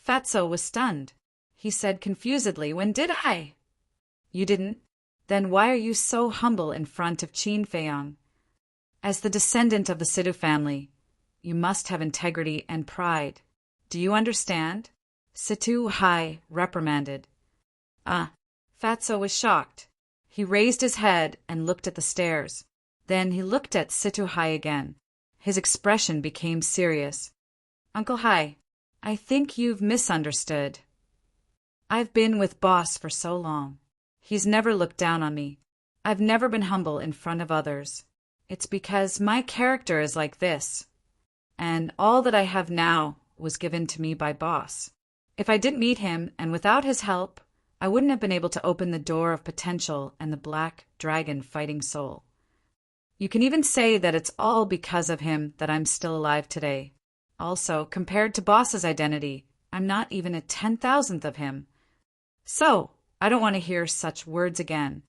[SPEAKER 1] Fatso was stunned. He said confusedly, When did I? You didn't? Then why are you so humble in front of Qin Feiyang? As the descendant of the Situ family, you must have integrity and pride. Do you understand? Situ Hai reprimanded. Fatso was shocked. He raised his head and looked at the stairs. Then he looked at Situ Hai again. His expression became serious. Uncle Hai, I think you've misunderstood. I've been with Boss for so long. He's never looked down on me. I've never been humble in front of others. It's because my character is like this. And all that I have now was given to me by Boss. If I didn't meet him and without his help, I wouldn't have been able to open the door of potential and the black dragon fighting soul. You can even say that it's all because of him that I'm still alive today. Also, compared to Boss's identity, I'm not even a 10,000th of him. So, I don't want to hear such words again,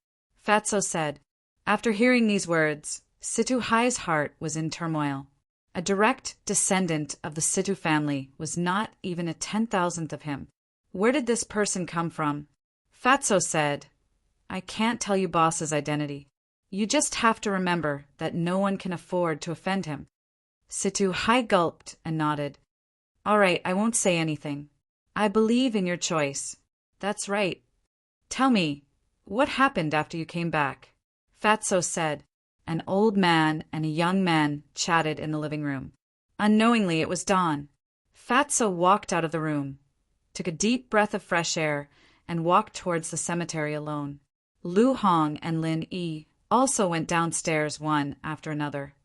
[SPEAKER 1] Fatso said. After hearing these words, Situ Hai's heart was in turmoil. A direct descendant of the Situ family was not even a 10,000th of him. Where did this person come from? Fatso said, I can't tell you Boss's identity. You just have to remember that no one can afford to offend him. Situ Hai gulped and nodded. All right, I won't say anything. I believe in your choice. That's right. Tell me, what happened after you came back? Fatso said. An old man and a young man chatted in the living room. Unknowingly, it was dawn. Fatso walked out of the room, took a deep breath of fresh air, and walked towards the cemetery alone. Lu Hong and Lin Yi also went downstairs one after another.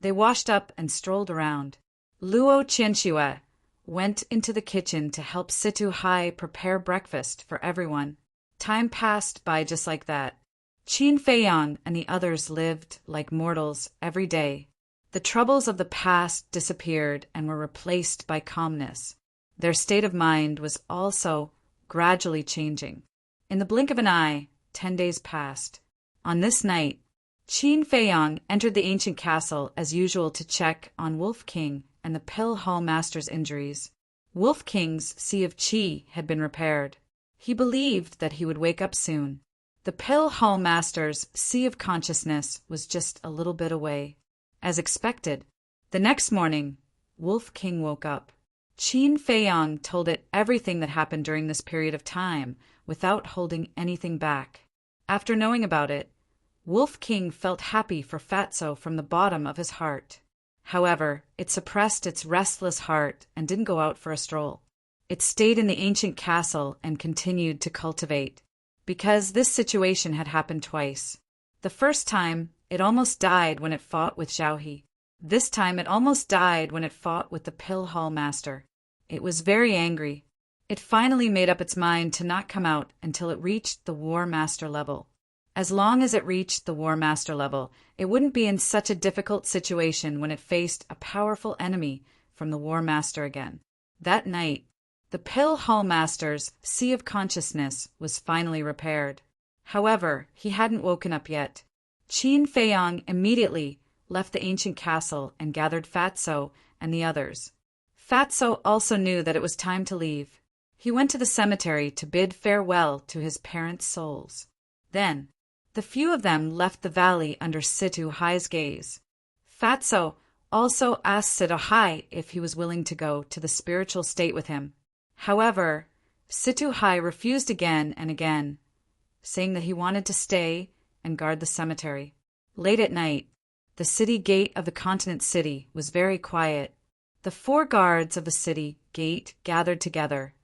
[SPEAKER 1] They washed up and strolled around. Luo Qianxue went into the kitchen to help Situ Hai prepare breakfast for everyone. Time passed by just like that. Qin Feiyang and the others lived like mortals every day. The troubles of the past disappeared and were replaced by calmness. Their state of mind was also gradually changing. In the blink of an eye, 10 days passed. On this night, Qin Feiyang entered the ancient castle as usual to check on Wolf King and the Pill Hall Master's injuries. Wolf King's Sea of Qi had been repaired. He believed that he would wake up soon. The Pill Hall Master's Sea of Consciousness was just a little bit away. As expected, the next morning, Wolf King woke up. Qin Feiyang told it everything that happened during this period of time, without holding anything back. After knowing about it, Wolf King felt happy for Fatso from the bottom of his heart. However, it suppressed its restless heart and didn't go out for a stroll. It stayed in the ancient castle and continued to cultivate. Because this situation had happened twice. The first time, it almost died when it fought with Xiaohe. This time it almost died when it fought with the Pill Hall Master. It was very angry. It finally made up its mind to not come out until it reached the War Master level. As long as it reached the War Master level, it wouldn't be in such a difficult situation when it faced a powerful enemy from the War Master again. That night, the Pill Hall Master's Sea of Consciousness was finally repaired. However, he hadn't woken up yet. Qin Feiyang immediately left the ancient castle and gathered Fatso and the others. Fatso also knew that it was time to leave. He went to the cemetery to bid farewell to his parents' souls. Then, the few of them left the valley under Situ Hai's gaze. Fatso also asked Situ Hai if he was willing to go to the spiritual state with him. However, Situ Hai refused again and again, saying that he wanted to stay and guard the cemetery. Late at night, the city gate of the continent city was very quiet. The 4 guards of the city gate gathered together,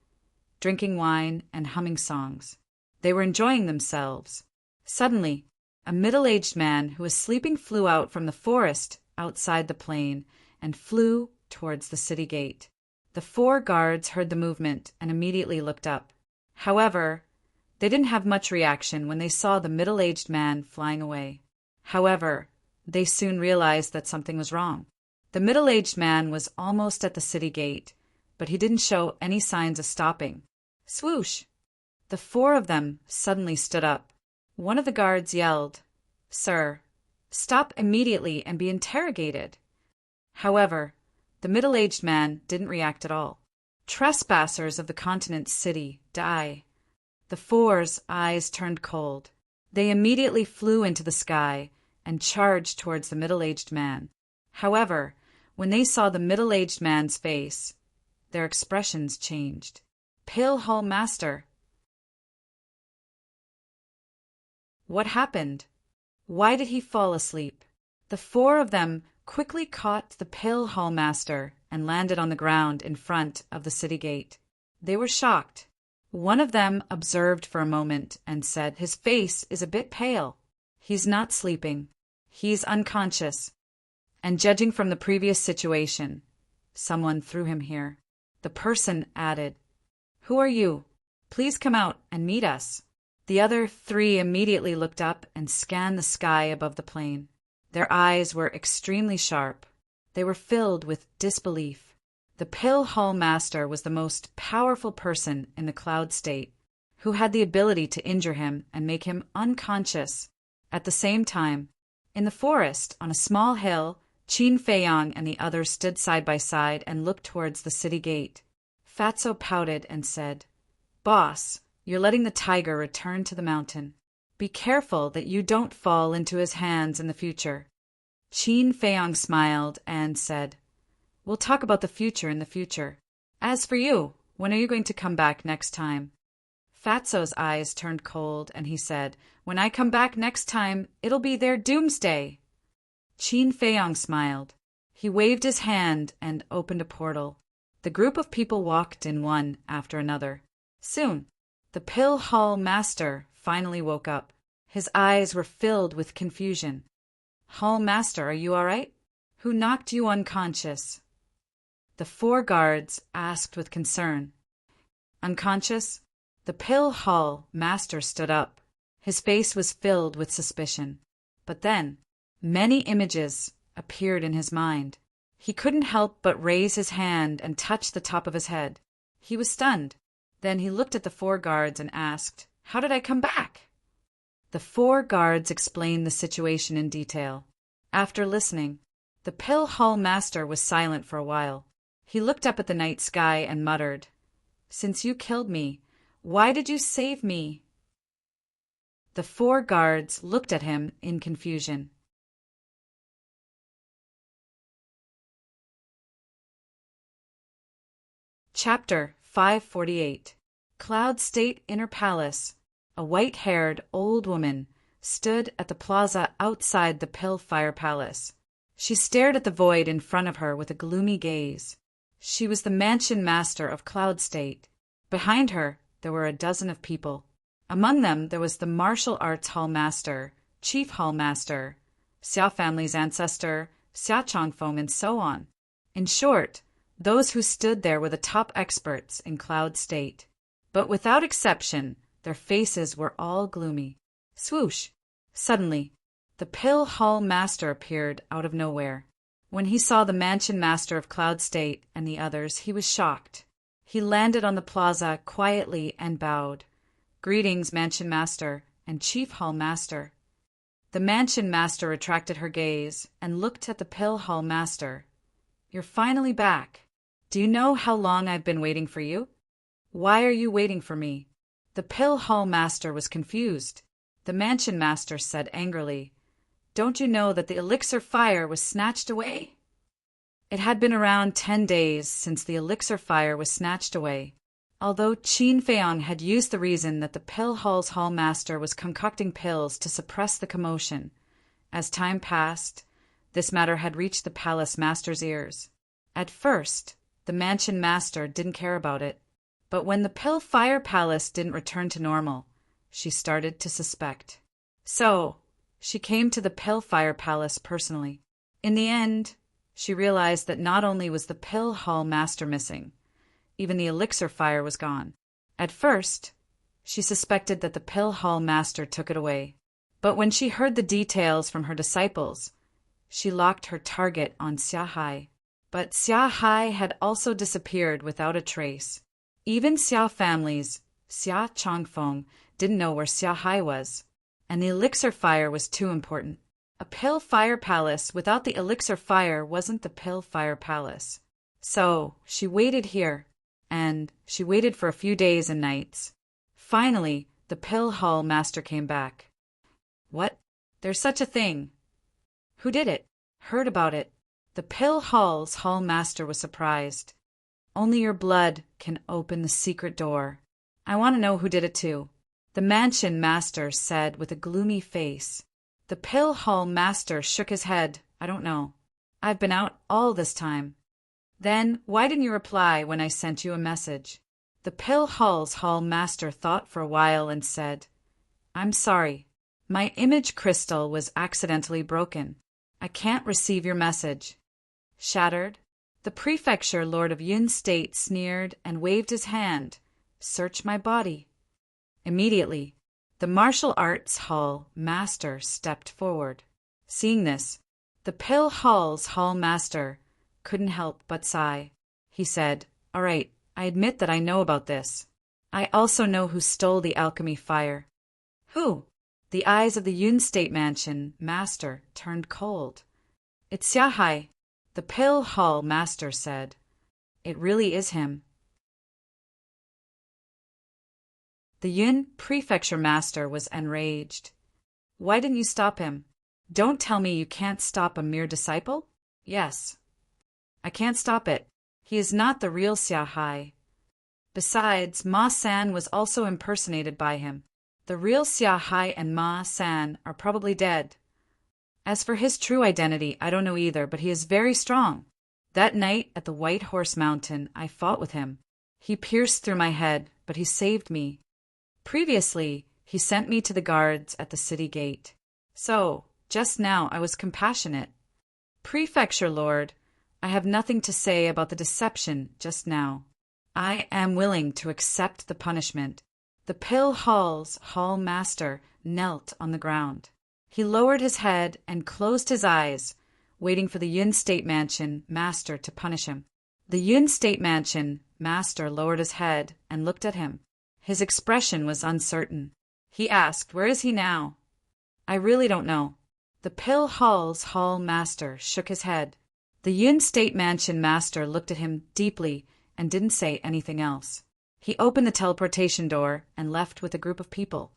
[SPEAKER 1] drinking wine and humming songs. They were enjoying themselves. Suddenly, a middle-aged man who was sleeping flew out from the forest outside the plain and flew towards the city gate. The 4 guards heard the movement and immediately looked up. However, they didn't have much reaction when they saw the middle-aged man flying away. However, they soon realized that something was wrong. The middle-aged man was almost at the city gate, but he didn't show any signs of stopping. Swoosh! The 4 of them suddenly stood up. One of the guards yelled, "Sir, stop immediately and be interrogated." However, the middle-aged man didn't react at all. Trespassers of the continent city die. The four's eyes turned cold. They immediately flew into the sky and charged towards the middle-aged man. However, when they saw the middle-aged man's face, their expressions changed. Pale Hall Master! What happened? Why did he fall asleep? The four of them quickly caught the Pale Hall Master and landed on the ground in front of the city gate. They were shocked. One of them observed for a moment and said, "His face is a bit pale. He's not sleeping. He's unconscious." And judging from the previous situation, someone threw him here. The person added, "Who are you? Please come out and meet us." The other three immediately looked up and scanned the sky above the plane. Their eyes were extremely sharp. They were filled with disbelief. The Pale Hall Master was the most powerful person in the Cloud State, who had the ability to injure him and make him unconscious. At the same time, in the forest, on a small hill, Qin Feiyang and the others stood side by side and looked towards the city gate. Fatso pouted and said, "Boss, you're letting the tiger return to the mountain. Be careful that you don't fall into his hands in the future." Qin Feiyang smiled and said, "We'll talk about the future in the future. As for you, when are you going to come back next time?" Fatso's eyes turned cold and he said, "When I come back next time, it'll be their doomsday." Qin Feiyang smiled. He waved his hand and opened a portal. The group of people walked in one after another. Soon, the Pale Hall Master finally woke up. His eyes were filled with confusion. "Hall Master, are you all right? Who knocked you unconscious?" The four guards asked with concern. "Unconscious?" The Pale Hall Master stood up. His face was filled with suspicion. But then, many images appeared in his mind. He couldn't help but raise his hand and touch the top of his head. He was stunned. Then he looked at the four guards and asked, "How did I come back?" The four guards explained the situation in detail. After listening, the Pale Hall Master was silent for a while. He looked up at the night sky and muttered, "Since you killed me, why did you save me?" The four guards looked at him in confusion. Chapter 548. Cloud State Inner Palace. A white-haired old woman stood at the plaza outside the Pale-Fire Palace. She stared at the void in front of her with a gloomy gaze. She was the mansion master of Cloud State. Behind her, there were a dozen of people. Among them, there was the martial arts hall master, chief hall master, Xia family's ancestor, Xia Chongfeng, and so on. In short, those who stood there were the top experts in Cloud State. But without exception, their faces were all gloomy. Swoosh! Suddenly, the Pale Hall Master appeared out of nowhere. When he saw the Mansion Master of Cloud State and the others, he was shocked. He landed on the plaza quietly and bowed. "Greetings, Mansion Master and Chief Hall Master." The Mansion Master retracted her gaze and looked at the Pale Hall Master. "You're finally back. Do you know how long I've been waiting for you? Why are you waiting for me?" The Pale Hall Master was confused. The Mansion Master said angrily, "Don't you know that the elixir fire was snatched away?" It had been around 10 days since the elixir fire was snatched away. Although Qin Feiyang had used the reason that the Pale Hall's Hall Master was concocting pills to suppress the commotion, as time passed, this matter had reached the Palace Master's ears. At first, the Mansion Master didn't care about it, but when the Pale Fire Palace didn't return to normal, she started to suspect. So, she came to the Pale Fire Palace personally. In the end, she realized that not only was the Pale Hall Master missing, even the elixir fire was gone. At first, she suspected that the Pale Hall Master took it away. But when she heard the details from her disciples, she locked her target on Xia Hai. But Xia Hai had also disappeared without a trace. Even Xia family's Xia Chongfeng didn't know where Xia Hai was, and the elixir fire was too important. A Pale Fire Palace without the elixir fire wasn't the Pale Fire Palace. So she waited here, and she waited for a few days and nights. Finally, the pill hall master came back. What? There's such a thing. Who did it? Heard about it. The pill hall's hall master was surprised. Only your blood can open the secret door. I want to know who did it too. The mansion master said with a gloomy face. The pill hall master shook his head. I don't know. I've been out all this time. Then why didn't you reply when I sent you a message? The pill hall's hall master thought for a while and said, I'm sorry. My image crystal was accidentally broken. I can't receive your message. Shattered? The prefecture lord of Yun State sneered and waved his hand. Search my body. Immediately, the martial arts hall master stepped forward. Seeing this, the pill hall's hall master couldn't help but sigh. He said, All right, I admit that I know about this. I also know who stole the alchemy fire. Who? The eyes of the Yun State mansion master turned cold. It's Xiahai, the pill hall master said. It really is him. The Yun prefecture master was enraged. Why didn't you stop him? Don't tell me you can't stop a mere disciple? Yes. I can't stop it. He is not the real Xiahai. Besides, Ma San was also impersonated by him. The real Xiahai and Ma San are probably dead. As for his true identity, I don't know either, but he is very strong. That night at the White Horse Mountain, I fought with him. He pierced through my head, but he saved me. Previously, he sent me to the guards at the city gate. So, just now I was compassionate. Prefecture Lord, I have nothing to say about the deception just now. I am willing to accept the punishment. The pill hall's hall master knelt on the ground. He lowered his head and closed his eyes, waiting for the Yun State mansion master to punish him. The Yun State mansion master lowered his head and looked at him. His expression was uncertain. He asked, Where is he now? I really don't know. The pill hall's hall master shook his head. The Yun State mansion master looked at him deeply and didn't say anything else. He opened the teleportation door and left with a group of people.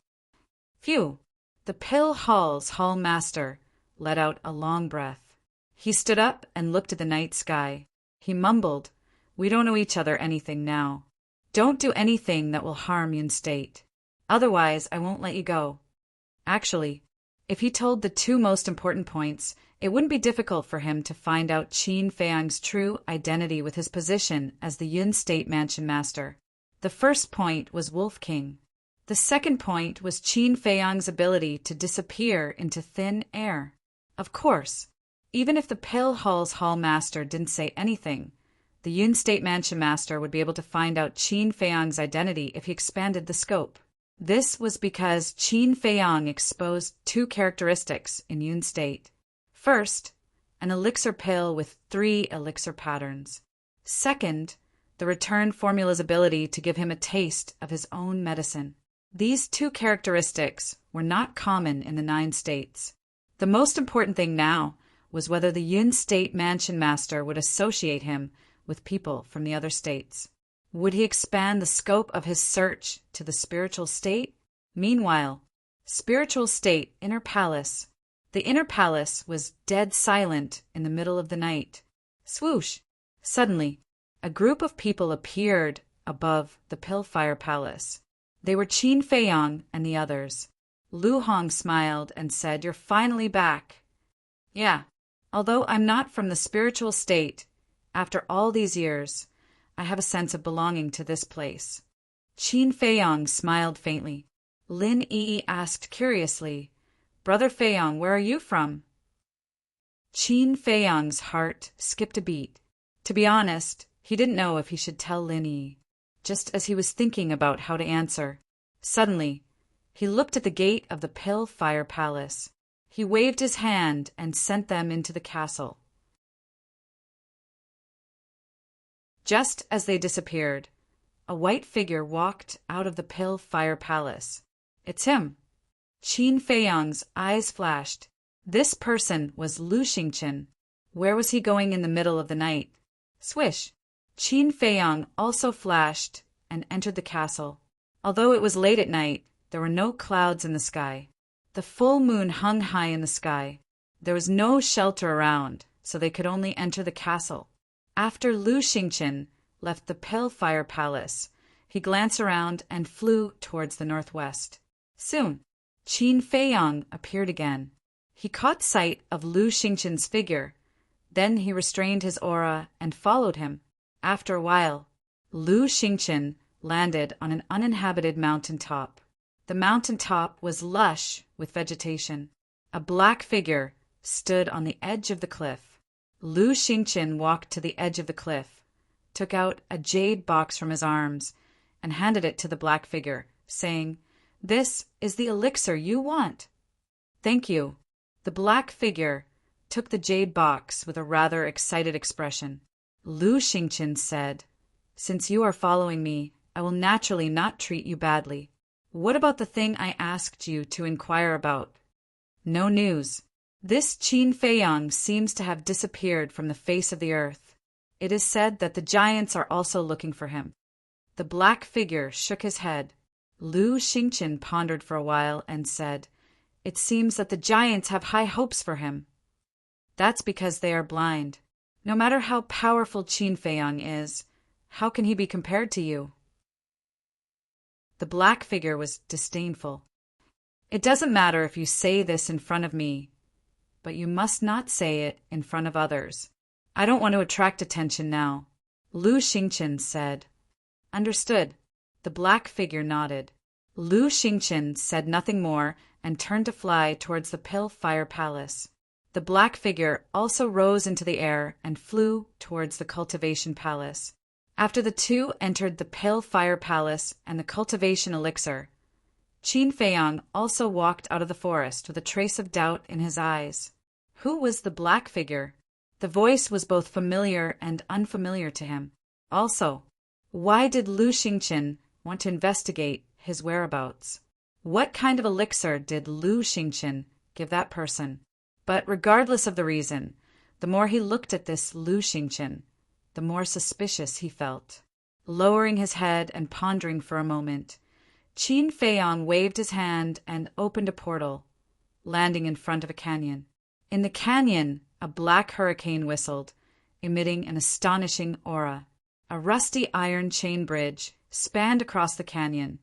[SPEAKER 1] Phew! The pill hall's hall master let out a long breath. He stood up and looked at the night sky. He mumbled, We don't owe each other anything now. Don't do anything that will harm Yun State. Otherwise, I won't let you go. Actually, if he told the two most important points, it wouldn't be difficult for him to find out Qin Feiyang's true identity with his position as the Yun State mansion master. The first point was Wolf King. The second point was Qin Feiyang's ability to disappear into thin air. Of course, even if the pill hall's hall master didn't say anything, the Yun State mansion master would be able to find out Qin Feiyang's identity if he expanded the scope. This was because Qin Feiyang exposed two characteristics in Yun State. First, an elixir pill with 3 elixir patterns. Second, the return formula's ability to give him a taste of his own medicine. These two characteristics were not common in the 9 states. The most important thing now was whether the Yun State mansion master would associate him with people from the other states. Would he expand the scope of his search to the spiritual state? Meanwhile, spiritual state, inner palace. The inner palace was dead silent in the middle of the night. Swoosh! Suddenly, a group of people appeared above the Pillfire Palace. They were Qin Feiyang and the others. Lu Hong smiled and said, You're finally back. Yeah, although I'm not from the spiritual state, after all these years, I have a sense of belonging to this place. Qin Feiyang smiled faintly. Lin Yi asked curiously, Brother Feiyang, where are you from? Qin Feiyang's heart skipped a beat. To be honest, he didn't know if he should tell Lin Yi. Just as he was thinking about how to answer, suddenly, he looked at the gate of the Pillfire Palace. He waved his hand and sent them into the castle. Just as they disappeared, a white figure walked out of the Pillfire Palace. It's him. Qin Feiyang's eyes flashed. This person was Lu Xingqian. Where was he going in the middle of the night? Swish! Qin Feiyang also flashed and entered the castle. Although it was late at night, there were no clouds in the sky. The full moon hung high in the sky. There was no shelter around, so they could only enter the castle. After Lu Xingqian left the Pale Fire Palace, he glanced around and flew towards the northwest. Soon, Qin Feiyang appeared again. He caught sight of Lu Xingqian's figure. Then he restrained his aura and followed him. After a while, Lu Xingqian landed on an uninhabited mountain top. The mountain top was lush with vegetation. A black figure stood on the edge of the cliff. Lu Xingqian walked to the edge of the cliff, took out a jade box from his arms, and handed it to the black figure, saying, "This is the elixir you want." "Thank you." The black figure took the jade box with a rather excited expression. Lu Xingqian said, "Since you are following me, I will naturally not treat you badly. What about the thing I asked you to inquire about?" "No news. This Qin Feiyang seems to have disappeared from the face of the earth. It is said that the giants are also looking for him." The black figure shook his head. Lu Xingqian pondered for a while and said, "It seems that the giants have high hopes for him." "That's because they are blind. No matter how powerful Qin Feiyang is, how can he be compared to you?" The black figure was disdainful. "It doesn't matter if you say this in front of me, but you must not say it in front of others. I don't want to attract attention now." Lu Xingqian said. "Understood." The black figure nodded. Lu Xingqian said nothing more and turned to fly towards the Pale Fire Palace. The black figure also rose into the air and flew towards the Cultivation Palace. After the two entered the Pale Fire Palace and the Cultivation Elixir, Qin Feiyang also walked out of the forest with a trace of doubt in his eyes. Who was the black figure? The voice was both familiar and unfamiliar to him. Also, why did Lu Xingqian want to investigate his whereabouts? What kind of elixir did Lu Xingqian give that person? But regardless of the reason, the more he looked at this Lu Xingqian, the more suspicious he felt. Lowering his head and pondering for a moment, Qin Feiyang waved his hand and opened a portal, landing in front of a canyon. In the canyon, a black hurricane whistled, emitting an astonishing aura. A rusty iron chain bridge spanned across the canyon,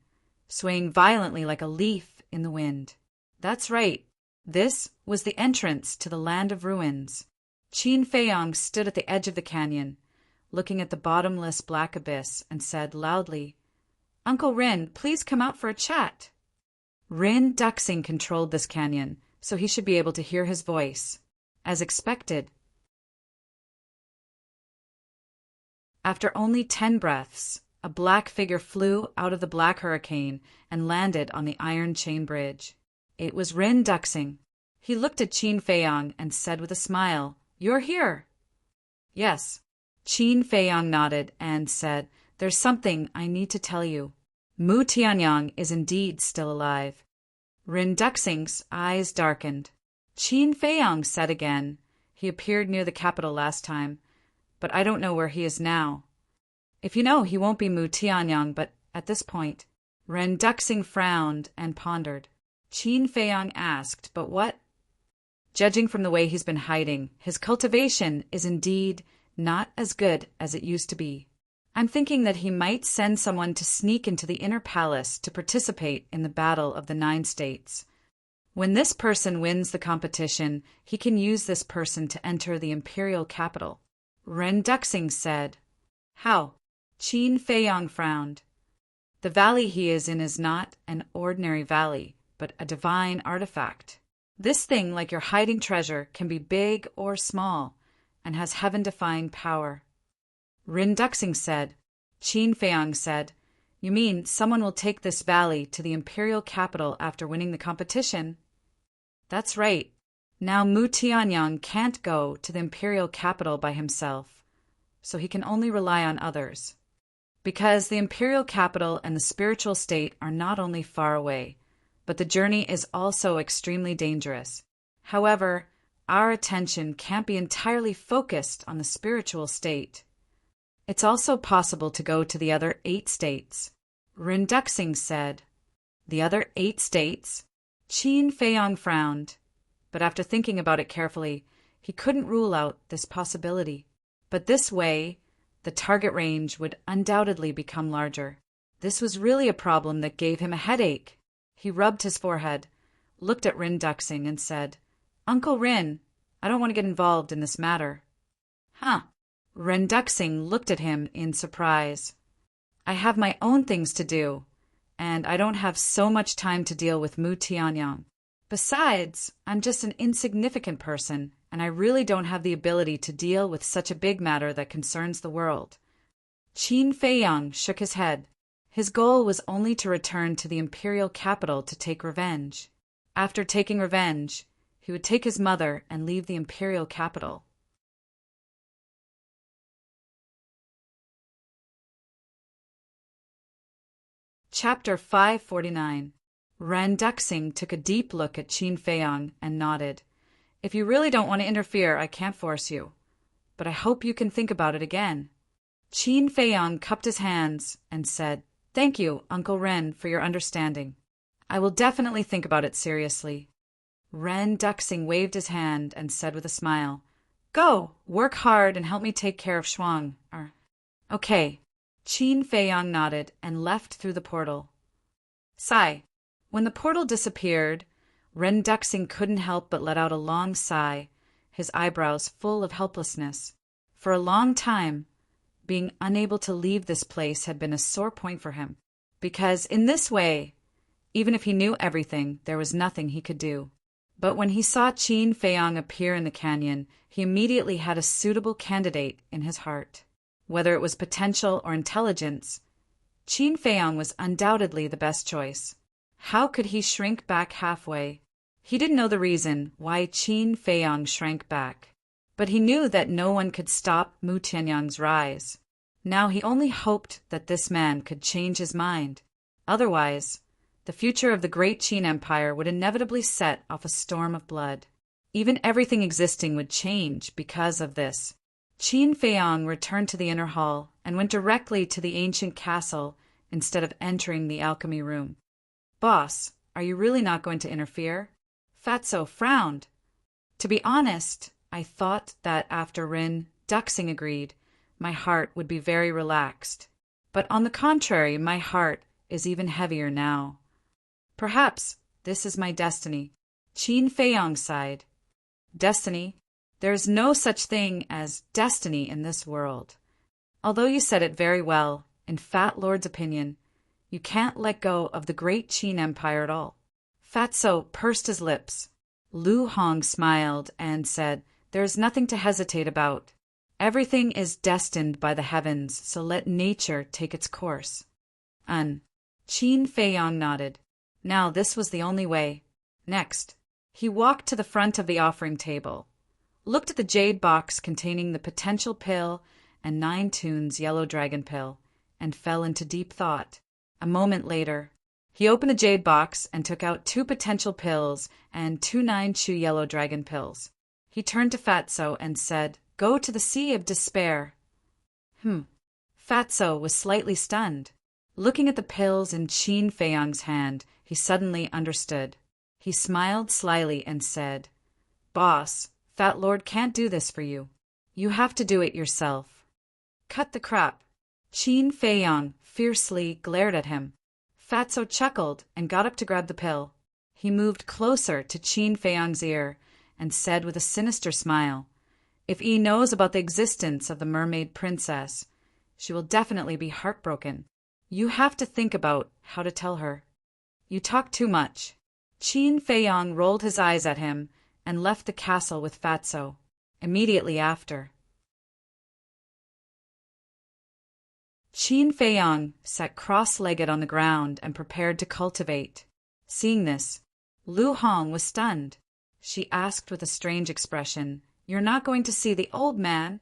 [SPEAKER 1] swaying violently like a leaf in the wind. That's right. This was the entrance to the land of ruins. Qin Feiyang stood at the edge of the canyon, looking at the bottomless black abyss, and said loudly, "Uncle Rin, please come out for a chat." Rin Duxing controlled this canyon, so he should be able to hear his voice. As expected, after only 10 breaths, a black figure flew out of the black hurricane and landed on the iron chain bridge. It was Rin Duxing. He looked at Qin Feiyang and said with a smile, "You're here." "Yes." Qin Feiyang nodded and said, "There's something I need to tell you. Mu Tianyang is indeed still alive." Rin Duxing's eyes darkened. Qin Feiyang said again, "He appeared near the capital last time, but I don't know where he is now." "If you know, he won't be Mu Tianyang, but at this point." Ren Duxing frowned and pondered. Qin Feiyang asked, "But what?" "Judging from the way he's been hiding, his cultivation is indeed not as good as it used to be. I'm thinking that he might send someone to sneak into the inner palace to participate in the battle of the 9 states. When this person wins the competition, he can use this person to enter the imperial capital." Ren Duxing said. "How?" Qin Feiyang frowned. "The valley he is in is not an ordinary valley, but a divine artifact. This thing, like your hiding treasure, can be big or small, and has heaven-defying power." Rin Duxing said. Qin Feiyang said, "You mean someone will take this valley to the imperial capital after winning the competition?" "That's right. Now Mu Tianyang can't go to the imperial capital by himself, so he can only rely on others. Because the imperial capital and the spiritual state are not only far away, but the journey is also extremely dangerous. However, our attention can't be entirely focused on the spiritual state. It's also possible to go to the other 8 states." Rinduxing said, "The other 8 states?" Qin Feiyong frowned, but after thinking about it carefully, he couldn't rule out this possibility. But this way, the target range would undoubtedly become larger. This was really a problem that gave him a headache. He rubbed his forehead, looked at Rinduxing, and said, "Uncle Rin, I don't want to get involved in this matter." "Huh." Rinduxing looked at him in surprise. "I have my own things to do, and I don't have so much time to deal with Mu Tianyang. Besides, I'm just an insignificant person, and I really don't have the ability to deal with such a big matter that concerns the world." Qin Feiyong shook his head. His goal was only to return to the imperial capital to take revenge. After taking revenge, he would take his mother and leave the imperial capital. Chapter 549. Rinduxing took a deep look at Qin Feiyong and nodded. "If you really don't want to interfere, I can't force you. But I hope you can think about it again." Qin Feiyong cupped his hands and said, "Thank you, Uncle Ren, for your understanding. I will definitely think about it seriously." Rinduxing waved his hand and said with a smile, "Go, work hard and help me take care of Shuang. Okay." Qin Feiyong nodded and left through the portal. Sigh. When the portal disappeared, Rinduxing couldn't help but let out a long sigh, his eyebrows full of helplessness. For a long time, being unable to leave this place had been a sore point for him, because in this way, even if he knew everything, there was nothing he could do. But when he saw Qin Feiyong appear in the canyon, he immediately had a suitable candidate in his heart. Whether it was potential or intelligence, Qin Feiyong was undoubtedly the best choice. How could he shrink back halfway? He didn't know the reason why Qin Feiyong shrank back, but he knew that no one could stop Mu Tianyang's rise. Now he only hoped that this man could change his mind. Otherwise, the future of the great Qin Empire would inevitably set off a storm of blood. Even everything existing would change because of this. Qin Feiyong returned to the inner hall and went directly to the ancient castle instead of entering the alchemy room. "Boss, are you really not going to interfere?" Fatso frowned. "To be honest, I thought that after Rinduxing agreed, my heart would be very relaxed. But on the contrary, my heart is even heavier now. Perhaps this is my destiny." Qin Feiyong sighed. "Destiny? There is no such thing as destiny in this world. Although you said it very well, in Fat Lord's opinion, you can't let go of the great Qin Empire at all." Fatso pursed his lips. Lu Hong smiled and said, "There is nothing to hesitate about. Everything is destined by the heavens, so let nature take its course." Qin Feiyong nodded. Now this was the only way. Next, he walked to the front of the offering table, looked at the jade box containing the potential pill and 9 tunes yellow dragon pill, and fell into deep thought. A moment later, he opened the jade box and took out 2 potential pills and 2 9-chew yellow dragon pills. He turned to Fatso and said, "Go to the Sea of Despair." Fatso was slightly stunned. Looking at the pills in Qin Feiyong's hand, he suddenly understood. He smiled slyly and said, "Boss, Fat Lord can't do this for you. You have to do it yourself." "Cut the crap." Qin Feiyong fiercely glared at him. Fatso chuckled and got up to grab the pill. He moved closer to Qin Feiyong's ear and said with a sinister smile, "If Yi knows about the existence of the mermaid princess, she will definitely be heartbroken. You have to think about how to tell her. You talk too much." Qin Feiyong rolled his eyes at him and left the castle with Fatso. Immediately after, Qin Feiyong sat cross-legged on the ground and prepared to cultivate. Seeing this, Lu Hong was stunned. She asked with a strange expression, "You're not going to see the old man?"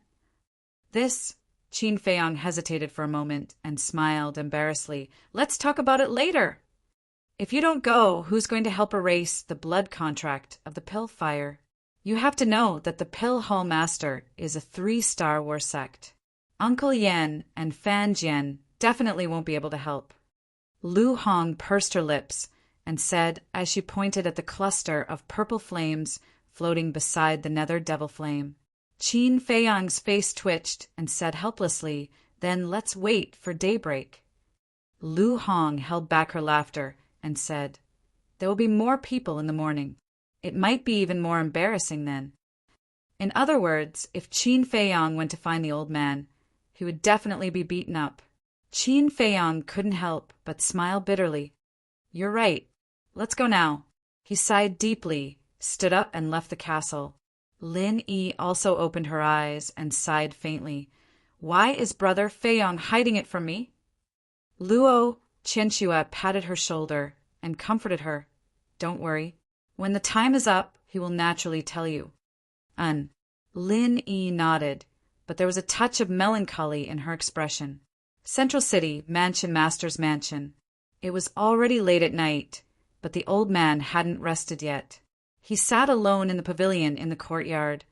[SPEAKER 1] This, Qin Feiyong hesitated for a moment and smiled embarrassedly. "Let's talk about it later. If you don't go, who's going to help erase the blood contract of the pill fire? You have to know that the Pill Hall Master is a 3-star war sect. Uncle Yen and Fan Jian definitely won't be able to help." Lu Hong pursed her lips and said, as she pointed at the cluster of purple flames floating beside the nether devil flame. Qin Feiyang's face twitched and said helplessly, "Then let's wait for daybreak." Lu Hong held back her laughter and said, "There will be more people in the morning. It might be even more embarrassing then." In other words, if Qin Feiyang went to find the old man, he would definitely be beaten up. Qin Feiyang couldn't help but smile bitterly. "You're right. Let's go now." He sighed deeply, stood up and left the castle. Lin Yi also opened her eyes and sighed faintly. "Why is brother Feiyang hiding it from me?" Luo Qianxue patted her shoulder and comforted her. "Don't worry. When the time is up, he will naturally tell you." Lin Yi nodded, but there was a touch of melancholy in her expression. Central City, Mansion Master's mansion. It was already late at night, but the old man hadn't rested yet. He sat alone in the pavilion in the courtyard,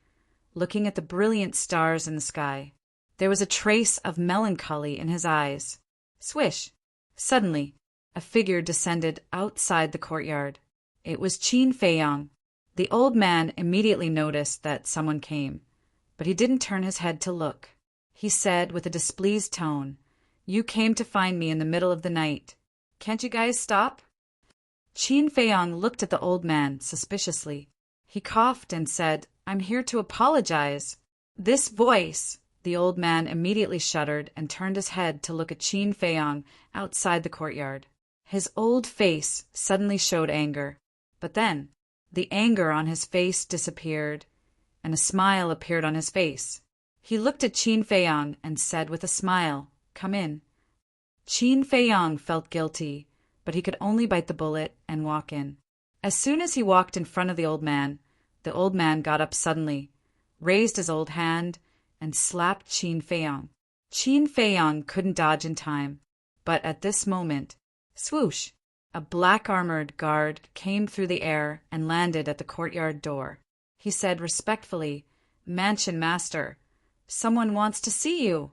[SPEAKER 1] looking at the brilliant stars in the sky. There was a trace of melancholy in his eyes. Swish! Suddenly, a figure descended outside the courtyard. It was Qin Feiyang. The old man immediately noticed that someone came, but he didn't turn his head to look. He said with a displeased tone, "You came to find me in the middle of the night. Can't you guys stop?" Qin Feiyang looked at the old man suspiciously. He coughed and said, "I'm here to apologize." This voice! The old man immediately shuddered and turned his head to look at Qin Feiyang outside the courtyard. His old face suddenly showed anger, but then the anger on his face disappeared, and a smile appeared on his face. He looked at Qin Feiyang and said with a smile, "Come in." Qin Feiyang felt guilty, but he could only bite the bullet and walk in. As soon as he walked in front of the old man got up suddenly, raised his old hand, and slapped Qin Feiyang. Qin Feiyang couldn't dodge in time, but at this moment, swoosh! A black-armored guard came through the air and landed at the courtyard door. He said respectfully, "Mansion Master, someone wants to see you."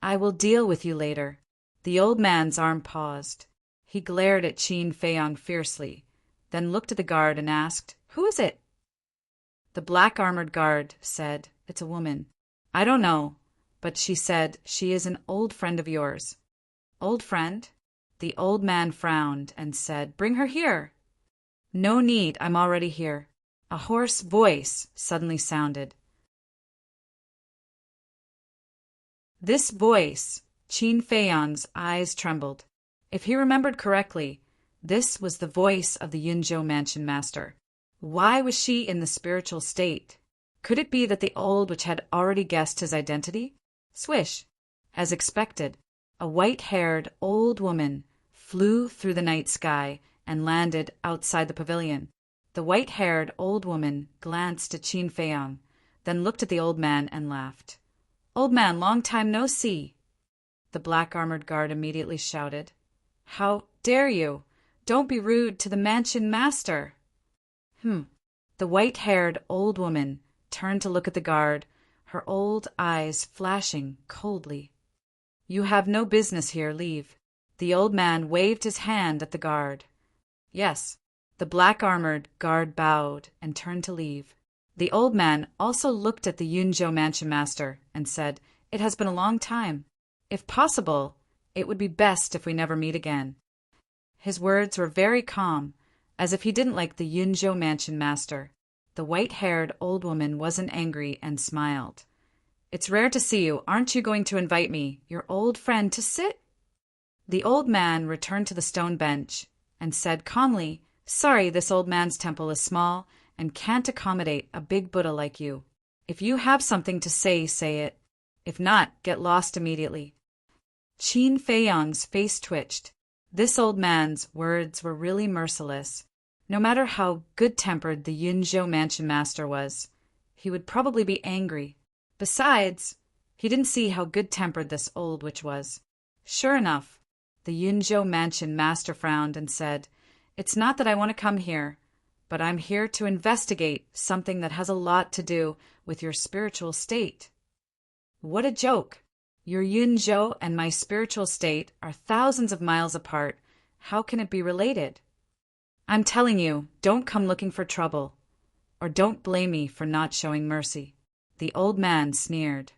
[SPEAKER 1] "I will deal with you later." The old man's arm paused. He glared at Qin Feiyang fiercely, then looked at the guard and asked, "Who is it?" The black-armored guard said, "It's a woman." "I don't know, but she said she is an old friend of yours." "Old friend?" The old man frowned and said, "Bring her here." "No need, I'm already here." A hoarse voice suddenly sounded. This voice, Qin Feiyang's eyes trembled. If he remembered correctly, this was the voice of the Yunzhou Mansion Master. Why was she in the spiritual state? Could it be that the old witch had already guessed his identity? Swish! As expected, a white-haired old woman flew through the night sky and landed outside the pavilion. The white-haired old woman glanced at Qin Feiyang, then looked at the old man and laughed. "Old man, long time no see." The black-armored guard immediately shouted, "How dare you? Don't be rude to the mansion master." The white-haired old woman turned to look at the guard, her old eyes flashing coldly. "You have no business here, leave." The old man waved his hand at the guard. "Yes." The black-armored guard bowed and turned to leave. The old man also looked at the Yunzhou Mansion Master and said, "It has been a long time. If possible, it would be best if we never meet again." His words were very calm, as if he didn't like the Yunzhou Mansion Master. The white-haired old woman wasn't angry and smiled. "It's rare to see you. Aren't you going to invite me, your old friend, to sit?" The old man returned to the stone bench and said calmly, "Sorry, this old man's temple is small and can't accommodate a big Buddha like you. If you have something to say, say it. If not, get lost immediately." Qin Feiyang's face twitched. This old man's words were really merciless. No matter how good-tempered the Yunzhou Mansion Master was, he would probably be angry. Besides, he didn't see how good-tempered this old witch was. Sure enough, the Yunzhou Mansion Master frowned and said, "It's not that I want to come here, but I'm here to investigate something that has a lot to do with your spiritual state." What a joke! Your Yunzhou and my spiritual state are thousands of miles apart, How can it be related? I'm telling you, don't come looking for trouble. Or don't blame me for not showing mercy. The old man sneered.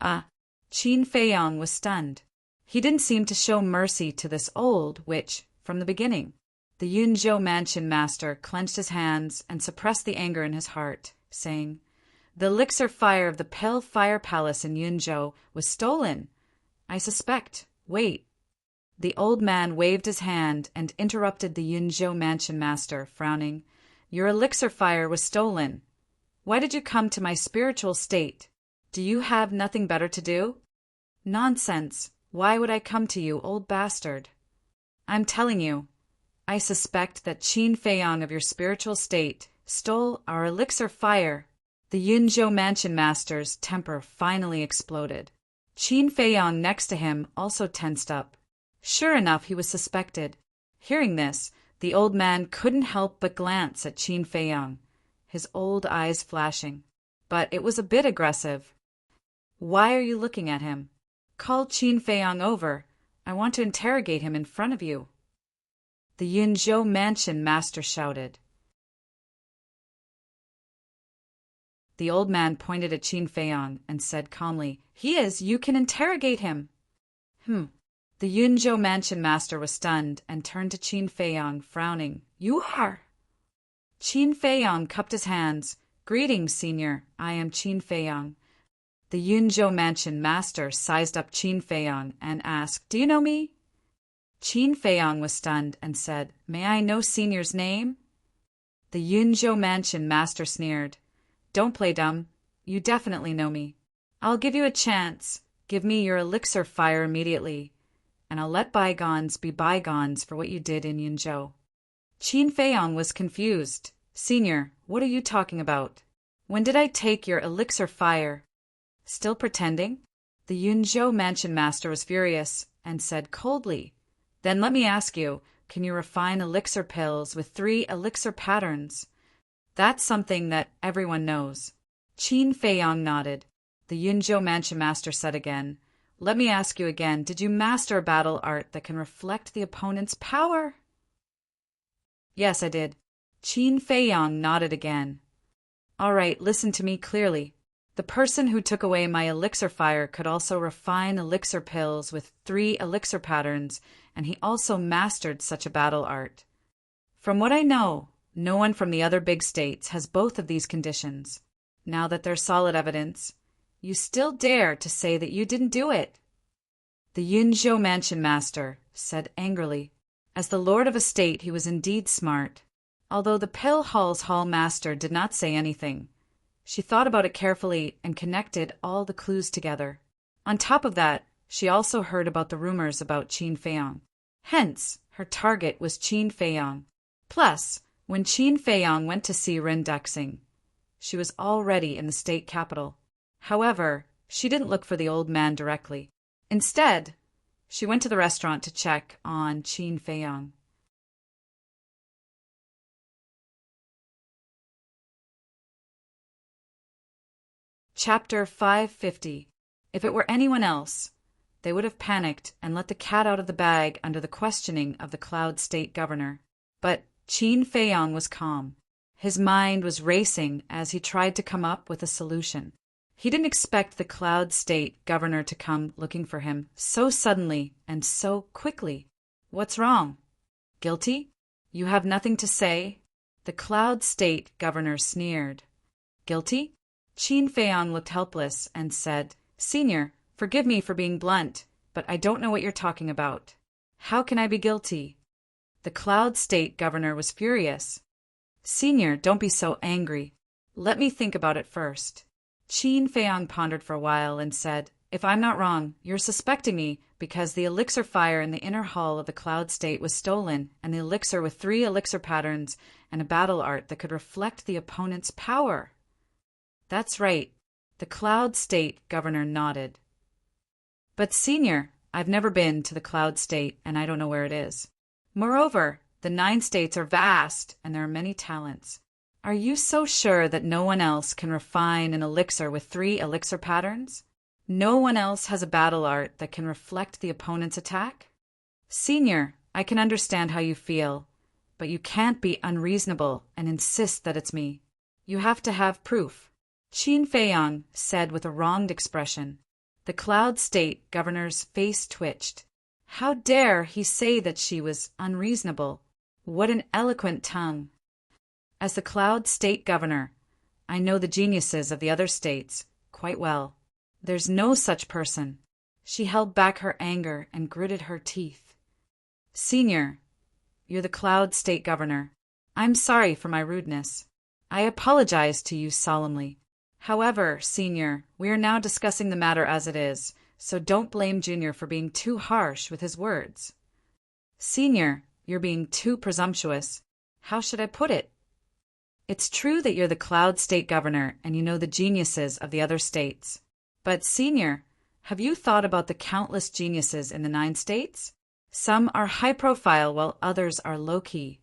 [SPEAKER 1] Qin Feiyang was stunned. He didn't seem to show mercy to this old witch from the beginning. The Yunzhou mansion master clenched his hands and suppressed the anger in his heart, saying, "The elixir fire of the Pale Fire Palace in Yunzhou was stolen. I suspect. Wait." The old man waved his hand and interrupted the Yunzhou mansion master, frowning. "Your elixir fire was stolen. Why did you come to my spiritual state? Do you have nothing better to do?" "Nonsense. Why would I come to you, old bastard?" "I'm telling you. I suspect that Qin Feiyang of your spiritual state stole our elixir fire." The Yunzhou mansion master's temper finally exploded. Qin Feiyang next to him also tensed up. Sure enough, he was suspected. Hearing this, the old man couldn't help but glance at Qin Feiyang, his old eyes flashing. But it was a bit aggressive. "Why are you looking at him? Call Qin Feiyang over. I want to interrogate him in front of you." The Yunzhou mansion master shouted. The old man pointed at Qin Feiyang and said calmly, "He is. You can interrogate him." The Yunzhou mansion master was stunned and turned to Qin Feiyang, frowning. "You are?" Qin Feiyang cupped his hands. "Greetings, senior. I am Qin Feiyang." The Yunzhou mansion master sized up Qin Feiyang and asked, "Do you know me?" Qin Feiyang was stunned and said, "May I know senior's name?" The Yunzhou mansion master sneered. "Don't play dumb. You definitely know me. I'll give you a chance. Give me your elixir fire immediately, and I'll let bygones be bygones for what you did in Yunzhou." Qin Feiyang was confused. "Senior, what are you talking about? When did I take your elixir fire?" Still pretending? The Yunzhou mansion master was furious and said coldly, "Then let me ask you, can you refine elixir pills with 3 elixir patterns?" "That's something that everyone knows." Qin Feiyang nodded. The Yunzhou mansion master said again, "Let me ask you again, did you master a battle art that can reflect the opponent's power?" "Yes, I did." Qin Feiyang nodded again. "All right, listen to me clearly. The person who took away my elixir fire could also refine elixir pills with 3 elixir patterns, and he also mastered such a battle art. From what I know, no one from the other big states has both of these conditions. Now that there's solid evidence, you still dare to say that you didn't do it?" The Yunzhou mansion master said angrily. As the lord of a state, he was indeed smart. Although the Pill Hall's hall master did not say anything, she thought about it carefully and connected all the clues together. On top of that, she also heard about the rumors about Qin Feiyang. Hence, her target was Qin Feiyang. Plus, when Qin Feiyang went to see Ren Dexing, she was already in the state capital. However, she didn't look for the old man directly. Instead, she went to the restaurant to check on Qin Feiyang. Chapter 550. If it were anyone else, they would have panicked and let the cat out of the bag under the questioning of the Cloud State governor. But Qin Feiyang was calm. His mind was racing as he tried to come up with a solution. He didn't expect the Cloud State governor to come looking for him so suddenly and so quickly. "What's wrong? Guilty? You have nothing to say?" The Cloud State governor sneered. "Guilty?" Qin Feiyang looked helpless and said, "Senior, forgive me for being blunt, but I don't know what you're talking about. How can I be guilty?" The Cloud State governor was furious. "Senior, don't be so angry. Let me think about it first." Qin Feiyang pondered for a while and said, "If I'm not wrong, you're suspecting me because the elixir fire in the inner hall of the Cloud State was stolen, and the elixir with 3 elixir patterns and a battle art that could reflect the opponent's power." "That's right." The Cloud State governor nodded. "But senior, I've never been to the Cloud State and I don't know where it is. Moreover, the 9 states are vast and there are many talents. Are you so sure that no one else can refine an elixir with 3 elixir patterns? No one else has a battle art that can reflect the opponent's attack?" "Senior, I can understand how you feel, but you can't be unreasonable and insist that it's me. You have to have proof. Qin Feiyang said with a wronged expression. The Cloud State governor's face twitched. How dare he say that she was unreasonable? What an eloquent tongue! As the Cloud State governor, I know the geniuses of the other states quite well. There's no such person. She held back her anger and gritted her teeth. Senior, you're the Cloud State governor. I'm sorry for my rudeness. I apologize to you solemnly. However, Senior, we are now discussing the matter as it is, so don't blame Junior for being too harsh with his words. Senior, you're being too presumptuous. How should I put it? It's true that you're the Cloud State governor and you know the geniuses of the other states. But, Senior, have you thought about the countless geniuses in the 9 states? Some are high-profile while others are low-key.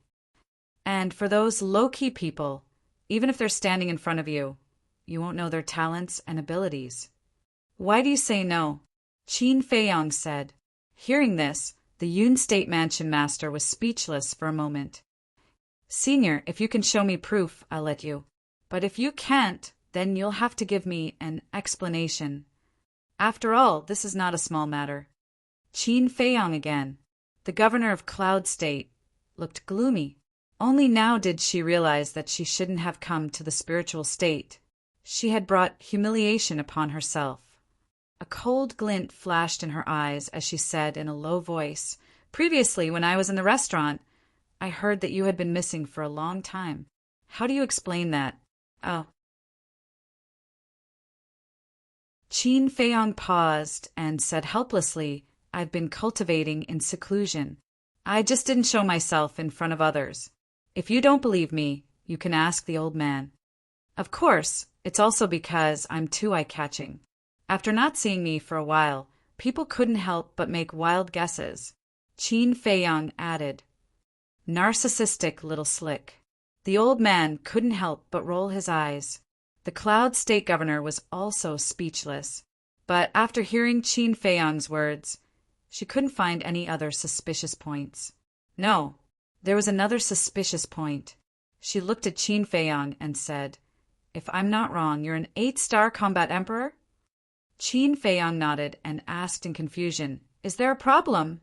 [SPEAKER 1] And for those low-key people, even if they're standing in front of you, you won't know their talents and abilities. Why do you say no? Qin Feiyang said. Hearing this, the Yun State Mansion master was speechless for a moment. Senior, if you can show me proof, I'll let you. But if you can't, then you'll have to give me an explanation. After all, this is not a small matter. Qin Feiyang again, the governor of Cloud State, looked gloomy. Only now did she realize that she shouldn't have come to the spiritual state. She had brought humiliation upon herself. A cold glint flashed in her eyes as she said in a low voice, Previously, when I was in the restaurant, I heard that you had been missing for a long time. How do you explain that? Oh. Qin Feiyang paused and said helplessly, I've been cultivating in seclusion. I just didn't show myself in front of others. If you don't believe me, you can ask the old man. Of course, it's also because I'm too eye-catching. After not seeing me for a while, people couldn't help but make wild guesses. Qin Feiyang added, Narcissistic little slick. The old man couldn't help but roll his eyes. The Cloud State governor was also speechless. But after hearing Qin Feiyang's words, she couldn't find any other suspicious points. No, there was another suspicious point. She looked at Qin Feiyang and said, If I'm not wrong, you're an 8-star combat emperor? Qin Feiyang nodded and asked in confusion, Is there a problem?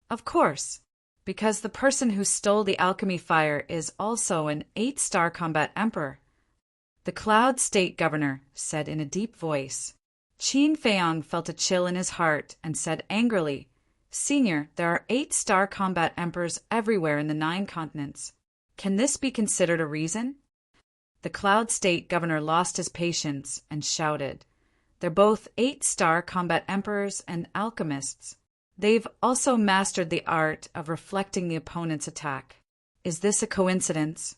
[SPEAKER 1] Of course, because the person who stole the alchemy fire is also an 8-star combat emperor. The Cloud State governor said in a deep voice. Qin Feiyang felt a chill in his heart and said angrily, Senior, there are 8-star combat emperors everywhere in the 9 continents. Can this be considered a reason? The Cloud State governor lost his patience and shouted, They're both 8-star combat emperors and alchemists. They've also mastered the art of reflecting the opponent's attack. Is this a coincidence?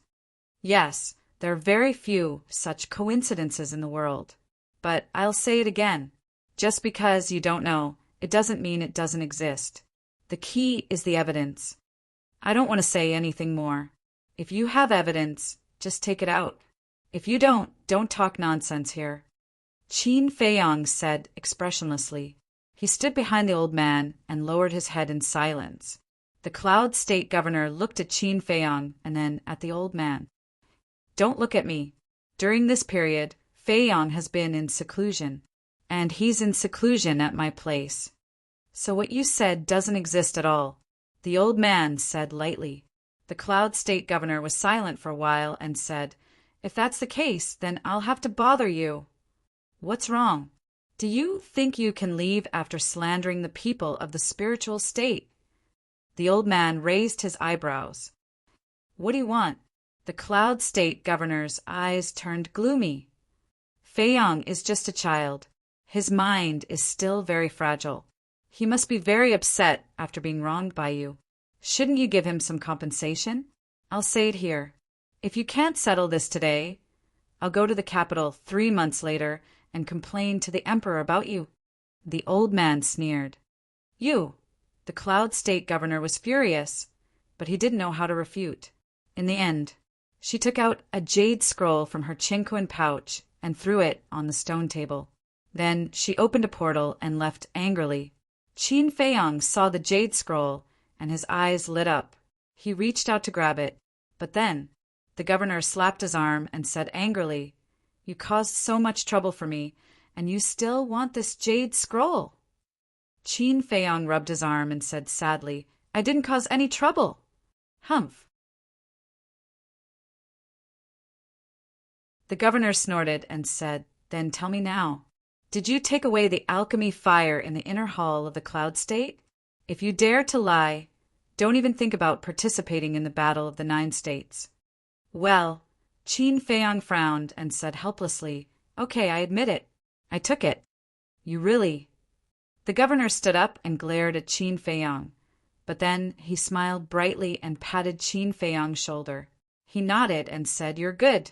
[SPEAKER 1] Yes, there are very few such coincidences in the world. But I'll say it again. Just because you don't know, it doesn't mean it doesn't exist. The key is the evidence. I don't want to say anything more. If you have evidence, just take it out. If you don't talk nonsense here. Qin Feiyang said expressionlessly. He stood behind the old man and lowered his head in silence. The Cloud State governor looked at Qin Feiyang and then at the old man. Don't look at me. During this period, Feiyang has been in seclusion, and he's in seclusion at my place. So what you said doesn't exist at all, the old man said lightly. The Cloud State governor was silent for a while and said, If that's the case, then I'll have to bother you. What's wrong? Do you think you can leave after slandering the people of the spiritual state? The old man raised his eyebrows. What do you want? The Cloud State governor's eyes turned gloomy. Feiyang is just a child. His mind is still very fragile. He must be very upset after being wronged by you. Shouldn't you give him some compensation? I'll say it here. If you can't settle this today, I'll go to the capital 3 months later and complain to the emperor about you. The old man sneered. You. The Cloud State governor was furious, but he didn't know how to refute. In the end, she took out a jade scroll from her chinquan pouch and threw it on the stone table. Then she opened a portal and left angrily. Qin Feiyang saw the jade scroll and his eyes lit up. He reached out to grab it, but then the governor slapped his arm and said angrily, "You caused so much trouble for me, and you still want this jade scroll." Qin Feiyong rubbed his arm and said sadly, "I didn't cause any trouble." Humph. The governor snorted and said, "Then tell me now. Did you take away the alchemy fire in the inner hall of the Cloud State? If you dare to lie, don't even think about participating in the Battle of the 9 States." Well, Qin Feiyong frowned and said helplessly, "Okay, I admit it. I took it." "You really?" The governor stood up and glared at Qin Feiyong, but then he smiled brightly and patted Qin Feiyong's shoulder. He nodded and said, "You're good."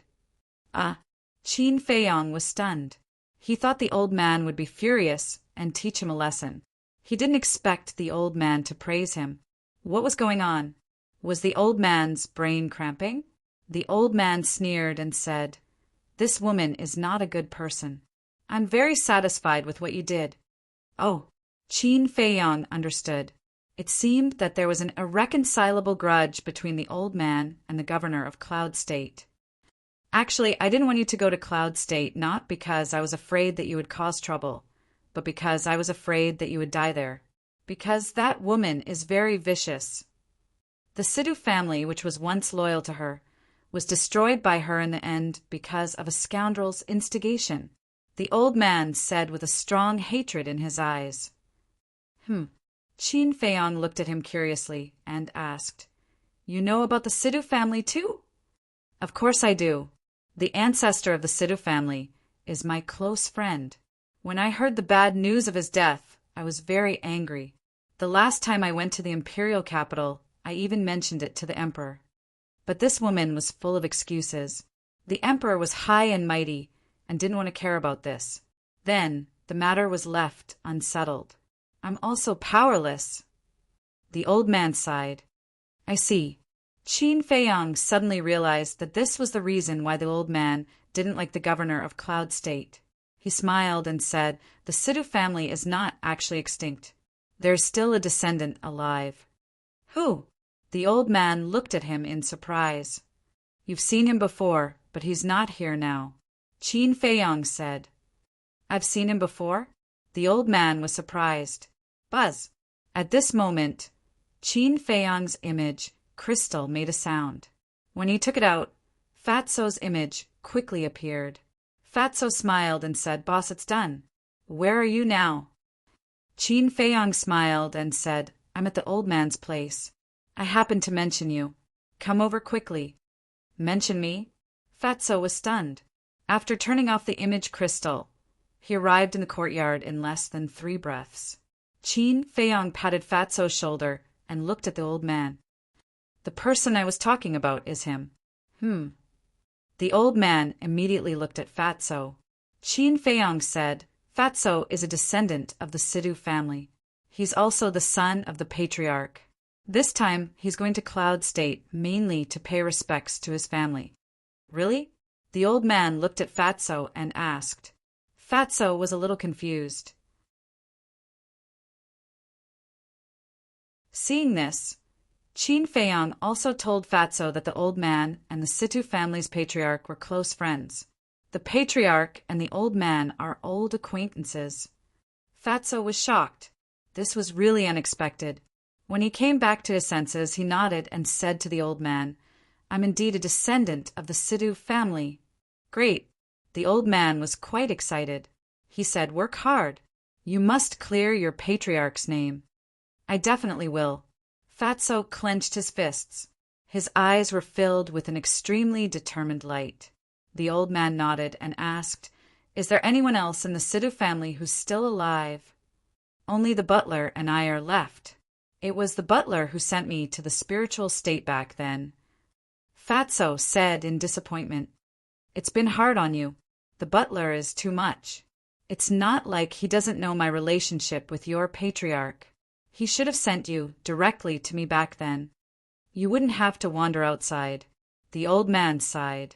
[SPEAKER 1] Qin Feiyong was stunned. He thought the old man would be furious and teach him a lesson. He didn't expect the old man to praise him. What was going on? Was the old man's brain cramping? The old man sneered and said, "This woman is not a good person. I'm very satisfied with what you did." Oh, Qin Feiyong understood. It seemed that there was an irreconcilable grudge between the old man and the governor of Cloud State. "Actually, I didn't want you to go to Cloud State, not because I was afraid that you would cause trouble, but because I was afraid that you would die there. Because that woman is very vicious. The Sidhu family, which was once loyal to her, was destroyed by her in the end because of a scoundrel's instigation," the old man said with a strong hatred in his eyes. Qin Feiyong looked at him curiously and asked, "You know about the Sidhu family too?" "Of course I do. The ancestor of the Sidhu family is my close friend. When I heard the bad news of his death, I was very angry. The last time I went to the imperial capital, I even mentioned it to the emperor. But this woman was full of excuses. The emperor was high and mighty and didn't want to care about this. Then the matter was left unsettled. I'm also powerless." The old man sighed. "I see." Qin Feiyong suddenly realized that this was the reason why the old man didn't like the governor of Cloud State. He smiled and said, "The Sidhu family is not actually extinct. There's still a descendant alive." "Who?" The old man looked at him in surprise. "You've seen him before, but he's not here now," Qin Feiyong said. "I've seen him before?" The old man was surprised. Buzz. At this moment, Qin Feiyong's image, Crystal, made a sound. When he took it out, Fatso's image quickly appeared. Fatso smiled and said, "Boss, it's done. Where are you now?" Qin Feiyong smiled and said, "I'm at the old man's place. I happened to mention you. Come over quickly." "Mention me?" Fatso was stunned. After turning off the image crystal, he arrived in the courtyard in less than 3 breaths. Qin Feiyong patted Fatso's shoulder and looked at the old man. "The person I was talking about is him." The old man immediately looked at Fatso. Qin Feiyong said, "Fatso is a descendant of the Sidhu family. He's also the son of the patriarch. This time he's going to Cloud State mainly to pay respects to his family." "Really?" The old man looked at Fatso and asked. Fatso was a little confused. Seeing this, Qin Feiyong also told Fatso that the old man and the Sidhu family's patriarch were close friends. The patriarch and the old man are old acquaintances. Fatso was shocked. This was really unexpected. When he came back to his senses, he nodded and said to the old man, "I'm indeed a descendant of the Sidhu family." "Great." The old man was quite excited. He said, "Work hard. You must clear your patriarch's name." "I definitely will." Fatso clenched his fists. His eyes were filled with an extremely determined light. The old man nodded and asked, "Is there anyone else in the Sidhu family who's still alive?" "Only the butler and I are left. It was the butler who sent me to the spiritual state back then." Fatso said in disappointment, "It's been hard on you. The butler is too much. It's not like he doesn't know my relationship with your patriarch. He should have sent you directly to me back then. You wouldn't have to wander outside." The old man sighed.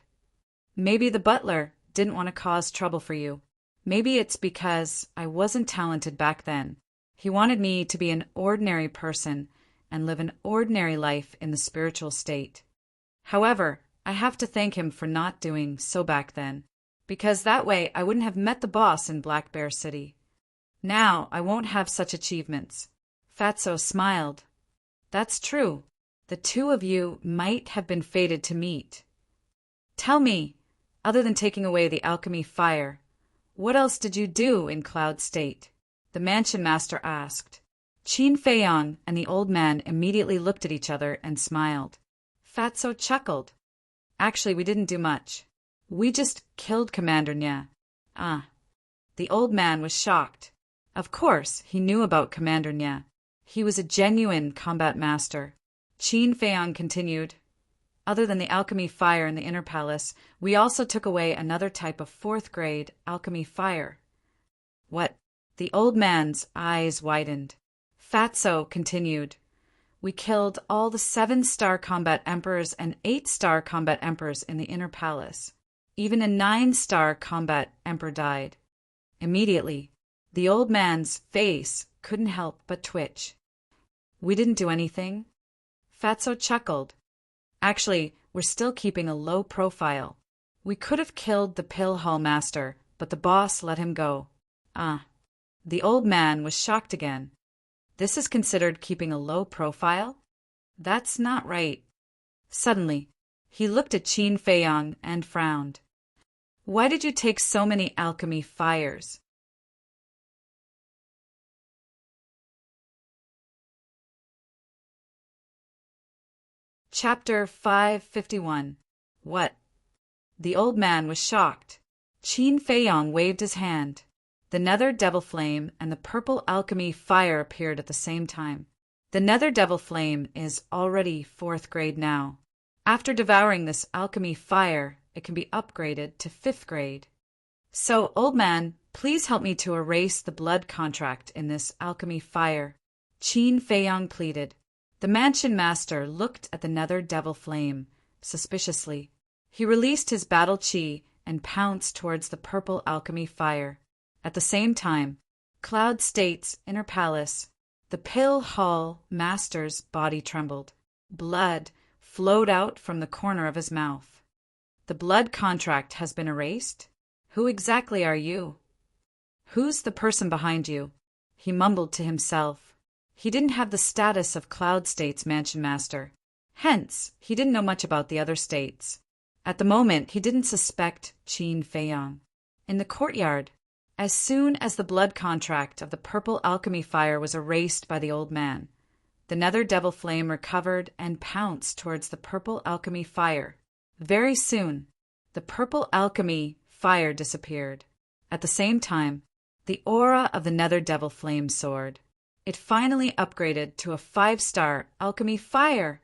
[SPEAKER 1] "Maybe the butler didn't want to cause trouble for you. Maybe it's because I wasn't talented back then. He wanted me to be an ordinary person and live an ordinary life in the spiritual state. However, I have to thank him for not doing so back then, because that way I wouldn't have met the boss in Black Bear City. Now I won't have such achievements. Fatso smiled. That's true. The two of you might have been fated to meet. Tell me, other than taking away the alchemy fire, what else did you do in Cloud State? The mansion master asked. Qin Feiyang and the old man immediately looked at each other and smiled. Fatso chuckled. Actually, we didn't do much. We just killed Commander Nya. Ah. The old man was shocked. Of course, he knew about Commander Nya. He was a genuine combat master. Qin Feiyang continued. Other than the alchemy fire in the inner palace, we also took away another type of 4th grade alchemy fire. What? The old man's eyes widened. Fatso continued. We killed all the 7-star combat emperors and 8-star combat emperors in the inner palace. Even a 9-star combat emperor died. Immediately, the old man's face couldn't help but twitch. We didn't do anything. Fatso chuckled. Actually, we're still keeping a low profile. We could have killed the pill hall master, but the boss let him go. Ah. The old man was shocked again. This is considered keeping a low profile? That's not right. Suddenly, he looked at Qin Feiyang and frowned. Why did you take so many alchemy fires? Chapter 551. What? The old man was shocked. Qin Feiyang waved his hand. The nether devil flame and the purple alchemy fire appeared at the same time. The nether devil flame is already 4th grade now. After devouring this alchemy fire, it can be upgraded to 5th grade. So, old man, please help me to erase the blood contract in this alchemy fire. Qin Feiyang pleaded. The mansion master looked at the nether devil flame suspiciously. He released his battle chi and pounced towards the purple alchemy fire. At the same time, Cloud State's inner palace, the pill hall master's body trembled. Blood flowed out from the corner of his mouth. The blood contract has been erased? Who exactly are you? Who's the person behind you? He mumbled to himself. He didn't have the status of Cloud State's mansion master. Hence, he didn't know much about the other states. At the moment, he didn't suspect Qin Feiyang. In the courtyard, as soon as the blood contract of the purple alchemy fire was erased by the old man, the nether devil flame recovered and pounced towards the purple alchemy fire. Very soon, the purple alchemy fire disappeared. At the same time, the aura of the nether devil flame soared. It finally upgraded to a 5-star alchemy fire.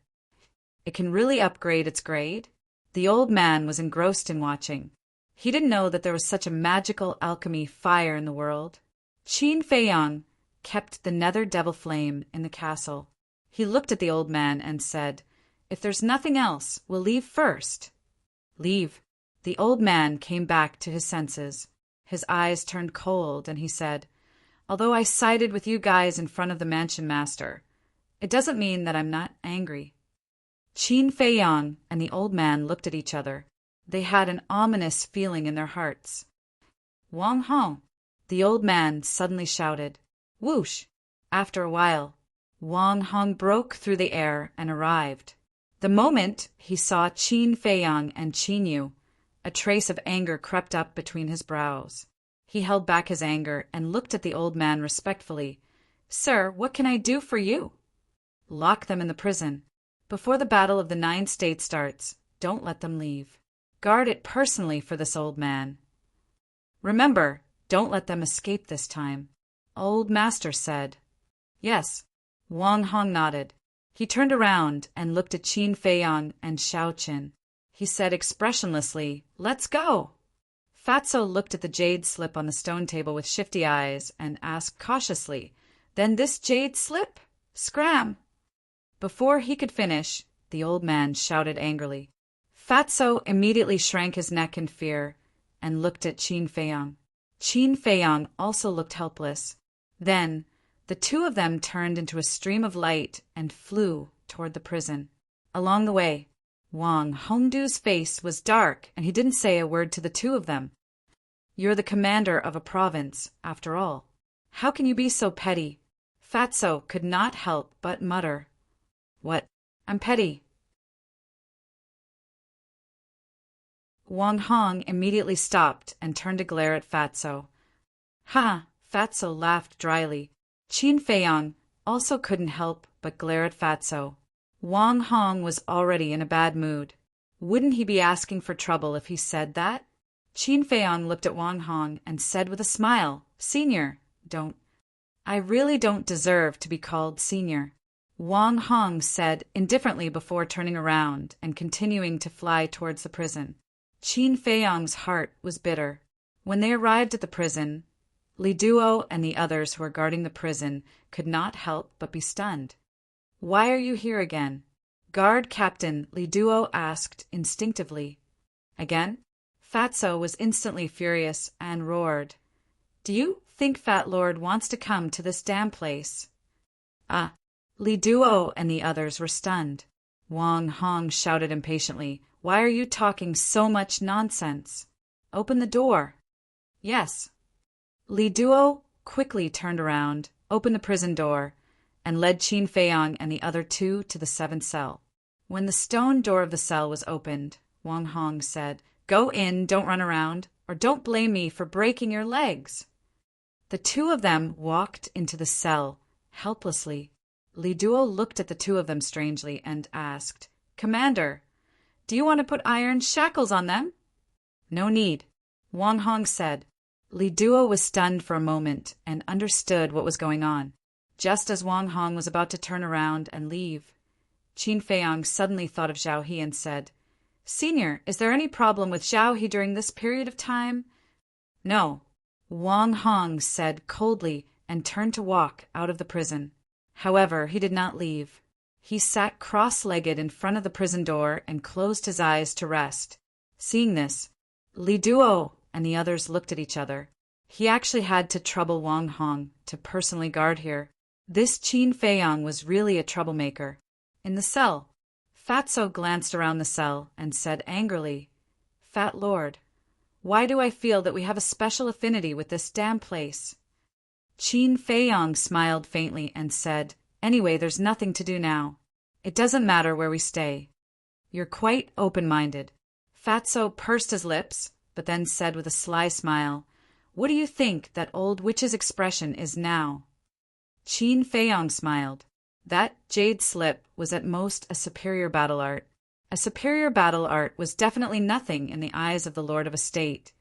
[SPEAKER 1] It can really upgrade its grade? The old man was engrossed in watching. He didn't know that there was such a magical alchemy fire in the world. Qin Feiyang kept the nether devil flame in the castle. He looked at the old man and said, If there's nothing else, we'll leave first. Leave. The old man came back to his senses. His eyes turned cold, and he said, Although I sided with you guys in front of the mansion master, it doesn't mean that I'm not angry. Qin Feiyang and the old man looked at each other. They had an ominous feeling in their hearts. Wang Hong, the old man suddenly shouted. Whoosh! After a while, Wang Hong broke through the air and arrived. The moment he saw Qin Feiyang and Qin Yu, a trace of anger crept up between his brows. He held back his anger and looked at the old man respectfully. Sir, what can I do for you? Lock them in the prison. Before the battle of the 9 states starts, don't let them leave. Guard it personally for this old man. Remember, don't let them escape this time. Old master said. Yes. Wang Hong nodded. He turned around and looked at Qin Feiyang and Xiao Qin. He said expressionlessly, Let's go. Fatso looked at the jade slip on the stone table with shifty eyes and asked cautiously, Then this jade slip? Scram! Before he could finish, the old man shouted angrily. Fatso immediately shrank his neck in fear and looked at Qin Feiyang. Qin Feiyang also looked helpless. Then, The two of them turned into a stream of light and flew toward the prison. Along the way, Wang Hongdu's face was dark, and he didn't say a word to the two of them. "You're the commander of a province, after all. How can you be so petty?" Fatso could not help but mutter. "What? I'm petty." Wang Hong immediately stopped and turned to glare at Fatso. "Ha!" Fatso laughed dryly. Qin Feiyang also couldn't help but glare at Fatso. Wang Hong was already in a bad mood. Wouldn't he be asking for trouble if he said that? Qin Feiyang looked at Wang Hong and said with a smile, "Senior, I really don't deserve to be called senior." Wang Hong said indifferently before turning around and continuing to fly towards the prison. Qin Feiyang's heart was bitter. When they arrived at the prison, Li Duo and the others who were guarding the prison could not help but be stunned. "Why are you here again?" Guard Captain Li Duo asked instinctively. Again? Fatso was instantly furious and roared, "Do you think Fat Lord wants to come to this damn place?" Li Duo and the others were stunned. Wang Hong shouted impatiently, "Why are you talking so much nonsense? Open the door." "Yes." Li Duo quickly turned around, opened the prison door, and led Qin Feiyang and the other two to the seventh cell. When the stone door of the cell was opened, Wang Hong said, "Go in, don't run around, or don't blame me for breaking your legs." The two of them walked into the cell, helplessly. Li Duo looked at the two of them strangely and asked, "Commander, do you want to put iron shackles on them?" "No need," Wang Hong said. Li Duo was stunned for a moment and understood what was going on. Just as Wang Hong was about to turn around and leave, Qin Feiyang suddenly thought of Zhao He and said, "Senior, is there any problem with Zhao He during this period of time?" "No," Wang Hong said coldly and turned to walk out of the prison. However, he did not leave. He sat cross-legged in front of the prison door and closed his eyes to rest. Seeing this, Li Duo and the others looked at each other. He actually had to trouble Wang Hong to personally guard here. This Qin Feiyang was really a troublemaker. In the cell, Fatso glanced around the cell and said angrily, "Fat Lord, why do I feel that we have a special affinity with this damn place?" Qin Feiyang smiled faintly and said, "Anyway, there's nothing to do now. It doesn't matter where we stay. You're quite open-minded." Fatso pursed his lips, but then said with a sly smile, "What do you think that old witch's expression is now?" Qin Feiyang smiled. That jade slip was at most a superior battle art. A superior battle art was definitely nothing in the eyes of the Lord of a State,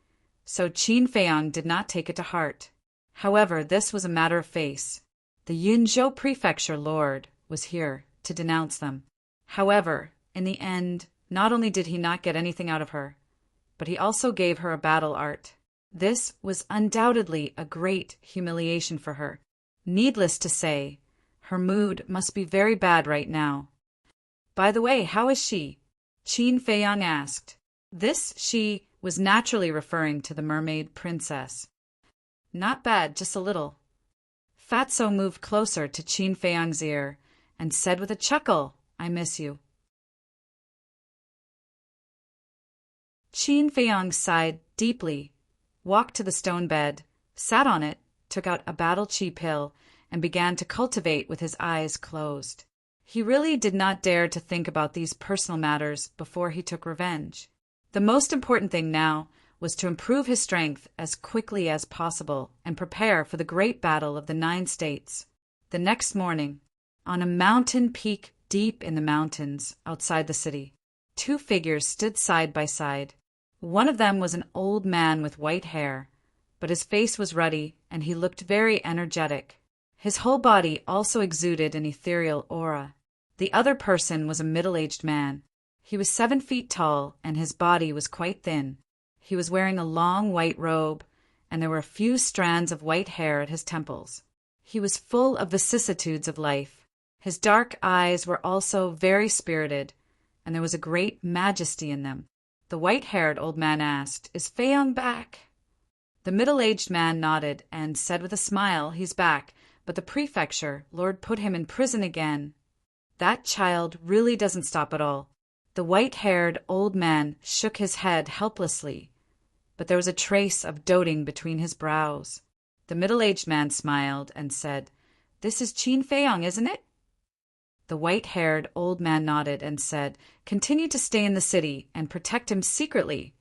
[SPEAKER 1] so Qin Feiyang did not take it to heart. However, this was a matter of face. The Yunzhou Prefecture Lord was here to denounce them. However, in the end, not only did he not get anything out of her, but he also gave her a battle art. This was undoubtedly a great humiliation for her. Needless to say, her mood must be very bad right now. "By the way, how is she?" Qin Feiyang asked. This she was naturally referring to the mermaid princess. "Not bad, just a little." Fatso moved closer to Qin Feiyang's ear and said with a chuckle, "I miss you." Qin Feiyang sighed deeply, walked to the stone bed, sat on it, took out a battle chi pill, and began to cultivate with his eyes closed. He really did not dare to think about these personal matters before he took revenge. The most important thing now was to improve his strength as quickly as possible and prepare for the great battle of the 9 states. The next morning, on a mountain peak deep in the mountains outside the city, 2 figures stood side by side. One of them was an old man with white hair, but his face was ruddy and he looked very energetic. His whole body also exuded an ethereal aura. The other person was a middle-aged man. He was 7 feet tall and his body was quite thin. He was wearing a long white robe, and there were a few strands of white hair at his temples. He was full of vicissitudes of life. His dark eyes were also very spirited, and there was a great majesty in them. The white-haired old man asked, "Is Feiyang back?" The middle-aged man nodded and said with a smile, "He's back, but but the prefecture lord put him in prison again. That child really doesn't stop at all. The white-haired old man shook his head helplessly, but there was a trace of doting between his brows. The middle-aged man smiled and said, "This is Qin Feiyong, isn't it?" The white-haired old man nodded and said, "Continue to stay in the city and protect him secretly.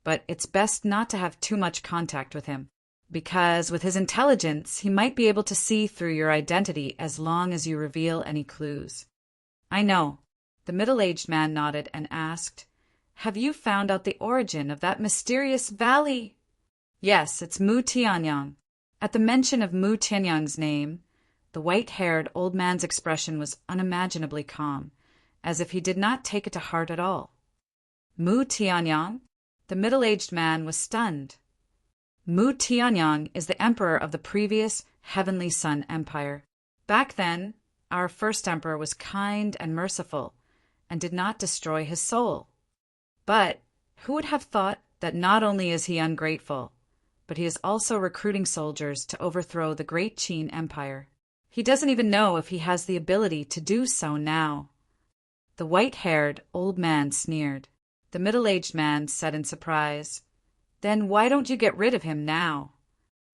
[SPEAKER 1] But it's best not to have too much contact with him, because with his intelligence he might be able to see through your identity as long as you reveal any clues." "I know." The middle-aged man nodded and asked, "Have you found out the origin of that mysterious valley?" "Yes, it's Mu Tianyang." At the mention of Mu Tianyang's name, the white-haired old man's expression was unimaginably calm, as if he did not take it to heart at all. "Mu Tianyang?" The middle-aged man was stunned. Mu Tianyang is the emperor of the previous Heavenly Sun Empire. Back then, our first emperor was kind and merciful, and did not destroy his soul. But who would have thought that not only is he ungrateful, but he is also recruiting soldiers to overthrow the great Qin Empire. He doesn't even know if he has the ability to do so now. The white-haired old man sneered. The middle-aged man said in surprise, "Then why don't you get rid of him now?"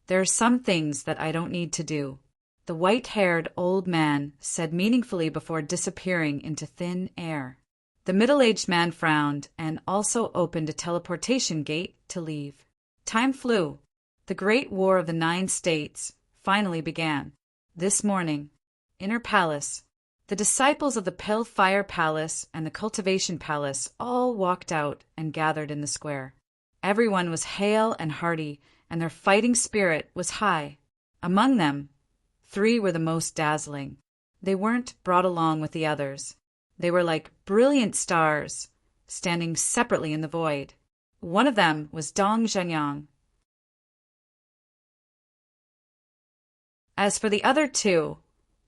[SPEAKER 1] "There are some things that I don't need to do," the white-haired old man said meaningfully before disappearing into thin air. The middle-aged man frowned and also opened a teleportation gate to leave. Time flew. The Great War of the 9 States finally began. This morning, Inner Palace, the disciples of the Pale-Fire Palace and the Cultivation Palace all walked out and gathered in the square. Everyone was hale and hearty, and their fighting spirit was high. Among them, 3 were the most dazzling. They weren't brought along with the others. They were like brilliant stars, standing separately in the void. One of them was Dong Zhenyang. As for the other 2,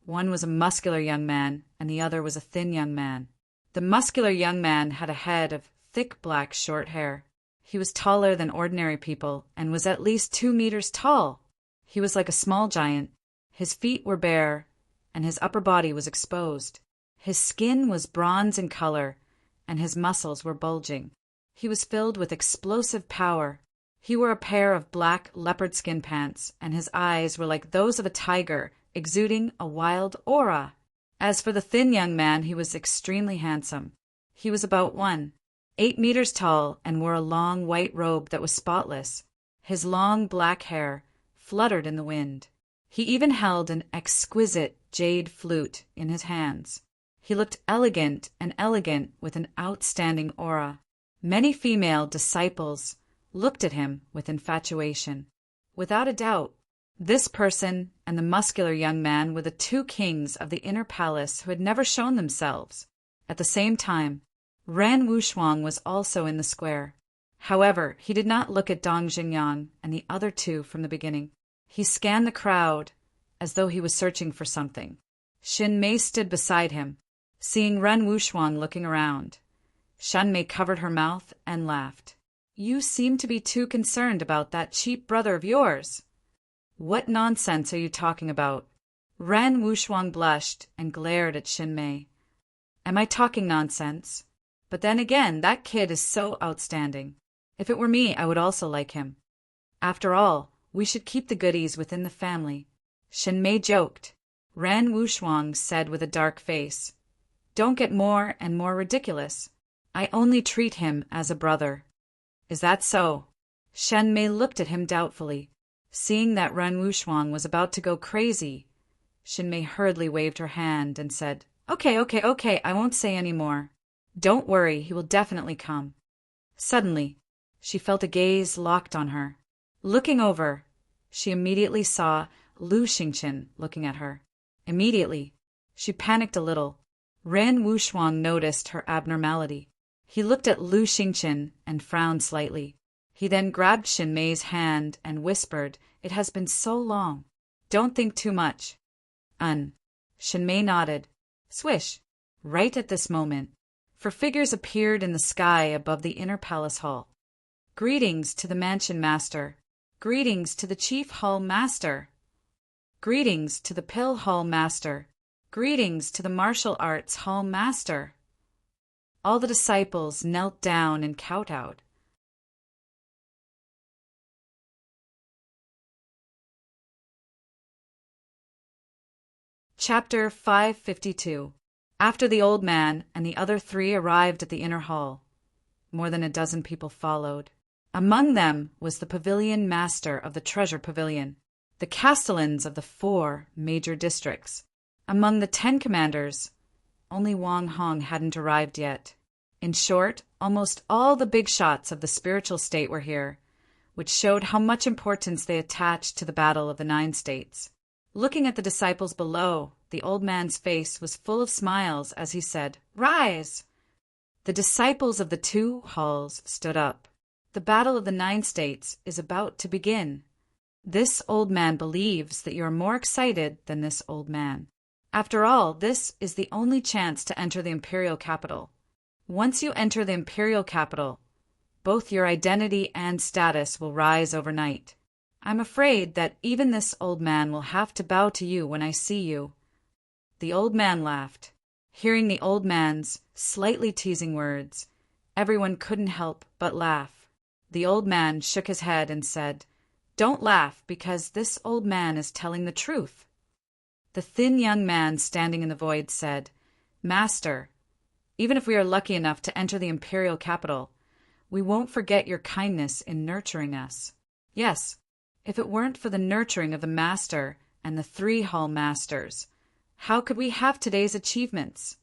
[SPEAKER 1] one was a muscular young man, and the other was a thin young man. The muscular young man had a head of thick black short hair. He was taller than ordinary people, and was at least 2 meters tall. He was like a small giant. His feet were bare, and his upper body was exposed. His skin was bronze in color, and his muscles were bulging. He was filled with explosive power. He wore a pair of black leopard skin pants, and his eyes were like those of a tiger, exuding a wild aura. As for the thin young man, he was extremely handsome. He was about 8 meters tall, and wore a long white robe that was spotless. His long black hair fluttered in the wind. He even held an exquisite jade flute in his hands. He looked elegant with an outstanding aura. Many female disciples looked at him with infatuation. Without a doubt, this person and the muscular young man were the 2 kings of the Inner Palace who had never shown themselves. At the same time, Ran Wushuang was also in the square. However, he did not look at Dong Zhenyang and the other 2 from the beginning. He scanned the crowd as though he was searching for something. Xin Mei stood beside him, seeing Ran Wushuang looking around. Shan Mei covered her mouth and laughed. "You seem to be too concerned about that cheap brother of yours." "What nonsense are you talking about?" Ran Wushuang blushed and glared at Xin Mei. "Am I talking nonsense? But then again, that kid is so outstanding. If it were me, I would also like him. After all, we should keep the goodies within the family." Xin Mei joked. Ran Wushuang said with a dark face, "Don't get more and more ridiculous. I only treat him as a brother." "Is that so?" Shen Mei looked at him doubtfully. Seeing that Ran Wushuang was about to go crazy, Xin Mei hurriedly waved her hand and said, Okay, I won't say any more. Don't worry, he will definitely come." Suddenly, she felt a gaze locked on her. Looking over, she immediately saw Lu Xingqian looking at her. Immediately, she panicked a little. Ran Wushuang noticed her abnormality. He looked at Lu Xingqian and frowned slightly. He then grabbed Xin Mei's hand and whispered, "It has been so long. Don't think too much." Xin Mei nodded. Swish! Right at this moment, 4 figures appeared in the sky above the inner palace hall. "Greetings to the mansion master. Greetings to the chief hall master." Greetings to the Pill Hall Master. Greetings to the Martial Arts Hall Master. All the disciples knelt down and kowtowed. Chapter 552. After the old man and the other three arrived at the inner hall, more than a dozen people followed. Among them was the pavilion master of the treasure pavilion, the castellans of the 4 major districts. Among the 10 commanders, only Wang Hong hadn't arrived yet. In short, almost all the big shots of the spiritual state were here, which showed how much importance they attached to the battle of the 9 states. Looking at the disciples below, the old man's face was full of smiles as he said, "Rise!" The disciples of the 2 halls stood up. The battle of the 9 states is about to begin. This old man believes that you are more excited than this old man. After all, this is the only chance to enter the imperial capital. Once you enter the imperial capital, both your identity and status will rise overnight. I'm afraid that even this old man will have to bow to you when I see you. The old man laughed. Hearing the old man's slightly teasing words, everyone couldn't help but laugh. The old man shook his head and said, "Don't laugh, because this old man is telling the truth." The thin young man standing in the void said, "Master, even if we are lucky enough to enter the imperial capital, we won't forget your kindness in nurturing us. Yes, if it weren't for the nurturing of the master and the 3 hall masters, how could we have today's achievements?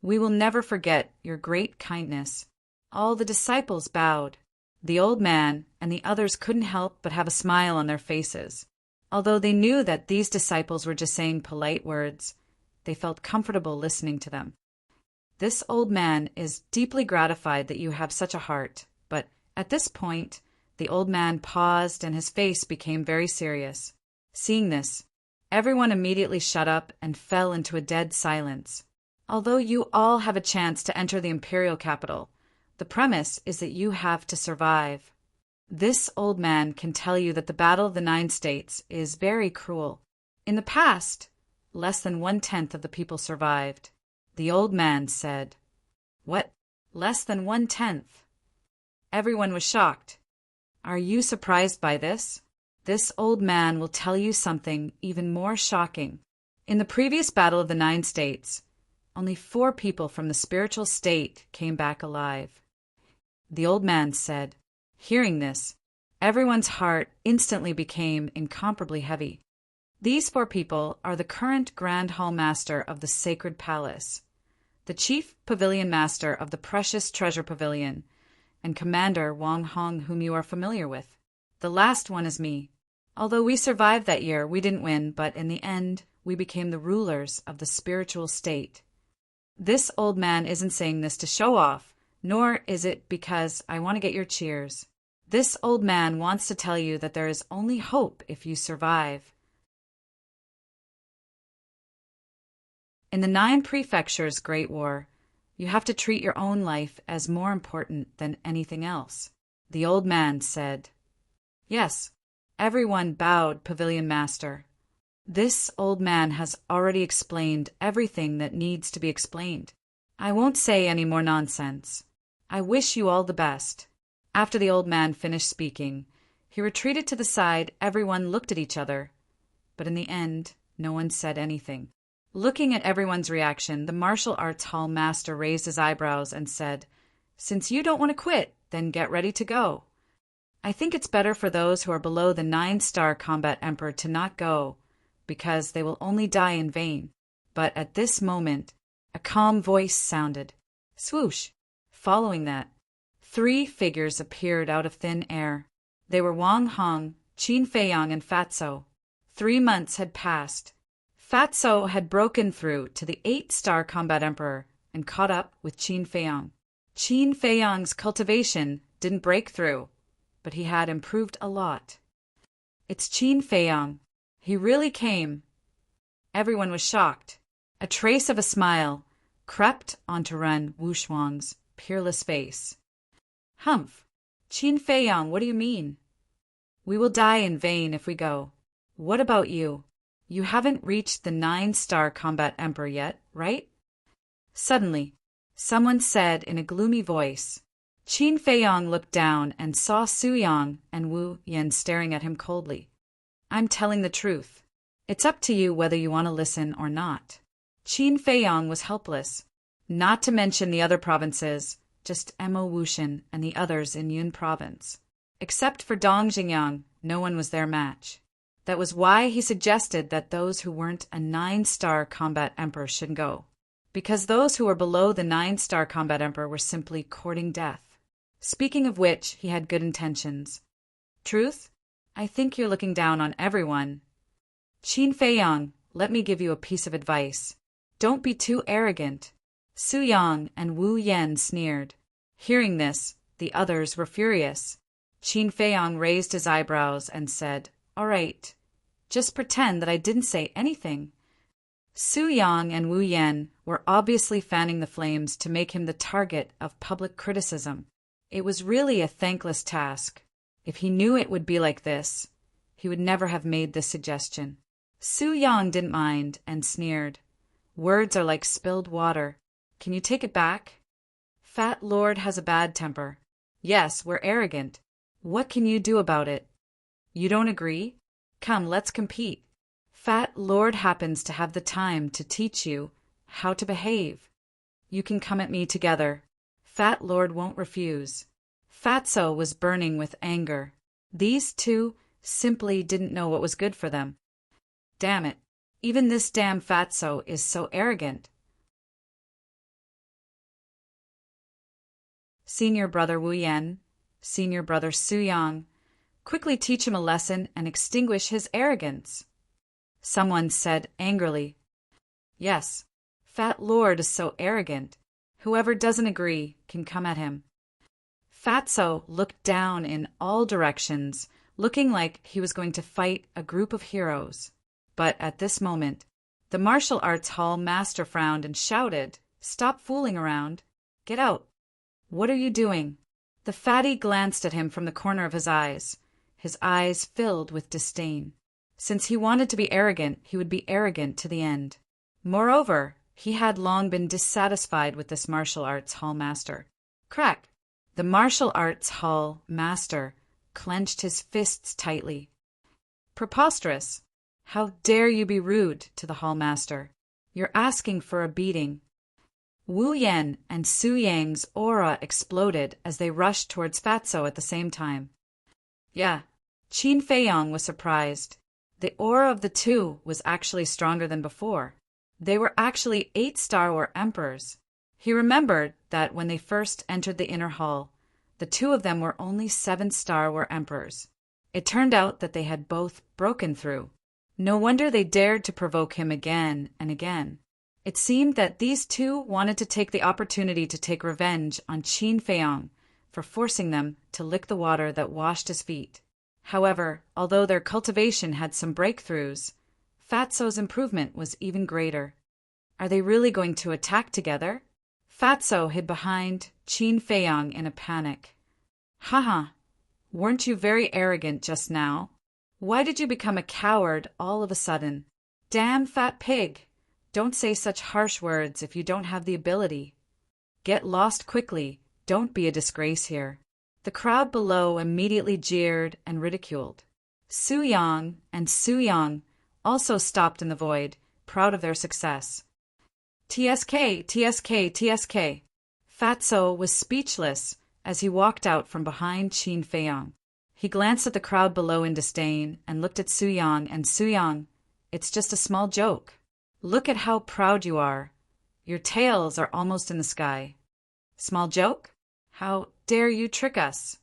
[SPEAKER 1] We will never forget your great kindness." All the disciples bowed. The old man and the others couldn't help but have a smile on their faces. Although they knew that these disciples were just saying polite words, they felt comfortable listening to them. This old man is deeply gratified that you have such a heart, but at this point, the old man paused and his face became very serious. Seeing this, everyone immediately shut up and fell into a dead silence. Although you all have a chance to enter the imperial capital, the premise is that you have to survive. This old man can tell you that the Battle of the 9 States is very cruel. In the past, less than 1/10 of the people survived. The old man said, "What? Less than 1/10?" Everyone was shocked. Are you surprised by this? This old man will tell you something even more shocking. In the previous Battle of the 9 States, only 4 people from the spiritual state came back alive. The old man said. Hearing this, everyone's heart instantly became incomparably heavy. These 4 people are the current Grand Hall Master of the Sacred Palace, the Chief Pavilion Master of the Precious Treasure Pavilion, and Commander Wang Hong, whom you are familiar with. The last one is me. Although we survived that year, we didn't win, but in the end, we became the rulers of the spiritual state. This old man isn't saying this to show off, nor is it because I want to get your cheers. This old man wants to tell you that there is only hope if you survive. In the 9 Prefectures' Great War, you have to treat your own life as more important than anything else. The old man said. Yes, everyone bowed, Pavilion Master. This old man has already explained everything that needs to be explained. I won't say any more nonsense. I wish you all the best. After the old man finished speaking, he retreated to the side. Everyone looked at each other, but in the end, no one said anything. Looking at everyone's reaction, the martial arts hall master raised his eyebrows and said, Since you don't want to quit, then get ready to go. I think it's better for those who are below the 9-star combat emperor to not go, because they will only die in vain. But at this moment, a calm voice sounded. Swoosh! Following that, 3 figures appeared out of thin air. They were Wang Hong, Qin Feiyang, and Fatso. 3 months had passed. Fatso had broken through to the 8-star combat emperor and caught up with Qin Feiyang. Qin Feiyang's cultivation didn't break through, but he had improved a lot. It's Qin Feiyang. He really came. Everyone was shocked. A trace of a smile crept onto Ren Wuxuang's peerless face. Humph! Qin Feiyang, what do you mean? We will die in vain if we go. What about you? You haven't reached the 9-star combat emperor yet, right? Suddenly, someone said in a gloomy voice. Qin Feiyong looked down and saw Su Yang and Wu Yan staring at him coldly. I'm telling the truth. It's up to you whether you want to listen or not. Qin Feiyong was helpless, not to mention the other provinces, just Mo Wuxian and the others in Yun province. Except for Dong Jingyang, no one was their match. That was why he suggested that those who weren't a 9-star combat emperor should go, because those who were below the 9-star combat emperor were simply courting death. Speaking of which, he had good intentions. Truth? I think you're looking down on everyone. Qin Feiyong, let me give you a piece of advice. Don't be too arrogant. Su Yang and Wu Yan sneered. Hearing this, the others were furious. Qin Feiyong raised his eyebrows and said, All right, just pretend that I didn't say anything. Su Yang and Wu Yan were obviously fanning the flames to make him the target of public criticism. It was really a thankless task. If he knew it would be like this, he would never have made this suggestion. Su Yang didn't mind and sneered. Words are like spilled water. Can you take it back? Fat Lord has a bad temper. Yes, we're arrogant. What can you do about it? You don't agree? Come, let's compete. Fat Lord happens to have the time to teach you how to behave. You can come at me together. Fat Lord won't refuse. Fatso was burning with anger. These two simply didn't know what was good for them. Damn it. Even this damn Fatso is so arrogant. Senior brother Wu Yan, senior brother Su Yang, quickly teach him a lesson and extinguish his arrogance. Someone said angrily, Yes, Fat Lord is so arrogant. Whoever doesn't agree can come at him. Fatso looked down in all directions, looking like he was going to fight a group of heroes. But at this moment, the martial arts hall master frowned and shouted, Stop fooling around. Get out. What are you doing? The fatty glanced at him from the corner of his eyes filled with disdain. Since he wanted to be arrogant, he would be arrogant to the end. Moreover, he had long been dissatisfied with this martial arts hall master. Crack! The martial arts hall master clenched his fists tightly. Preposterous! How dare you be rude to the hall master? You're asking for a beating. Wu Yan and Su Yang's aura exploded as they rushed towards Fatso at the same time. Yeah, Qin Feiyong was surprised. The aura of the two was actually stronger than before. They were actually 8-star or emperors. He remembered that when they first entered the inner hall, the two of them were only 7-star or emperors. It turned out that they had both broken through. No wonder they dared to provoke him again and again. It seemed that these two wanted to take the opportunity to take revenge on Qin Feiyong for forcing them to lick the water that washed his feet. However, although their cultivation had some breakthroughs, Fatso's improvement was even greater. Are they really going to attack together? Fatso hid behind Qin Feiyong in a panic. Haha, weren't you very arrogant just now? Why did you become a coward all of a sudden? Damn fat pig! Don't say such harsh words if you don't have the ability. Get lost quickly, don't be a disgrace here. The crowd below immediately jeered and ridiculed. Su Yang and Su Yang also stopped in the void, proud of their success. TSK, TSK, TSK. Fatso was speechless as he walked out from behind Qin Feiyong. He glanced at the crowd below in disdain and looked at Su Yang and Su Yang. It's just a small joke. Look at how proud you are. Your tails are almost in the sky. Small joke? How dare you trick us?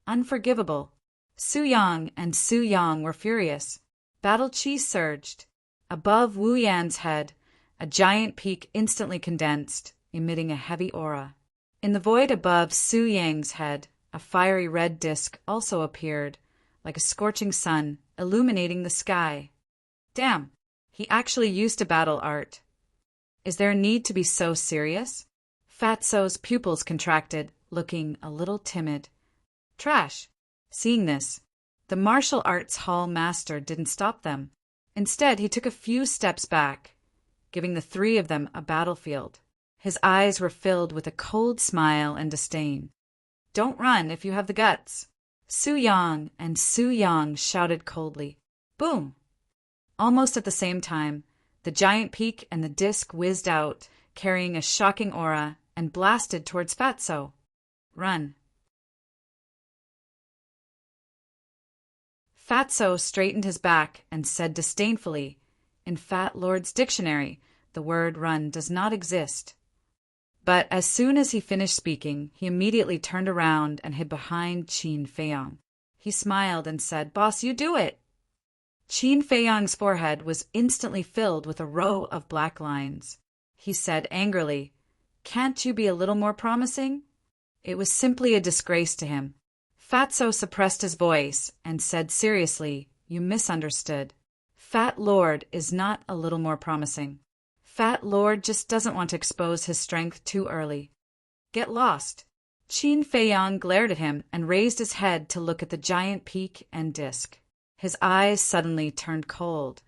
[SPEAKER 1] Unforgivable. Su Yang and Su Yang were furious. Battle chi surged. Above Wu Yan's head, a giant peak instantly condensed, emitting a heavy aura. In the void above Su Yang's head, a fiery red disk also appeared, like a scorching sun, illuminating the sky. Damn, he actually used a battle art. Is there a need to be so serious? Fatso's pupils contracted, looking a little timid. Trash. Seeing this, the martial arts hall master didn't stop them. Instead, he took a few steps back, giving the three of them a battlefield. His eyes were filled with a cold smile and disdain. "Don't run if you have the guts." Su Yang and Su Yang shouted coldly. Boom! Almost at the same time, the giant peak and the disc whizzed out, carrying a shocking aura, and blasted towards Fatso. Run. Fatso straightened his back and said disdainfully, "In Fat Lord's dictionary, the word run does not exist." But as soon as he finished speaking, he immediately turned around and hid behind Qin Feiyang. He smiled and said, "Boss, you do it." Qin Feiyang's forehead was instantly filled with a row of black lines. He said angrily, "Can't you be a little more promising?" It was simply a disgrace to him. Fatso suppressed his voice and said seriously, "You misunderstood. Fat Lord is not a little more promising. Fat Lord just doesn't want to expose his strength too early. Get lost." Qin Feiyang glared at him and raised his head to look at the giant peak and disc. His eyes suddenly turned cold,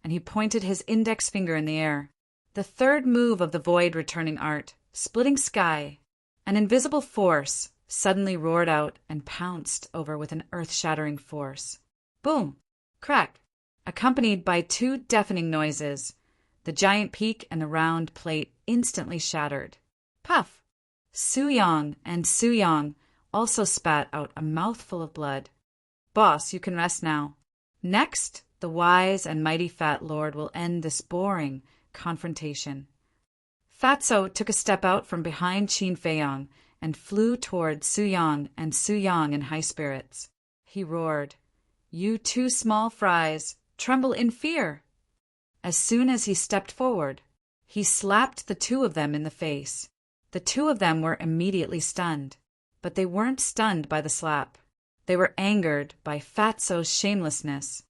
[SPEAKER 1] and he pointed his index finger in the air. The third move of the void returning art, splitting sky, an invisible force suddenly roared out and pounced over with an earth-shattering force. Boom! Crack! Accompanied by two deafening noises, the giant peak and the round plate instantly shattered. Puff! Su Yang and Su Yang also spat out a mouthful of blood. "Boss, you can rest now. Next, the wise and mighty Fat Lord will end this boring confrontation." Fatso took a step out from behind Qin Feiyang and flew toward Su Yang and Su Yang in high spirits. He roared, "You two small fries, tremble in fear!" As soon as he stepped forward, he slapped the two of them in the face. The two of them were immediately stunned, but they weren't stunned by the slap. They were angered by Fatso's shamelessness.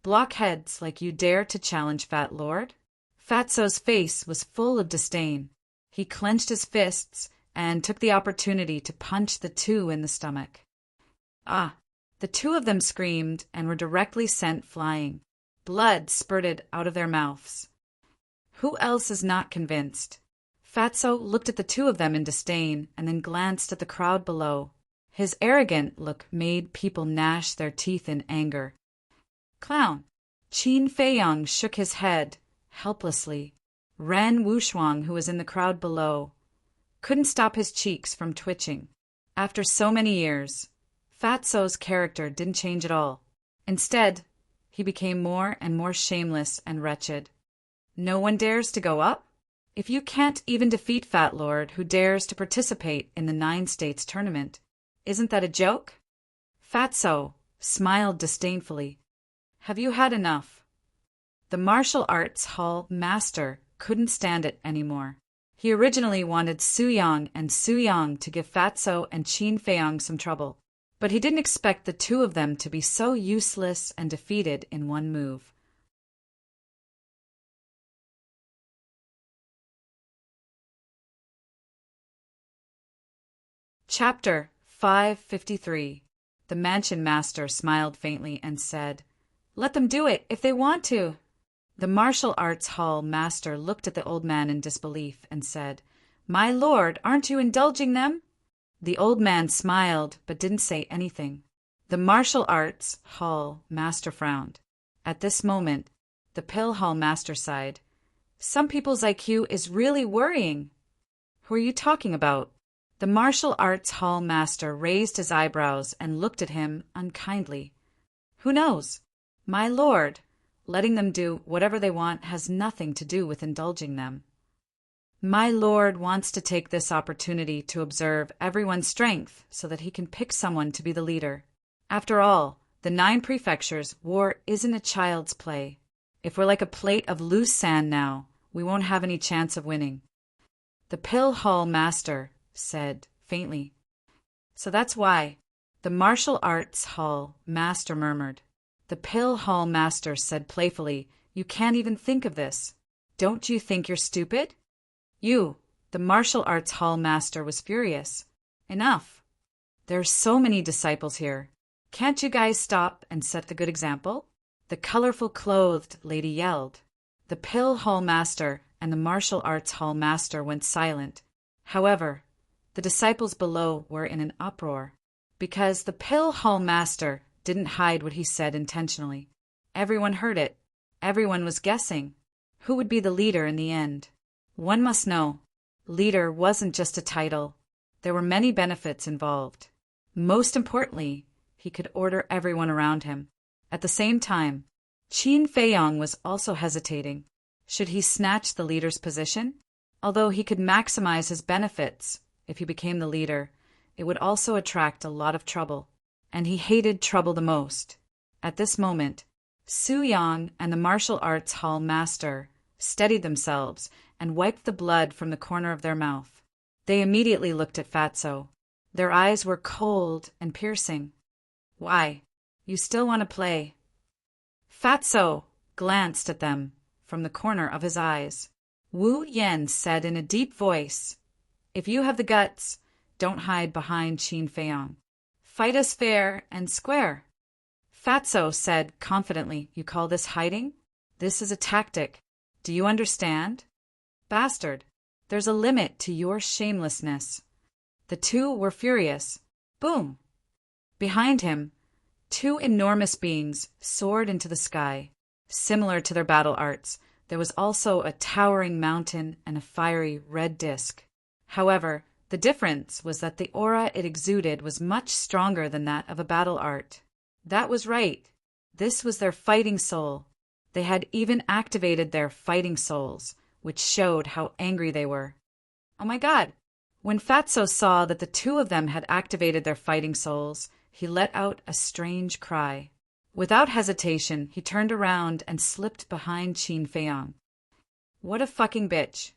[SPEAKER 1] "Blockheads like you dare to challenge Fat Lord?" Fatso's face was full of disdain. He clenched his fists and took the opportunity to punch the two in the stomach. Ah! The two of them screamed and were directly sent flying. Blood spurted out of their mouths. Who else is not convinced? Fatso looked at the two of them in disdain and then glanced at the crowd below. His arrogant look made people gnash their teeth in anger. Clown! Qin Feiyang shook his head, helplessly. Ren Wushuang, who was in the crowd below, couldn't stop his cheeks from twitching. After so many years, Fatso's character didn't change at all. Instead, he became more and more shameless and wretched. No one dares to go up? If you can't even defeat Fat Lord, who dares to participate in the 9 States tournament, isn't that a joke? Fatso smiled disdainfully. Have you had enough? The martial arts hall master couldn't stand it anymore. He originally wanted Su Yang and Su Yang to give Fatso and Qin Feiyang some trouble, but he didn't expect the two of them to be so useless and defeated in one move. Chapter 553. The mansion master smiled faintly and said, "Let them do it if they want to." The martial arts hall master looked at the old man in disbelief and said, "My lord, aren't you indulging them?" The old man smiled but didn't say anything. The martial arts hall master frowned. At this moment, the pill hall master sighed. "Some people's IQ is really worrying." "Who are you talking about?" The martial arts hall master raised his eyebrows and looked at him unkindly. "Who knows? My lord, letting them do whatever they want has nothing to do with indulging them. My lord wants to take this opportunity to observe everyone's strength so that he can pick someone to be the leader. After all, the 9 prefectures, war isn't a child's play. If we're like a plate of loose sand now, we won't have any chance of winning." The pill hall master said faintly, "So that's why." The martial arts hall master murmured. The pill hall master said playfully, "You can't even think of this. Don't you think you're stupid?" "You!" The martial arts hall master was furious. "Enough. There are so many disciples here. Can't you guys stop and set the good example?" The colorful clothed lady yelled. The pill hall master and the martial arts hall master went silent. However, the disciples below were in an uproar, because the pill hall master didn't hide what he said intentionally. Everyone heard it. Everyone was guessing. Who would be the leader in the end? One must know. Leader wasn't just a title. There were many benefits involved. Most importantly, he could order everyone around him. At the same time, Qin Feiyong was also hesitating. Should he snatch the leader's position? Although he could maximize his benefits, if he became the leader, it would also attract a lot of trouble. And he hated trouble the most. At this moment, Su Yang and the martial arts hall master steadied themselves and wiped the blood from the corner of their mouth. They immediately looked at Fatso. Their eyes were cold and piercing. Why? You still want to play? Fatso glanced at them from the corner of his eyes. Wu Yen said in a deep voice, "If you have the guts, don't hide behind Qin Feiyong. Fight us fair and square." Fatso said confidently, "You call this hiding? This is a tactic. Do you understand? Bastard, there's a limit to your shamelessness." The two were furious. Boom! Behind him, two enormous beings soared into the sky. Similar to their battle arts, there was also a towering mountain and a fiery red disk. However, the difference was that the aura it exuded was much stronger than that of a battle art. That was right. This was their fighting soul. They had even activated their fighting souls, which showed how angry they were. Oh my God! When Fatso saw that the two of them had activated their fighting souls, he let out a strange cry. Without hesitation, he turned around and slipped behind Qin Feiyong. What a fucking bitch.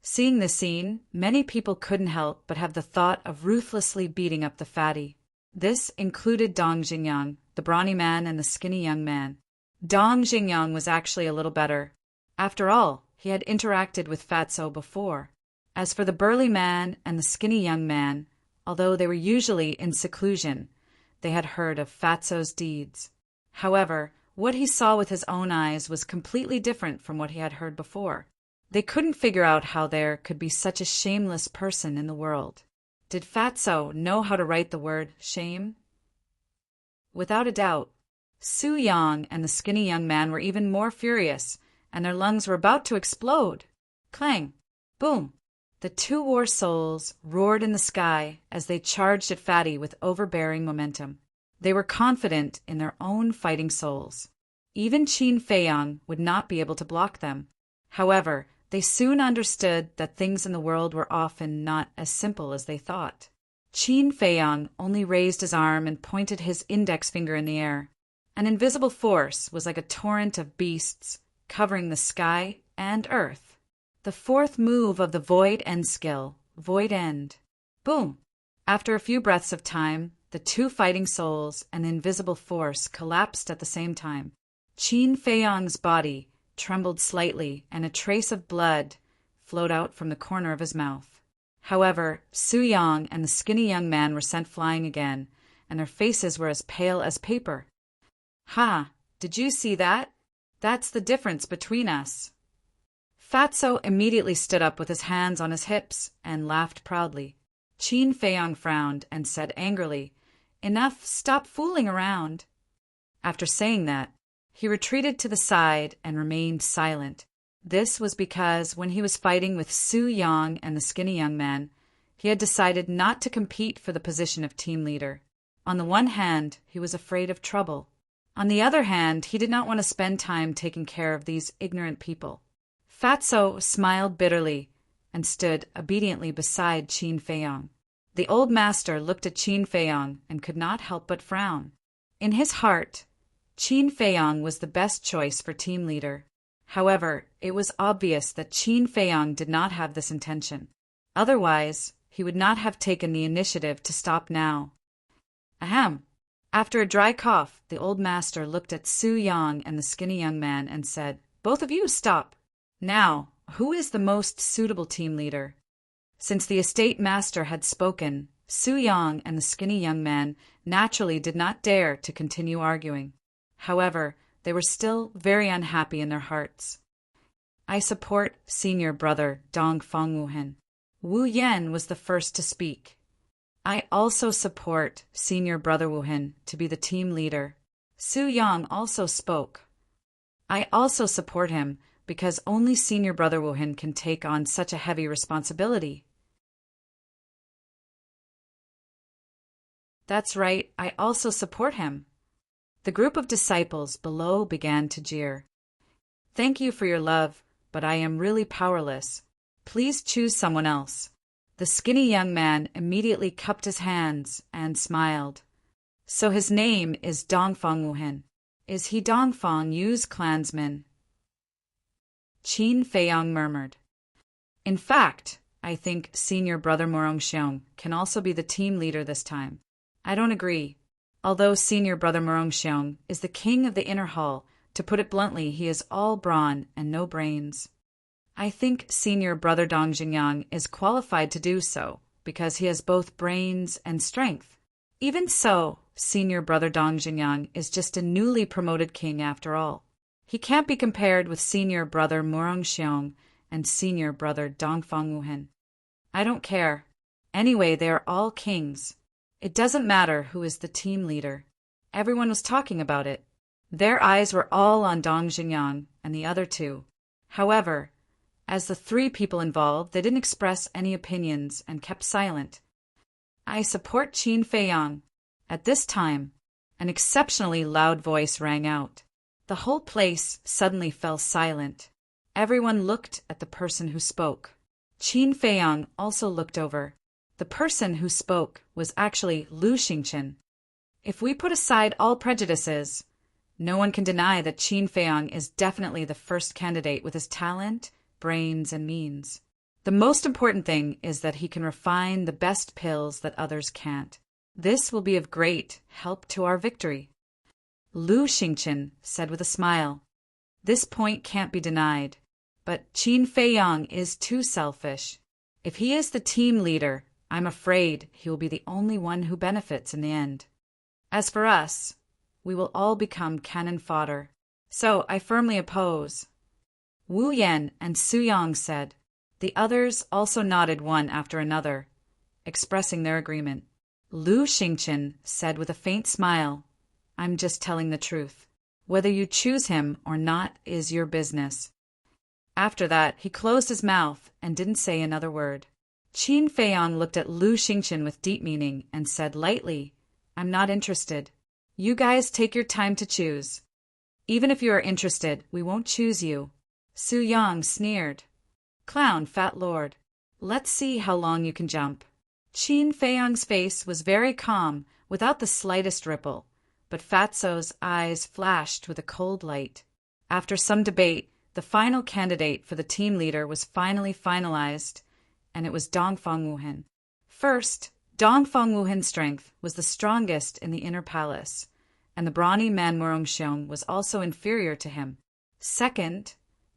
[SPEAKER 1] Seeing this scene, many people couldn't help but have the thought of ruthlessly beating up the fatty. This included Dong Xingyang, the brawny man and the skinny young man. Dong Xingyang was actually a little better. After all, he had interacted with Fatso before. As for the burly man and the skinny young man, although they were usually in seclusion, they had heard of Fatso's deeds. However, what he saw with his own eyes was completely different from what he had heard before. They couldn't figure out how there could be such a shameless person in the world. Did Fatso know how to write the word shame? Without a doubt. Su Yang and the skinny young man were even more furious, and their lungs were about to explode. Clang! Boom! The two war souls roared in the sky as they charged at Fatty with overbearing momentum. They were confident in their own fighting souls. Even Qin Feiyong would not be able to block them. However, they soon understood that things in the world were often not as simple as they thought. Qin Feiyong only raised his arm and pointed his index finger in the air. An invisible force was like a torrent of beasts, covering the sky and earth. The fourth move of the Void End skill, Void End. Boom! After a few breaths of time, the two fighting souls and the invisible force collapsed at the same time. Qin Feiyong's body trembled slightly, and a trace of blood flowed out from the corner of his mouth. However, Su Yang and the skinny young man were sent flying again, and their faces were as pale as paper. Ha! Did you see that? That's the difference between us. Fatso immediately stood up with his hands on his hips and laughed proudly. Qin Feiyong frowned and said angrily, "Enough, stop fooling around." After saying that, he retreated to the side and remained silent. This was because when he was fighting with Su Yang and the skinny young man, he had decided not to compete for the position of team leader. On the one hand, he was afraid of trouble. On the other hand, he did not want to spend time taking care of these ignorant people. Fatso smiled bitterly and stood obediently beside Qin Feiyong. The old master looked at Qin Feiyong and could not help but frown. In his heart, Qin Feiyong was the best choice for team leader. However, it was obvious that Qin Feiyong did not have this intention. Otherwise, he would not have taken the initiative to stop now. Ahem! After a dry cough, the old master looked at Su Yang and the skinny young man and said, "Both of you stop. Now, who is the most suitable team leader?" Since the estate master had spoken, Su Yang and the skinny young man naturally did not dare to continue arguing. However, they were still very unhappy in their hearts. I support senior brother Dong Fangwuhen. Wu Yan was the first to speak. I also support senior brother Wuhen to be the team leader. Su Yang also spoke. I also support him because only senior brother Wuhen can take on such a heavy responsibility. That's right, I also support him. The group of disciples below began to jeer. Thank you for your love, but I am really powerless. Please choose someone else. The skinny young man immediately cupped his hands and smiled. So his name is Dongfang Wuhen. Is he Dongfang Yu's clansman? Qin Feiyang murmured. In fact, I think senior brother Morongxiong can also be the team leader this time. I don't agree. Although senior brother Morongxiong is the king of the inner hall, to put it bluntly, he is all brawn and no brains. I think senior brother Dong Jingyang is qualified to do so, because he has both brains and strength. Even so, senior brother Dong Jingyang is just a newly promoted king after all. He can't be compared with senior brother Morongxiong and senior brother Dongfang Wuhen. I don't care. Anyway, they are all kings. It doesn't matter who is the team leader. Everyone was talking about it. Their eyes were all on Dong Jingyang and the other two. However, as the three people involved, they didn't express any opinions and kept silent. I support Qin Feiyang. At this time, an exceptionally loud voice rang out. The whole place suddenly fell silent. Everyone looked at the person who spoke. Qin Feiyang also looked over. The person who spoke was actually Lu Xingchen. If we put aside all prejudices, no one can deny that Qin Feiyang is definitely the first candidate with his talent, brains, and means. The most important thing is that he can refine the best pills that others can't. This will be of great help to our victory. Lu Xingchen said with a smile. This point can't be denied, but Qin Feiyang is too selfish. If he is the team leader, I'm afraid he will be the only one who benefits in the end. As for us, we will all become cannon fodder. So I firmly oppose. Wu Yan and Su Yang said. The others also nodded one after another, expressing their agreement. Lu Xingchen said with a faint smile, I'm just telling the truth. Whether you choose him or not is your business. After that, he closed his mouth and didn't say another word. Qin Feiyang looked at Lu Xingchen with deep meaning and said lightly, I'm not interested. You guys take your time to choose. Even if you are interested, we won't choose you. Su Yang sneered. Clown, fat lord. Let's see how long you can jump. Qin Feiyang's face was very calm, without the slightest ripple, but Fatso's eyes flashed with a cold light. After some debate, the final candidate for the team leader was finally finalized, and it was Dongfang Wuhen. First, Dongfang Wuhen's strength was the strongest in the inner palace, and the brawny man Morongxiong was also inferior to him. Second,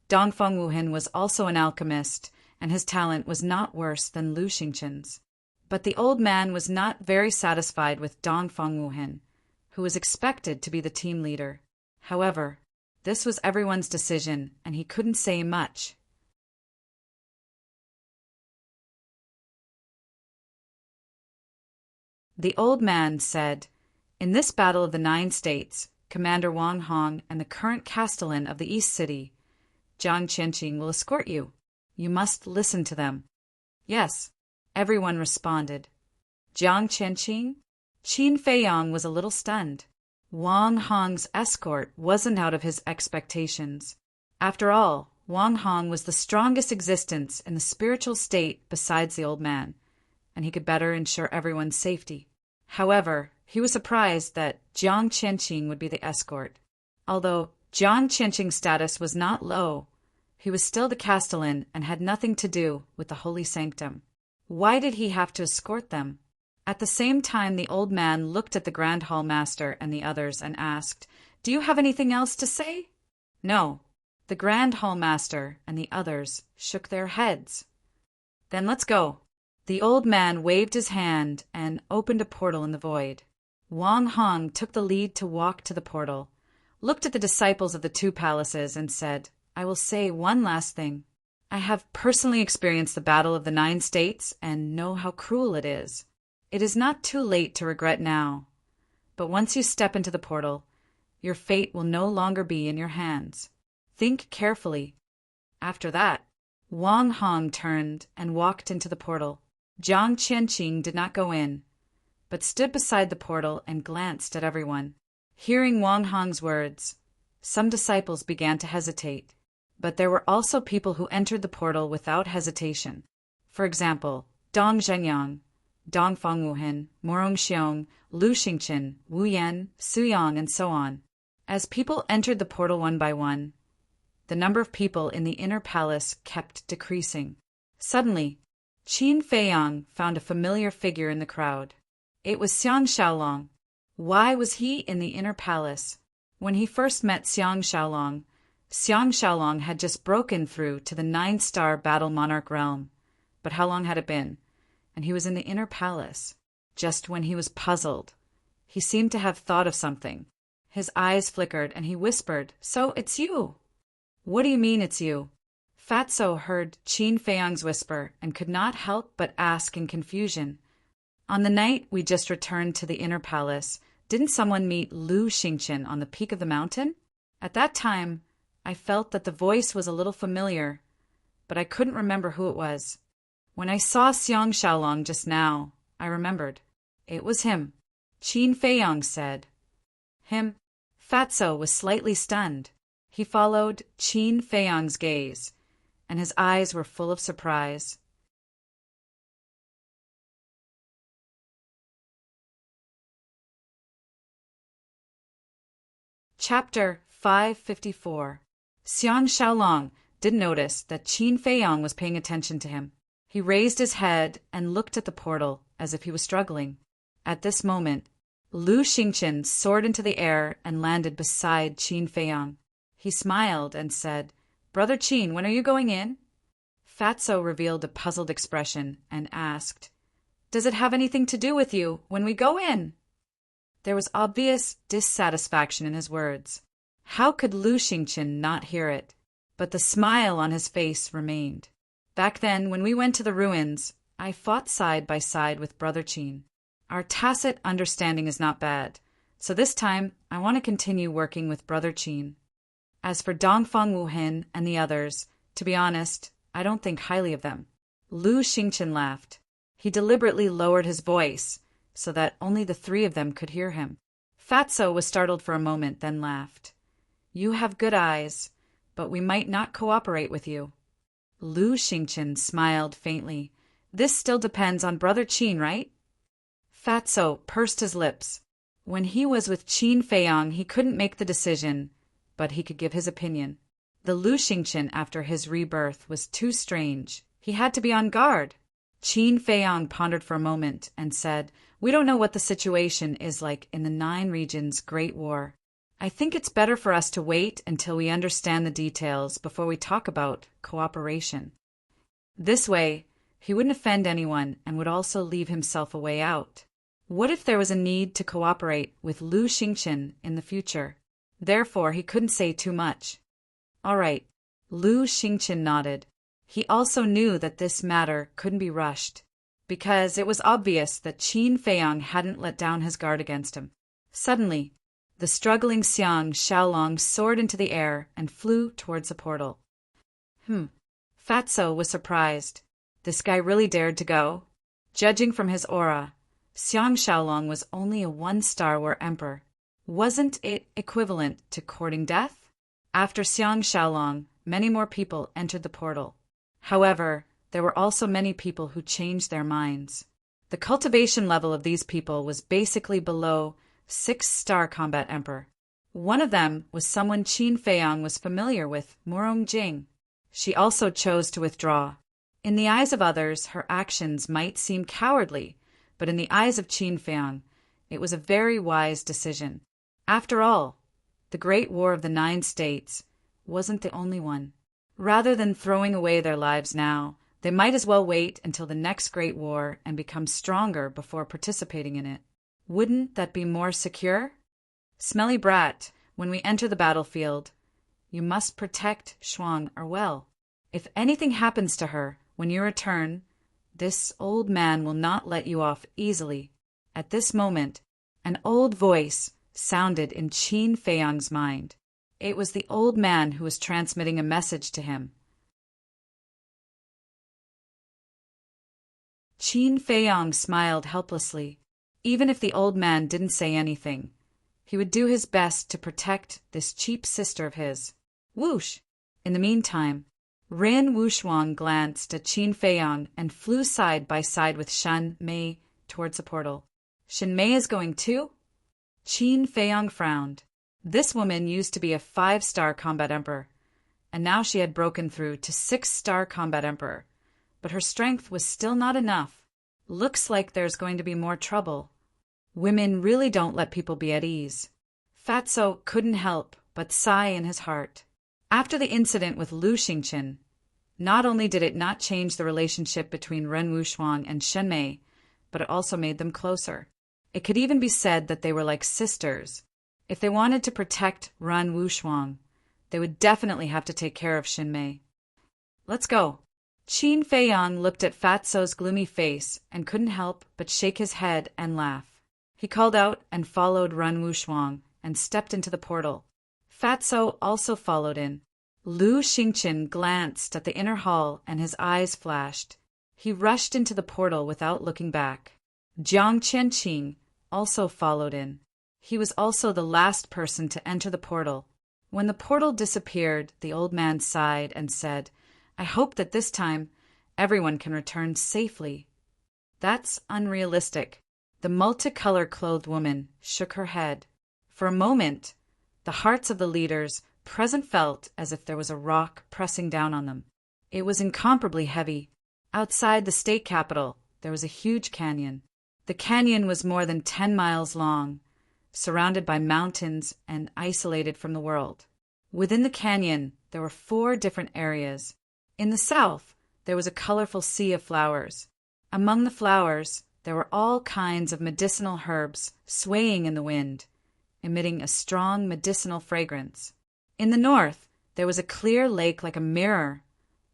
[SPEAKER 1] Dongfang Wuhen was also an alchemist, and his talent was not worse than Lu Xingchen's. But the old man was not very satisfied with Dongfang Wuhen, who was expected to be the team leader. However, this was everyone's decision, and he couldn't say much. The old man said, In this battle of the 9 states, Commander Wang Hong and the current castellan of the East City, Jiang Qianqing, will escort you. You must listen to them. Yes, everyone responded. Jiang Qianqing? Qin Feiyang was a little stunned. Wang Hong's escort wasn't out of his expectations. After all, Wang Hong was the strongest existence in the spiritual state besides the old man, and he could better ensure everyone's safety. However, he was surprised that Jiang Qianqing would be the escort. Although Jiang Qianqing's status was not low, he was still the castellan and had nothing to do with the holy sanctum. Why did he have to escort them? At the same time, the old man looked at the Grand Hall Master and the others and asked, Do you have anything else to say? No. The Grand Hall Master and the others shook their heads. Then let's go. The old man waved his hand and opened a portal in the void. Wang Hong took the lead to walk to the portal, looked at the disciples of the two palaces, and said, "I will say one last thing. I have personally experienced the Battle of the 9 States and know how cruel it is. It is not too late to regret now, but once you step into the portal, your fate will no longer be in your hands. Think carefully." After that, Wang Hong turned and walked into the portal. Jiang Qianqing did not go in, but stood beside the portal and glanced at everyone. Hearing Wang Hong's words, some disciples began to hesitate, but there were also people who entered the portal without hesitation. For example, Dong Zhenyang, Dong Fengwuhen, Morong Xiong, Lu Xingchen, Wu Yan, Su Yang, and so on. As people entered the portal one by one, the number of people in the inner palace kept decreasing. Suddenly, Qin Feiyang found a familiar figure in the crowd. It was Xiang Xiaolong. Why was he in the inner palace? When he first met Xiang Xiaolong had just broken through to the 9-star battle monarch realm. But how long had it been? And he was in the inner palace. Just when he was puzzled, he seemed to have thought of something. His eyes flickered and he whispered, "So it's you." "What do you mean it's you?" Fatso heard Qin Feiyang's whisper and could not help but ask in confusion. "On the night we just returned to the inner palace, didn't someone meet Lu Xingchen on the peak of the mountain?" At that time, I felt that the voice was a little familiar, but I couldn't remember who it was. When I saw Xiang Xiaolong just now, I remembered. It was him. Qin Feiyang said. "Him?" Fatso was slightly stunned. He followed Qin Feiyang's gaze, and his eyes were full of surprise. Chapter 554. Xiang Xiaolong didn't notice that Qin Feiyang was paying attention to him. He raised his head and looked at the portal as if he was struggling. At this moment, Lu Xingchen soared into the air and landed beside Qin Feiyang. He smiled and said, "Brother Qin, when are you going in?" Fatso revealed a puzzled expression and asked, "Does it have anything to do with you when we go in?" There was obvious dissatisfaction in his words. How could Lu Xingchen not hear it? But the smile on his face remained. "Back then, when we went to the ruins, I fought side by side with Brother Qin. Our tacit understanding is not bad, so this time I want to continue working with Brother Qin. As for Dong Fengwuhen and the others, to be honest, I don't think highly of them." Lu Xingchen laughed. He deliberately lowered his voice so that only the 3 of them could hear him. Fatso was startled for a moment, then laughed. "You have good eyes, but we might not cooperate with you." Lu Xingchen smiled faintly. "This still depends on Brother Qin, right?" Fatso pursed his lips. When he was with Qin Feiyang, he couldn't make the decision, but he could give his opinion. The Lu Xingchen after his rebirth was too strange. He had to be on guard. Qin Feiyang pondered for a moment and said, "We don't know what the situation is like in the 9 regions Great War. I think it's better for us to wait until we understand the details before we talk about cooperation. This way, he wouldn't offend anyone and would also leave himself a way out. What if there was a need to cooperate with Lu Xingchen in the future? Therefore, he couldn't say too much." "All right." Lu Xingchen nodded. He also knew that this matter couldn't be rushed, because it was obvious that Qin Feiyang hadn't let down his guard against him. Suddenly, the struggling Xiang Xiaolong soared into the air and flew towards the portal. Fatso was surprised. This guy really dared to go? Judging from his aura, Xiang Xiaolong was only a 1-star war emperor. Wasn't it equivalent to courting death? After Xiang Xiaolong, many more people entered the portal. However, there were also many people who changed their minds. The cultivation level of these people was basically below 6-star combat emperor. One of them was someone Qin Feiyang was familiar with, Morong Jing. She also chose to withdraw. In the eyes of others, her actions might seem cowardly, but in the eyes of Qin Feiyang, it was a very wise decision. After all, the Great War of the 9 States wasn't the only one. Rather than throwing away their lives now, they might as well wait until the next Great War and become stronger before participating in it. Wouldn't that be more secure? Smelly brat, when we enter the battlefield, you must protect Shuang or well. If anything happens to her when you return, this old man will not let you off easily. At this moment, an old voice sounded in Qin Feiyang's mind. It was the old man who was transmitting a message to him. Qin Feiyang smiled helplessly. Even if the old man didn't say anything, he would do his best to protect this cheap sister of his. Whoosh! In the meantime, Rin Wushuang glanced at Qin Feiyang and flew side by side with Shen Mei towards the portal. Shen Mei is going too? Qin Feiyang frowned. This woman used to be a 5-star combat emperor, and now she had broken through to 6-star combat emperor. But her strength was still not enough. Looks like there's going to be more trouble. Women really don't let people be at ease. Fatso couldn't help but sigh in his heart. After the incident with Lu Xingqian, not only did it not change the relationship between Ren Wushuang and Shen Mei, but it also made them closer. It could even be said that they were like sisters. If they wanted to protect Ren Wushuang, they would definitely have to take care of Shen Mei. Let's go. Qin Feiyang looked at Fatso's gloomy face and couldn't help but shake his head and laugh. He called out and followed Ren Wushuang and stepped into the portal. Fatso also followed in. Lu Xingqian glanced at the inner hall and his eyes flashed. He rushed into the portal without looking back. Jiang Qianqing also followed in. He was also the last person to enter the portal. When the portal disappeared, the old man sighed and said, I hope that this time everyone can return safely. That's unrealistic. The multicolor-clothed woman shook her head. For a moment, the hearts of the leaders present felt as if there was a rock pressing down on them. It was incomparably heavy. Outside the state capital, there was a huge canyon. The canyon was more than 10 miles long, surrounded by mountains and isolated from the world. Within the canyon, there were 4 different areas. In the south, there was a colorful sea of flowers. Among the flowers, there were all kinds of medicinal herbs swaying in the wind, emitting a strong medicinal fragrance. In the north, there was a clear lake like a mirror,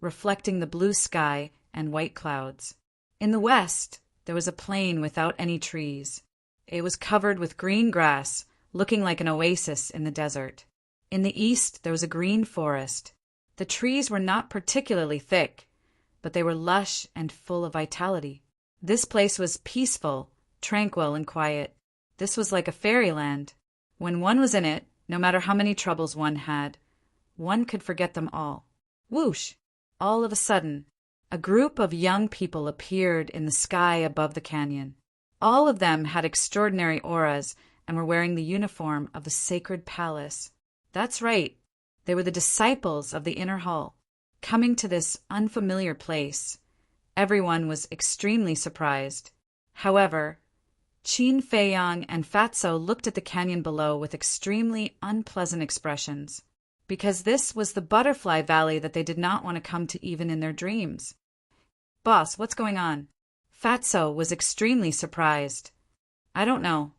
[SPEAKER 1] reflecting the blue sky and white clouds. In the west, there was a plain without any trees. It was covered with green grass, looking like an oasis in the desert. In the east, there was a green forest. The trees were not particularly thick, but they were lush and full of vitality. This place was peaceful, tranquil, and quiet. This was like a fairyland. When one was in it, no matter how many troubles one had, one could forget them all. Whoosh! All of a sudden, a group of young people appeared in the sky above the canyon. All of them had extraordinary auras and were wearing the uniform of the sacred palace. That's right. They were the disciples of the inner hall. Coming to this unfamiliar place, everyone was extremely surprised. However, Qin Feiyang and Fatso looked at the canyon below with extremely unpleasant expressions, because this was the butterfly valley that they did not want to come to even in their dreams. Boss, what's going on? Fatso was extremely surprised. I don't know.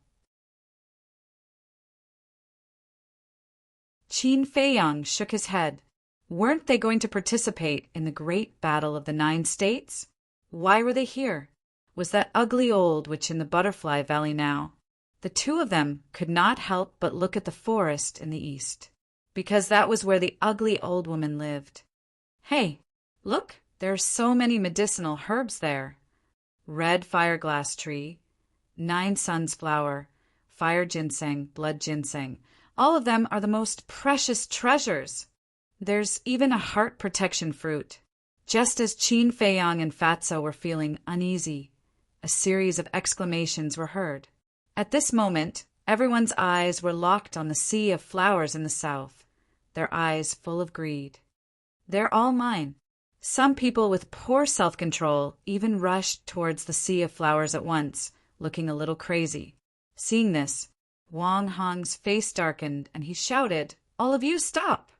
[SPEAKER 1] Qin Feiyang shook his head. Weren't they going to participate in the great battle of the 9 states? Why were they here? Was that ugly old witch in the butterfly valley now? The two of them could not help but look at the forest in the east, because that was where the ugly old woman lived. Hey, look, there are so many medicinal herbs there. Red fireglass tree, 9 suns flower, fire ginseng, blood ginseng. All of them are the most precious treasures. There's even a heart protection fruit. Just as Qin Feiyang and Fatso were feeling uneasy, a series of exclamations were heard. At this moment, everyone's eyes were locked on the sea of flowers in the south, their eyes full of greed. They're all mine. Some people with poor self-control even rushed towards the sea of flowers at once, looking a little crazy. Seeing this, Wang Hong's face darkened and he shouted, "All of you stop!"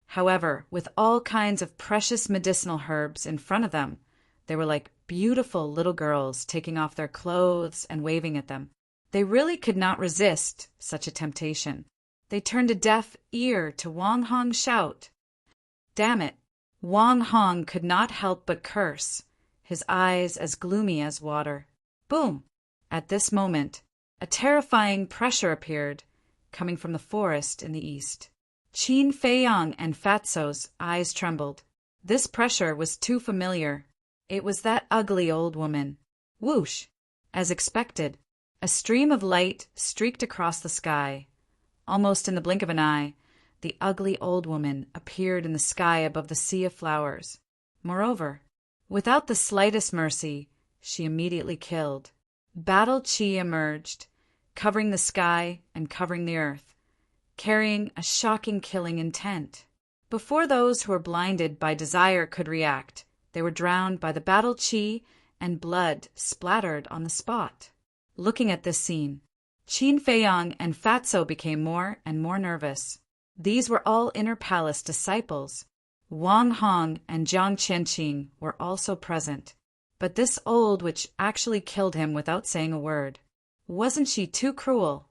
[SPEAKER 1] However, with all kinds of precious medicinal herbs in front of them, they were like beautiful little girls taking off their clothes and waving at them. They really could not resist such a temptation. They turned a deaf ear to Wang Hong's shout. Damn it! Wang Hong could not help but curse, his eyes as gloomy as water. Boom! At this moment, a terrifying pressure appeared, coming from the forest in the east. Qin Feiyang and Fatso's eyes trembled. This pressure was too familiar. It was that ugly old woman. Whoosh! As expected, a stream of light streaked across the sky. Almost in the blink of an eye, the ugly old woman appeared in the sky above the sea of flowers. Moreover, without the slightest mercy, she immediately killed. Battle Qi emerged, covering the sky and covering the earth, carrying a shocking killing intent. Before those who were blinded by desire could react, they were drowned by the battle Qi and blood splattered on the spot. Looking at this scene, Qin Feiyang and Fatso became more and more nervous. These were all inner palace disciples. Wang Hong and Jiang Qianqing were also present. But this old witch actually killed him without saying a word. Wasn't she too cruel?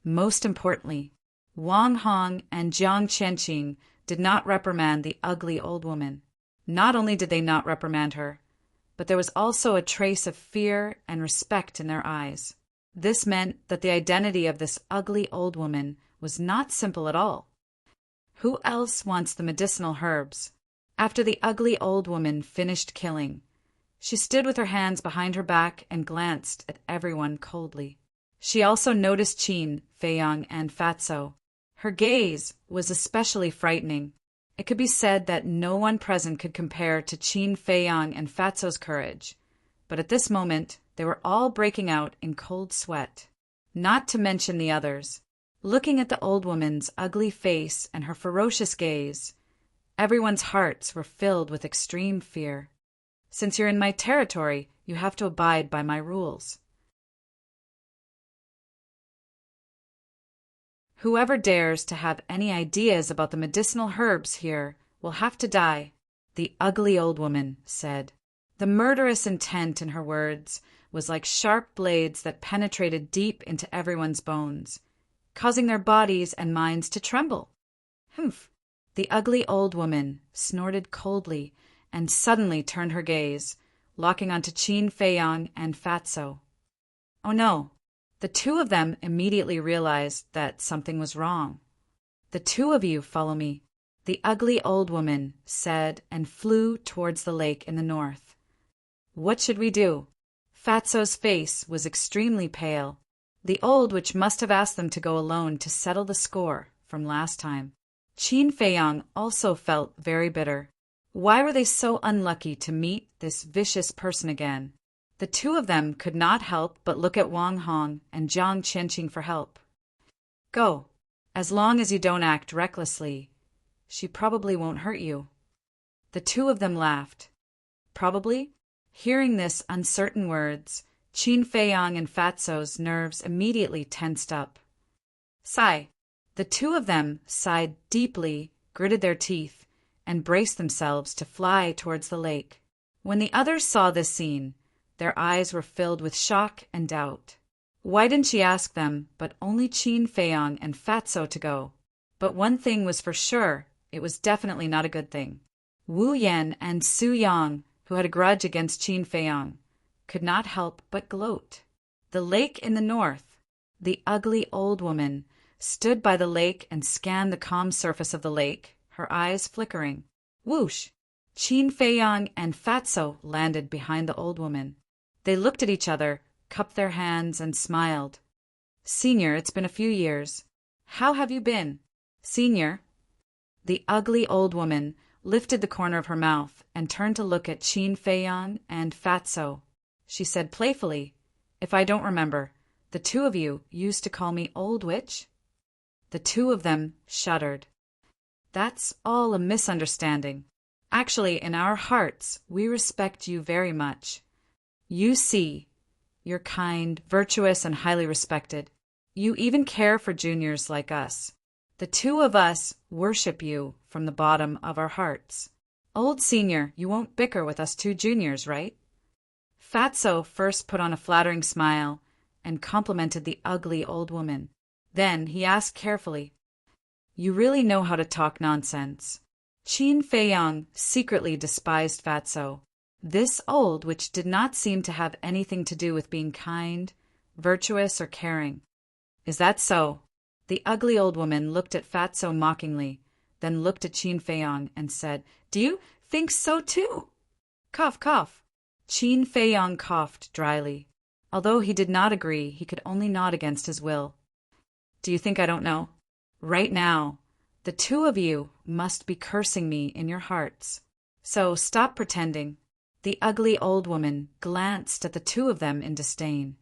[SPEAKER 1] Most importantly, Wang Hong and Jiang Qianqing did not reprimand the ugly old woman. Not only did they not reprimand her, but there was also a trace of fear and respect in their eyes. This meant that the identity of this ugly old woman was not simple at all. Who else wants the medicinal herbs? After the ugly old woman finished killing, she stood with her hands behind her back and glanced at everyone coldly. She also noticed Qin, Feiyang, and Fatso. Her gaze was especially frightening. It could be said that no one present could compare to Qin, Feiyang, and Fatso's courage. But at this moment, they were all breaking out in cold sweat. Not to mention the others. Looking at the old woman's ugly face and her ferocious gaze, everyone's hearts were filled with extreme fear. Since you're in my territory, you have to abide by my rules. Whoever dares to have any ideas about the medicinal herbs here will have to die, the ugly old woman said. The murderous intent in her words was like sharp blades that penetrated deep into everyone's bones, causing their bodies and minds to tremble. Humph! The ugly old woman snorted coldly and suddenly turned her gaze, locking onto Qin Feiyang and Fatso. Oh no! The two of them immediately realized that something was wrong. The two of you follow me, the ugly old woman said and flew towards the lake in the north. What should we do? Fatso's face was extremely pale. The old witch must have asked them to go alone to settle the score from last time. Qin Feiyang also felt very bitter. Why were they so unlucky to meet this vicious person again? The two of them could not help but look at Wang Hong and Jiang Qianqing for help. Go, as long as you don't act recklessly. She probably won't hurt you. The two of them laughed. Probably? Hearing this uncertain words, Qin Feiyang and Fatso's nerves immediately tensed up. Sigh. The two of them sighed deeply, gritted their teeth, and braced themselves to fly towards the lake. When the others saw this scene, their eyes were filled with shock and doubt. Why didn't she ask them, but only Qin Feiyang and Fatso to go? But one thing was for sure, it was definitely not a good thing. Wu Yan and Su Yang, who had a grudge against Qin Feiyang, could not help but gloat. The lake in the north. The ugly old woman stood by the lake and scanned the calm surface of the lake, her eyes flickering. Whoosh! Qin Feiyang and Fatso landed behind the old woman. They looked at each other, cupped their hands, and smiled. Senior, it's been a few years. How have you been? Senior. The ugly old woman lifted the corner of her mouth and turned to look at Qin Feiyang and Fatso. She said playfully, If I don't remember, the two of you used to call me Old Witch? The two of them shuddered. That's all a misunderstanding. Actually, in our hearts, we respect you very much. You see, you're kind, virtuous, and highly respected. You even care for juniors like us. The two of us worship you from the bottom of our hearts. Old senior, you won't bicker with us two juniors, right? Fatso first put on a flattering smile, and complimented the ugly old woman. Then he asked carefully, "You really know how to talk nonsense." Qin Feiyang secretly despised Fatso. This old witch did not seem to have anything to do with being kind, virtuous, or caring. "Is that so?" The ugly old woman looked at Fatso mockingly, then looked at Qin Feiyang and said, "Do you think so too?" Cough, cough. Qin Feiyang coughed dryly. Although he did not agree, he could only nod against his will. "Do you think I don't know? Right now, the two of you must be cursing me in your hearts. So stop pretending." The ugly old woman glanced at the two of them in disdain.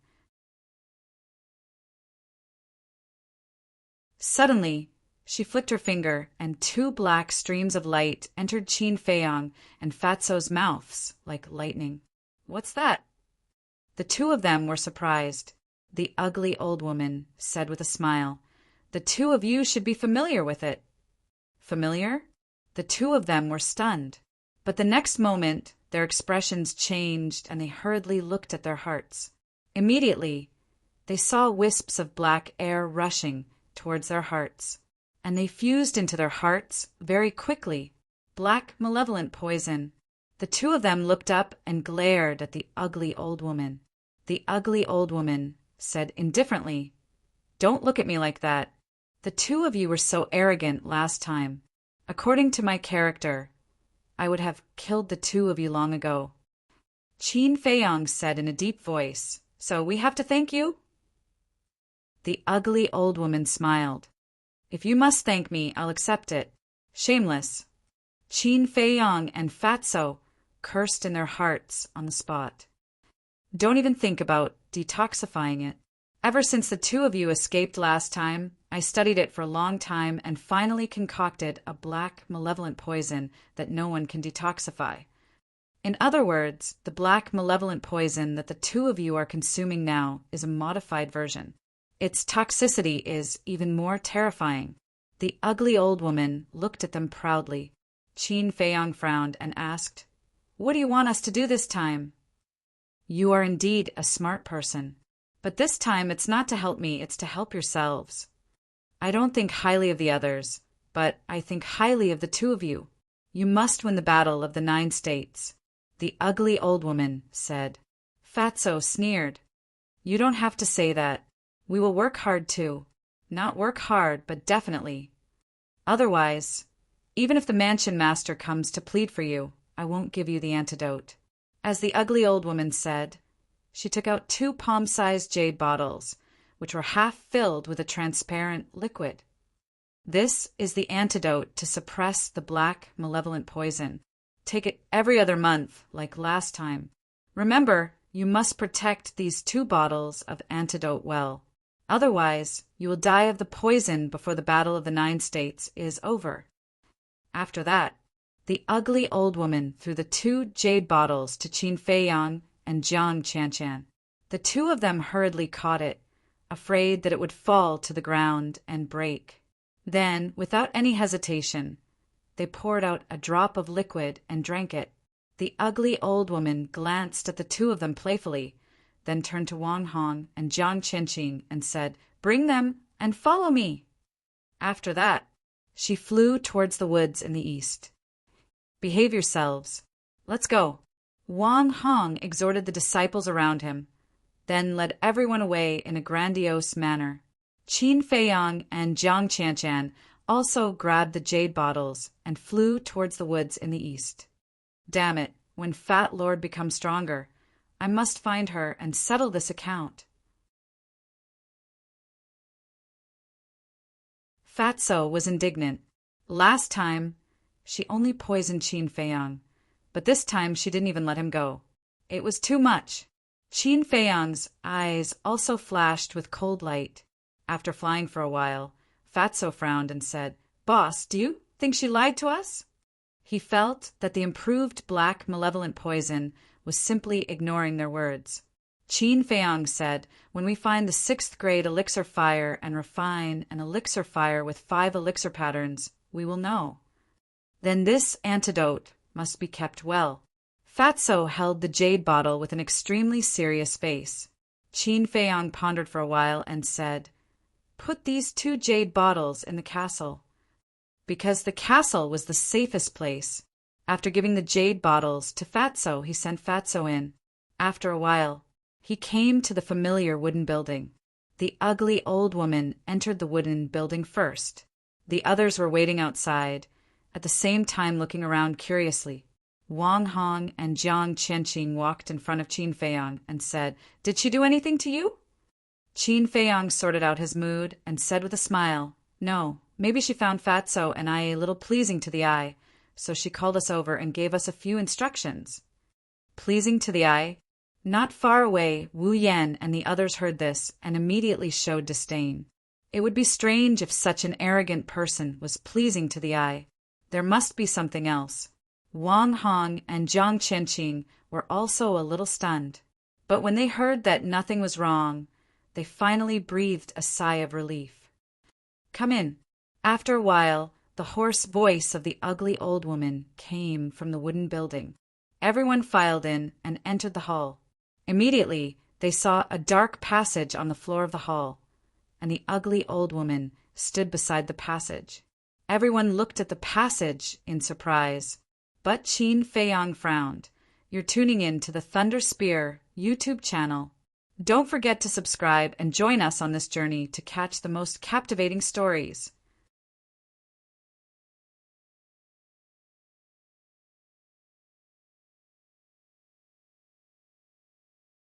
[SPEAKER 1] Suddenly, she flicked her finger, and two black streams of light entered Qin Feiyang and Fatso's mouths like lightning. "What's that?" The two of them were surprised. The ugly old woman said with a smile, "The two of you should be familiar with it." Familiar? The two of them were stunned. But the next moment, their expressions changed and they hurriedly looked at their hearts. Immediately, they saw wisps of black air rushing towards their hearts, and they fused into their hearts very quickly. Black, malevolent poison. The two of them looked up and glared at the ugly old woman. The ugly old woman said indifferently, "Don't look at me like that. The two of you were so arrogant last time. According to my character, I would have killed the two of you long ago." Qin Feiyang said in a deep voice, "So we have to thank you?" The ugly old woman smiled. "If you must thank me, I'll accept it. Shameless." Qin Feiyang and Fatso cursed in their hearts on the spot. "Don't even think about detoxifying it. Ever since the two of you escaped last time, I studied it for a long time and finally concocted a black, malevolent poison that no one can detoxify. In other words, the black, malevolent poison that the two of you are consuming now is a modified version. Its toxicity is even more terrifying." The ugly old woman looked at them proudly. Qin Feiyang frowned and asked, "What do you want us to do this time?" "You are indeed a smart person. But this time it's not to help me, it's to help yourselves. I don't think highly of the others, but I think highly of the two of you. You must win the battle of the 9 states." The ugly old woman said. Fatso sneered. "You don't have to say that. We will work hard too. Not work hard, but definitely. Otherwise, even if the mansion master comes to plead for you, I won't give you the antidote." As the ugly old woman said, she took out 2 palm-sized jade bottles, which were half filled with a transparent liquid. "This is the antidote to suppress the black, malevolent poison. Take it every other month, like last time. Remember, you must protect these 2 bottles of antidote well. Otherwise, you will die of the poison before the Battle of the 9 States is over." After that, the ugly old woman threw the 2 jade bottles to Qin Feiyang and Jiang Qianshan. The two of them hurriedly caught it, afraid that it would fall to the ground and break. Then, without any hesitation, they poured out a drop of liquid and drank it. The ugly old woman glanced at the two of them playfully, then turned to Wang Hong and Jiang Qianqing and said, "Bring them and follow me." After that, she flew towards the woods in the east. "Behave yourselves. Let's go." Wang Hong exhorted the disciples around him, then led everyone away in a grandiose manner. Qin Feiyang and Jiang Qianshan also grabbed the jade bottles and flew towards the woods in the east. Damn it, when Fat Lord becomes stronger, I must find her and settle this account. Fatso was indignant. Last time, she only poisoned Qin Feiyang, but this time she didn't even let him go. It was too much. Qin Feiyang's eyes also flashed with cold light. After flying for a while, Fatso frowned and said, "Boss, do you think she lied to us?" He felt that the improved black malevolent poison was simply ignoring their words. Qin Feiyang said, "When we find the 6th grade elixir fire and refine an elixir fire with 5 elixir patterns, we will know. Then this antidote must be kept well." Fatso held the jade bottle with an extremely serious face. Qin Feiyang pondered for a while and said, "Put these 2 jade bottles in the castle." Because the castle was the safest place. After giving the jade bottles to Fatso, he sent Fatso in. After a while, he came to the familiar wooden building. The ugly old woman entered the wooden building first. The others were waiting outside, at the same time looking around curiously. Wang Hong and Jiang Qianqing walked in front of Qin Feiyang and said, "Did she do anything to you?" Qin Feiyang sorted out his mood and said with a smile, "No, maybe she found Fatso and I a little pleasing to the eye, so she called us over and gave us a few instructions." Pleasing to the eye? Not far away, Wu Yan and the others heard this and immediately showed disdain. It would be strange if such an arrogant person was pleasing to the eye. There must be something else. Wang Hong and Jiang Qianqing were also a little stunned. But when they heard that nothing was wrong, they finally breathed a sigh of relief. "Come in." After a while, the hoarse voice of the ugly old woman came from the wooden building. Everyone filed in and entered the hall. Immediately, they saw a dark passage on the floor of the hall, and the ugly old woman stood beside the passage. Everyone looked at the passage in surprise, but Qin Feiyang frowned. You're tuning in to the Thunder Spear YouTube channel. Don't forget to subscribe and join us on this journey to catch the most captivating stories.